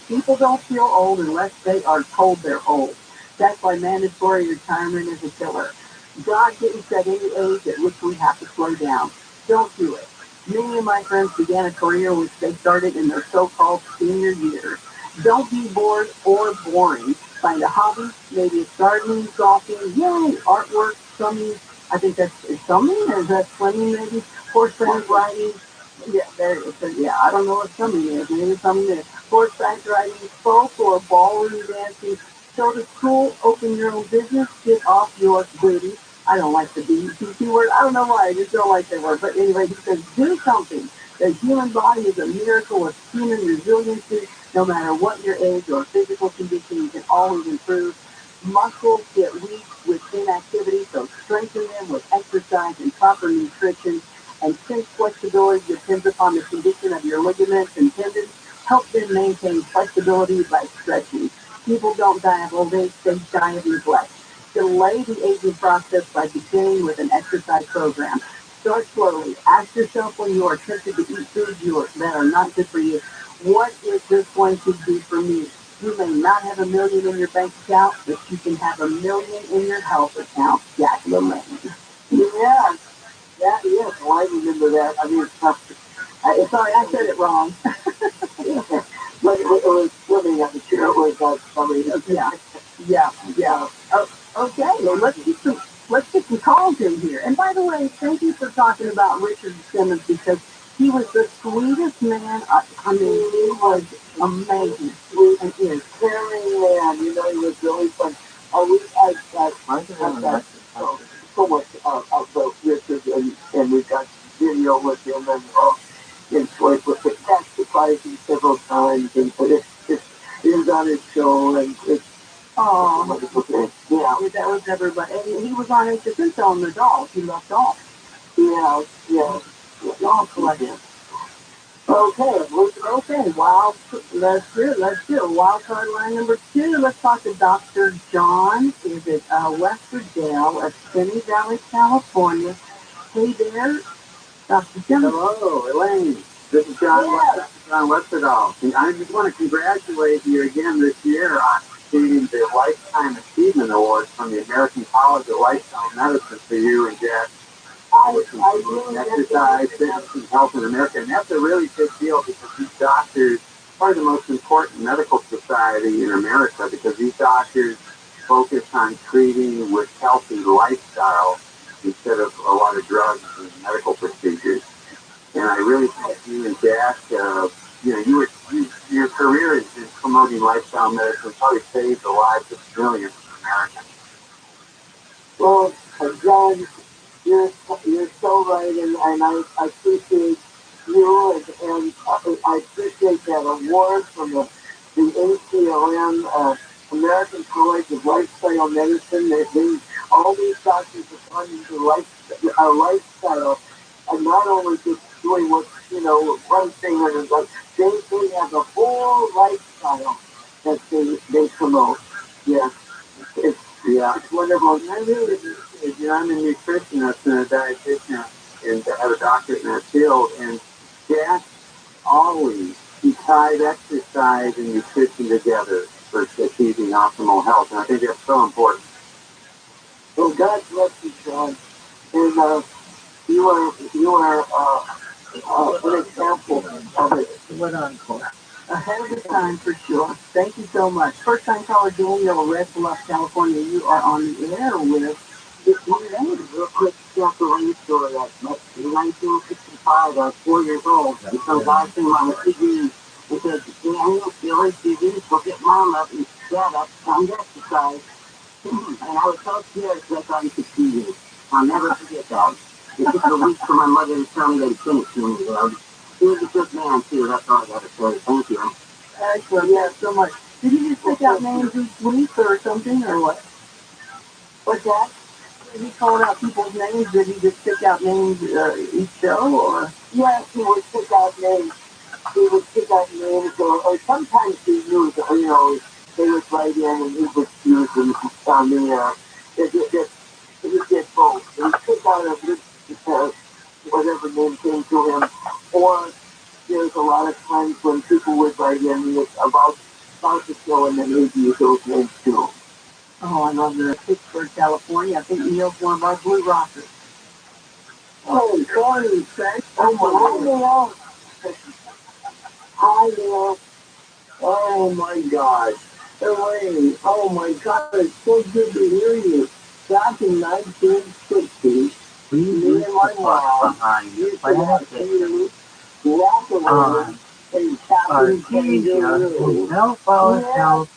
people don't feel old unless they are told they're old. That's why mandatory retirement is a killer. God didn't set any age at which we have to slow down. Don't do it. Many of my friends began a career which they started in their so-called senior years. Don't be bored or boring. Find a hobby. Maybe it's gardening, golfing, yay, artwork, swimming. I think that's swimming. Is that swimming maybe? Horseback riding. Yeah, I don't know what swimming is. Maybe something is. Horseback riding, folk or ballroom dancing. So to school, open your own business, get off your booty. I don't like the BTT word. I don't know why. I just don't like that word. But anyway, he says, do something. The human body is a miracle of human resiliency. No matter what your age or physical condition, you can always improve. Muscles get weak with inactivity, so strengthen them with exercise and proper nutrition. And since flexibility depends upon the condition of your ligaments and tendons, help them maintain flexibility by stretching. People don't die of old age, they die of neglect. Delay the aging process by beginning with an exercise program. Start slowly. Ask yourself when you are tempted to eat foods that are not good for you, what is this going to do for me? You may not have $1 million in your bank account, but you can have $1 million in your health account. Jack LaLanne. Yeah, that is. Well, I remember that. I mean, Sorry, I said it wrong. But it was swimming. I'm sure it was somebody. Yeah. Okay, well, let's get some calls in here. And by the way, thank you for talking about Richard Simmons, because he was the sweetest man. I mean, he was amazing. And is. Caring man. He was really fun. I've got so much about Richard, and we got video with him, and Floyd with the cat surprised him several times, and it was on his show, and it's wonderful thing. Yeah. That was everybody. And he was on HSN selling the dolls. He loved dolls. Yeah. Y'all collection. Okay, wow, let's do it. Wild card line number 2, let's talk to Dr. John. Is it Westerdale of Simi Valley, California. Hey there, Dr. John. Hello, Elaine. This is John, John Westerdale. And I just want to congratulate you again this year on receiving the Lifetime Achievement Award from the American College of Lifestyle Medicine for you and Jack. I really exercise, fitness, and health in America, and that's a really big deal because these doctors are the most important medical society in America because these doctors focus on treating with healthy lifestyle instead of a lot of drugs and medical procedures. And I really think you and Jack, your career is in promoting lifestyle medicine probably saved the lives of millions of Americans. Well, John, you're so right, and I appreciate you, and I appreciate that award from the ACLM, American College of Lifestyle Medicine. All these doctors are trying to our lifestyle, and not only just doing one thing or another, they have a whole lifestyle that they promote. Yes. It's wonderful. And I really appreciate, I'm a nutritionist and a dietitian and I have a doctorate in that field. And Jack always, he tied exercise and nutrition together for achieving optimal health. And I think that's so important. Well, God bless you, Sean. And you are an example of it. What encore? Ahead of the time, for sure. Thank you so much. First time caller Daniel, Red Bluff, California. You are on the air with real quick Jacqueline story. In 1965, I was 4 years old, and some guy came on the TV and said, Daniel, you're on TV, go get mom up and dad up, come exercise. And I was so scared that I thought he could see me. I'll never forget that. It took a week for my mother to tell me that he finished me. He was a good man, too. That's all I got to say. Thank you. Excellent. Yeah, so much. Did he just pick out names each week or something, or what? What's that? He called out people's names. Did he just pick out names each show, or? Yes, he would pick out names. Or sometimes he used, they would write in and he would use them on the, he did both. He picked out a list whatever name came to him, or there's a lot of times when people would write in about the show and then he'd use those names too. Oh, I love the Pittsburgh, California. I think Neil's one of our Blue Rockers. Oh, sorry, thanks. Oh, hi, Neil. Oh, my God. Elaine, oh, my God, it's so good to hear you. Back in 1960, me and my mom used to watch you walk around in Captain Kangaroo. California. Was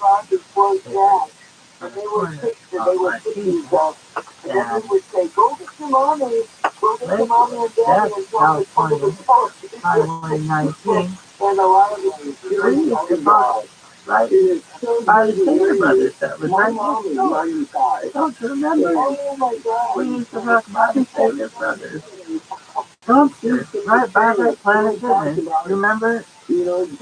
Roger's boy Jack. And they would pick these up. And then he would say, go get your mommy. Go get your mommy and daddy and tell them to come to the post. Highway 19. And a lot of it is really God. Right? It is so good to hear you. My mom is 95. Don't you remember? Oh, my God. We used to talk about the Savior Brothers. Dumpster, right by that Planet Fitness. Remember? Elaine,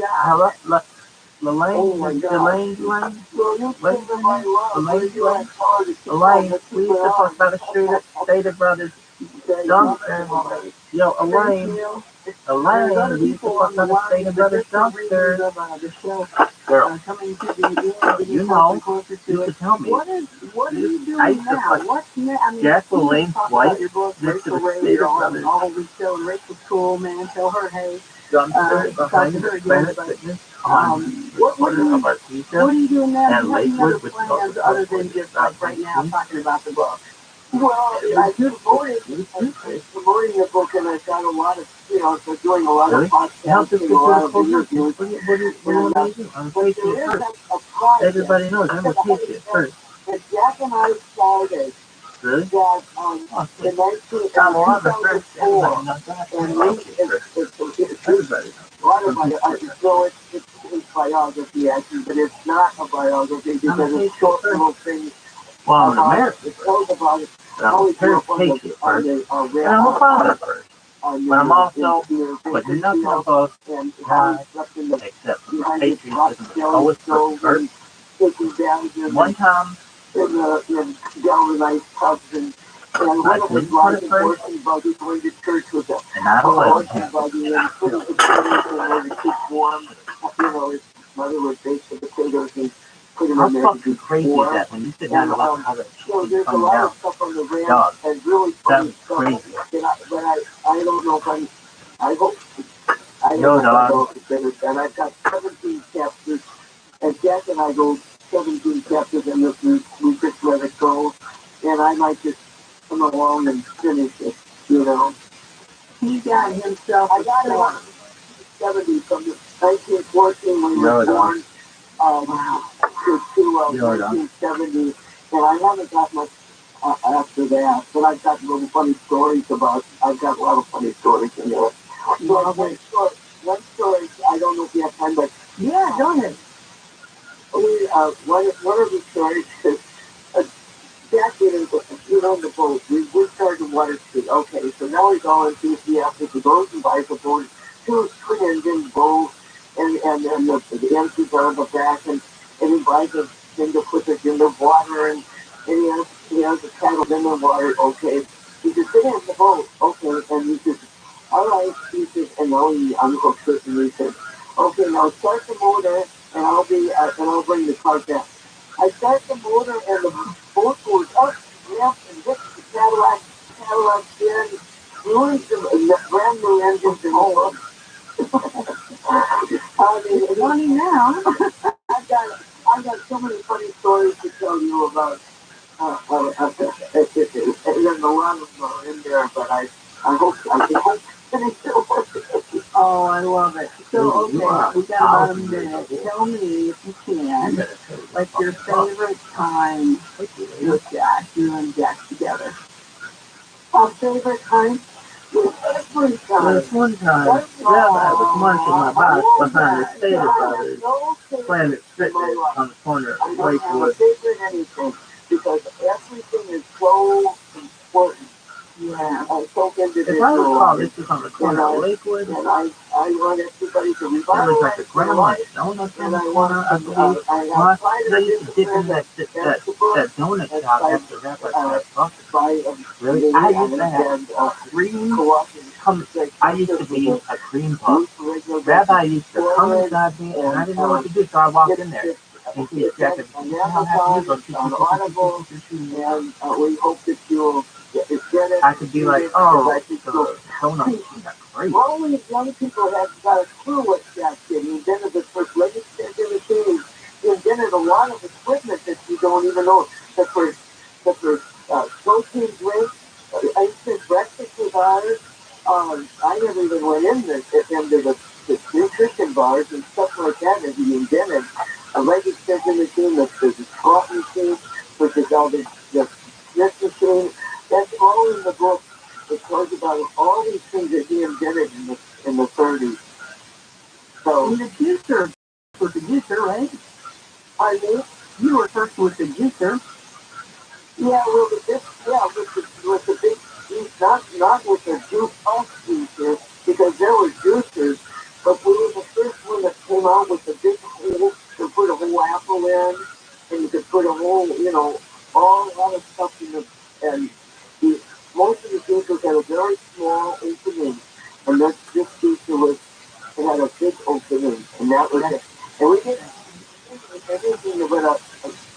we used to talk about the Stater Brothers dumpster. Yo, Elaine, we used to talk about the Stater Brothers dumpster. Girl, you could tell me. What are you doing now? Jack Elaine's wife next to the Stater Brothers. Always telling Rachel's cool, man. Tell her, hey. Dumpster behind the Planet Fitness. What are you doing now? Do you have any other plans other than just like right now talking about the book? Well, I keep promoting the book, and I've got a lot of, so doing a lot of podcasts, a lot of interviews. Everybody knows I'm a teacher first. And Jack and I started that in 2004, and it's biography actually, but it's not a biography because it's short little things. Well, it tells about But I'm a patriot first, and I'm a father first. But I'm also, but nothing above pride except for patriotism is always put first. One time, I didn't put it first, and 9/11 happened, and I feel how fucking crazy is that when you sit down and watch how that shit come down? Dog, that was crazy. Yo, dog. And I've got 17 chapters, and Jack and I go 17 chapters in this, we just let it go, and I might just come along and finish it, you know. He got himself I got him 70 from the 1914 when he was born to 1970, and I haven't got much after that, but I've got little funny stories about, I've got a lot of funny stories in there. So one story, I don't know if you have time, but yeah, go ahead. One of the stories is Jack on the boat. We started Water Street. Okay, so now we go and see if the Africa goes and buys a boat, two twin-engine boat, and the engines are on the back, and he buys a thing to put it in the water, and he has the paddle in the water. Okay, he says, sit in the boat. Okay, and he says, all right. He says, and now he unhooks it, and he says, okay, now start the motor, and I'll bring the car back. I start the motor, and the boat goes up, left, and hits the Cadillac steering, ruins the brand new engines in the boat. I mean, it's funny now. I've got so many funny stories to tell you about. And a lot of them are in there, but I hope finish it. Oh, I love it. So, okay, we got about a minute. Tell me, if you can, like your favorite time with Jack, you and Jack together. Our favorite time? Every time. There's one time, Rabbi was munching my box behind the Stater Brothers Planet Fitness on the corner of Lakewood. Anything, because everything is so important. Yeah, so individual. If I recall, this was on the corner of Lakewood, and I want everybody to revitalize. There was like a grandma donut on the corner, I believe. They used to dip in that donut shop after Rabbi started talking. Really? I used to have cream. I used to be a cream puff. Rabbi used to come inside me, and I didn't know what to do, so I walked in there. And he said, Jack, and we hope that you'll get it. I could be like, oh, the donuts are great. All these young people have got a clue what Jack did. He invented the first legislative machine. He invented a lot of equipment that you don't even know. That for protein drinks, instant breakfast bars. I never even went into the nutrition bars and stuff like that that he invented. A legislative machine, the coffee machine, which is all the Smith machine. That's all in the book. It talks about all these things that he invented in the 30s. So, and the juicer was the juicer, right? I mean, you were first with the juicer. Yeah, well, with the big juice, not with the juice off juicer, because there were juicers, but we were the first one that came out with the big hole to put a whole apple in, and you could put a whole, all a lot of stuff in and most of the juicers had a very small opening, and this juicer it had a big opening, and that was it. And we did everything but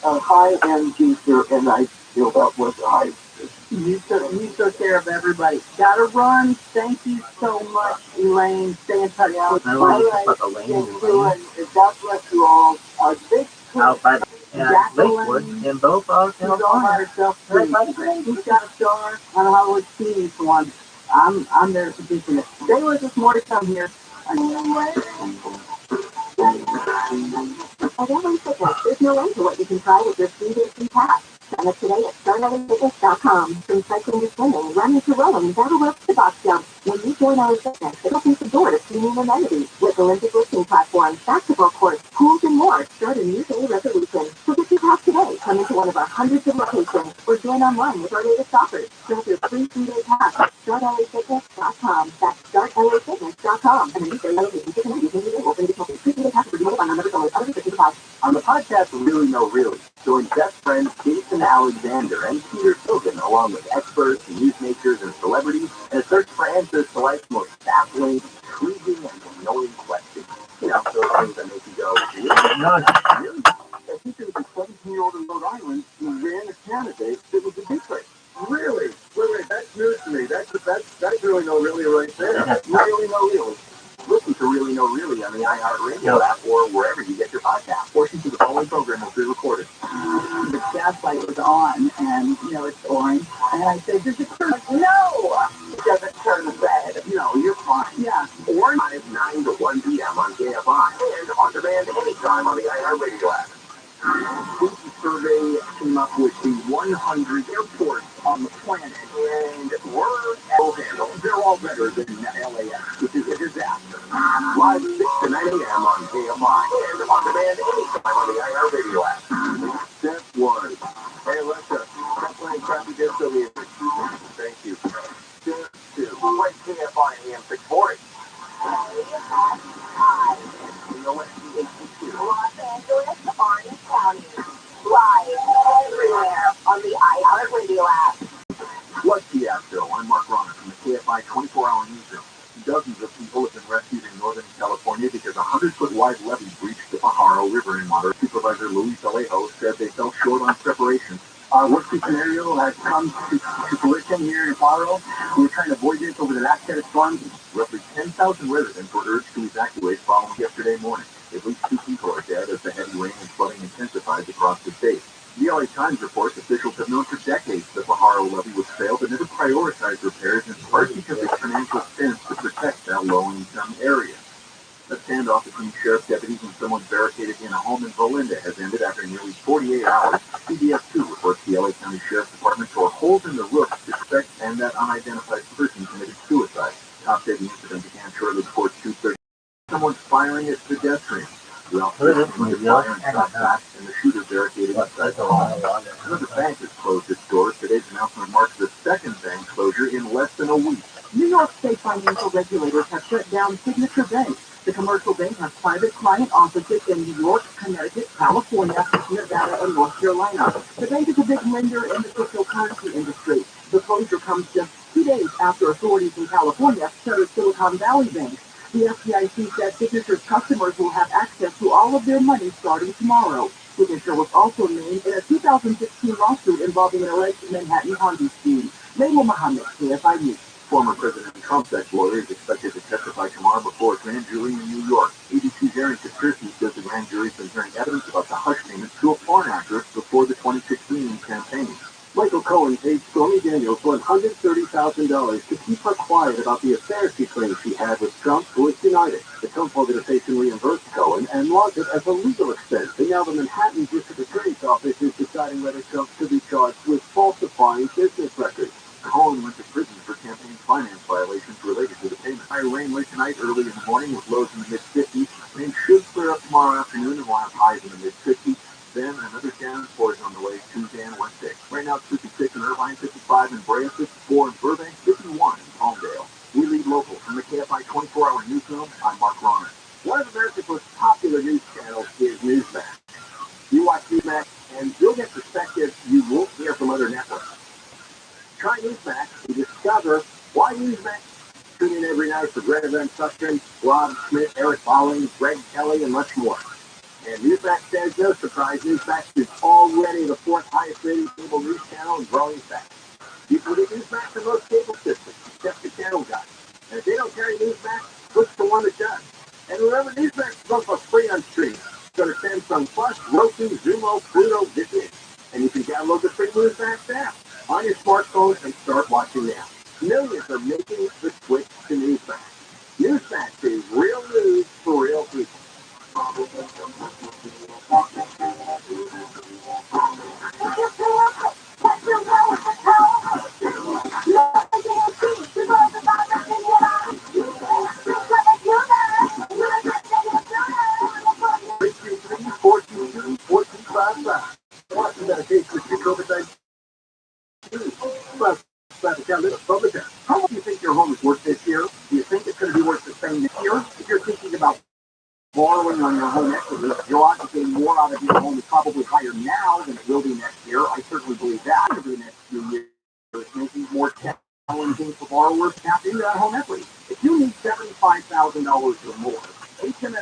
a high-end juicer, and I feel that was high. You took care of everybody. Gotta run. Thank you so much, Elaine. Stay in touch. All right. And God bless you all. Big out by Lakewood, and both of them got herself too. Who's got a star on Hollywood TV for one? I'm there to position it. Stay with us. More to come here. There's no end to what you can try with this 3-day free pass. Sign up today at startellifitness.com. From cycling to swimming, running to rowing, battle ropes to box jumps. When you join our fitness, it opens the door to premium amenities with Olympic lifting platforms, basketball courts, pools, and more. Start a new day resolution. So get your pass today. Come into one of our hundreds of locations or join online with our latest offers. Grab your free 3-day pass at startellifitness.com. That's startellifitness.com. And a new day resolution. Get an amazing day. Open to free 3-day pass for remote on numbers only. Other than 55. On the podcast Really Know Really, join best friends Jason Alexander and Peter Silgan, along with experts, newsmakers, and celebrities, in a search for answers to life's most baffling, intriguing, and annoying questions. You know, those things that make you go, really? Really? I think there was a 17-year-old in Rhode Island who ran a candidate that was a secret. Really? Wait, that's news to me. That's Really Know Really right there. Really Know Really. Listen to Really Know Really on the iHeartRadio app or wherever you get your podcast. Portions of the following program will be recorded. The gas light was on, and, it's orange. And I said, does it turn? No! It doesn't turn red. No, you're fine. Yeah. Or 9 to 1 p.m. on KFI and on demand anytime on the iHeartRadio app. This survey came up with the 100 airports on the planet, and we're handle. They're all better than LAX, which is a disaster. Live 6 to 9 a.m. on KFI and on demand anytime on the iHeartRadio app. Step 1. Hey, Alexa, stop playing crappy disco music. Thank you. Step 2. Play KFI AM 640. Los Angeles, Orange County. Live everywhere on the iHeartRadio app. What's the app, Bill? I'm Mark Ronner from the KFI 24-hour newsroom. Dozens of people have been rescued in Northern California because a 100-foot wide levee breached the Pajaro River in Monterey. Supervisor Luis Alejo said they fell short on preparation. Our worst-case scenario has come to fruition here in Pajaro. We were trying to avoid this over the last set of storms. Roughly 10,000 residents were urged to evacuate following yesterday morning. At least 2 people are dead as the heavy rain and flooding intensifies across the state. The LA Times reports officials have known for decades the Pajaro levee was failed but never prioritized repairs, in part because of financial stance to protect that low-income area. A standoff between sheriff deputies and someone barricaded in a home in Belinda has ended after nearly 48 hours. CBS 2 reports the LA County Sheriff's Department tore holes in the roof to suspect and that unidentified person committed suicide. Cops say the incident began shortly before 2:30. Someone firing at pedestrians. The officer opened fire and shot back, and the shooter barricaded inside the home. Another bank has closed its doors. Today's announcement marks the second bank closure in less than a week. New York State financial regulators have shut down Signature Bank. The commercial bank has private client offices in New York, Connecticut, California, Nevada, and North Carolina. The bank is a big lender in the cryptocurrency industry. The closure comes just 2 days after authorities in California shuttered Silicon Valley Bank. The FDIC said Signature's customers will have access to all of their money starting tomorrow. Signature was also named in a 2016 lawsuit involving an alleged Manhattan Ponzi scheme. Layla Muhammad, KFI News. Former President Trump's ex-lawyer is expected to testify tomorrow before a grand jury in New York. ABC's Aaron Kaczynski says the grand jury's been hearing evidence about the hush payments to a foreign actress before the 2016 campaign. Michael Cohen paid Stormy Daniels $130,000 to keep her quiet about the affair she claims she had with Trump, who is denied it. The Trump organization reimbursed Cohen and logged it as a legal expense. And now the Manhattan District Attorney's Office is deciding whether Trump should be charged with falsifying business records. Cohen went to prison for campaign finance violations related to the payment. High rain late tonight, early in the morning, with lows in the mid-50s. Rain should clear up tomorrow afternoon and we'll have highs in the mid-50s. Then another downpour is on the way Tuesday and Wednesday. Right now it's 56 in Irvine, 55 in Brea, 54 in Burbank, 51 in Palmdale. We lead local from the KFI 24-hour newsroom. I'm Mark Ronner. One of America's most popular news channels is Newsmax. You watch Newsmax and you'll get perspectives you won't hear from other networks. Try Newsmax and discover why Newsmax. Tune in every night for Greta Van Susteren, Rob Schmidt, Eric Bolling, Greg Kelly, and much more. And Newsmax says no surprise, Newsmax is already the 4th highest rated cable news channel and growing fast. People get Newsmax in most cable systems, except the channel guys. And if they don't carry Newsmax, look for one that does. And remember, Newsmax is also free on stream. Go to Samsung Plus, Roku, Xumo, Pluto, Disney. And you can download the free Newsmax app on your smartphone and start watching now. Millions are making the switch to Newsmax. Newsmax is real news for real people. a case with your COVID-19. But how much do you think your home is worth this year? Do you think it's going to be worth the same this year? If you're thinking about borrowing on your home equity, your odds of getting more out of your home is probably higher now than it will be next year. I certainly believe that. Over the next few years, making it more challenging for borrowers to tap into that home equity. If you need $75,000 or more, HMS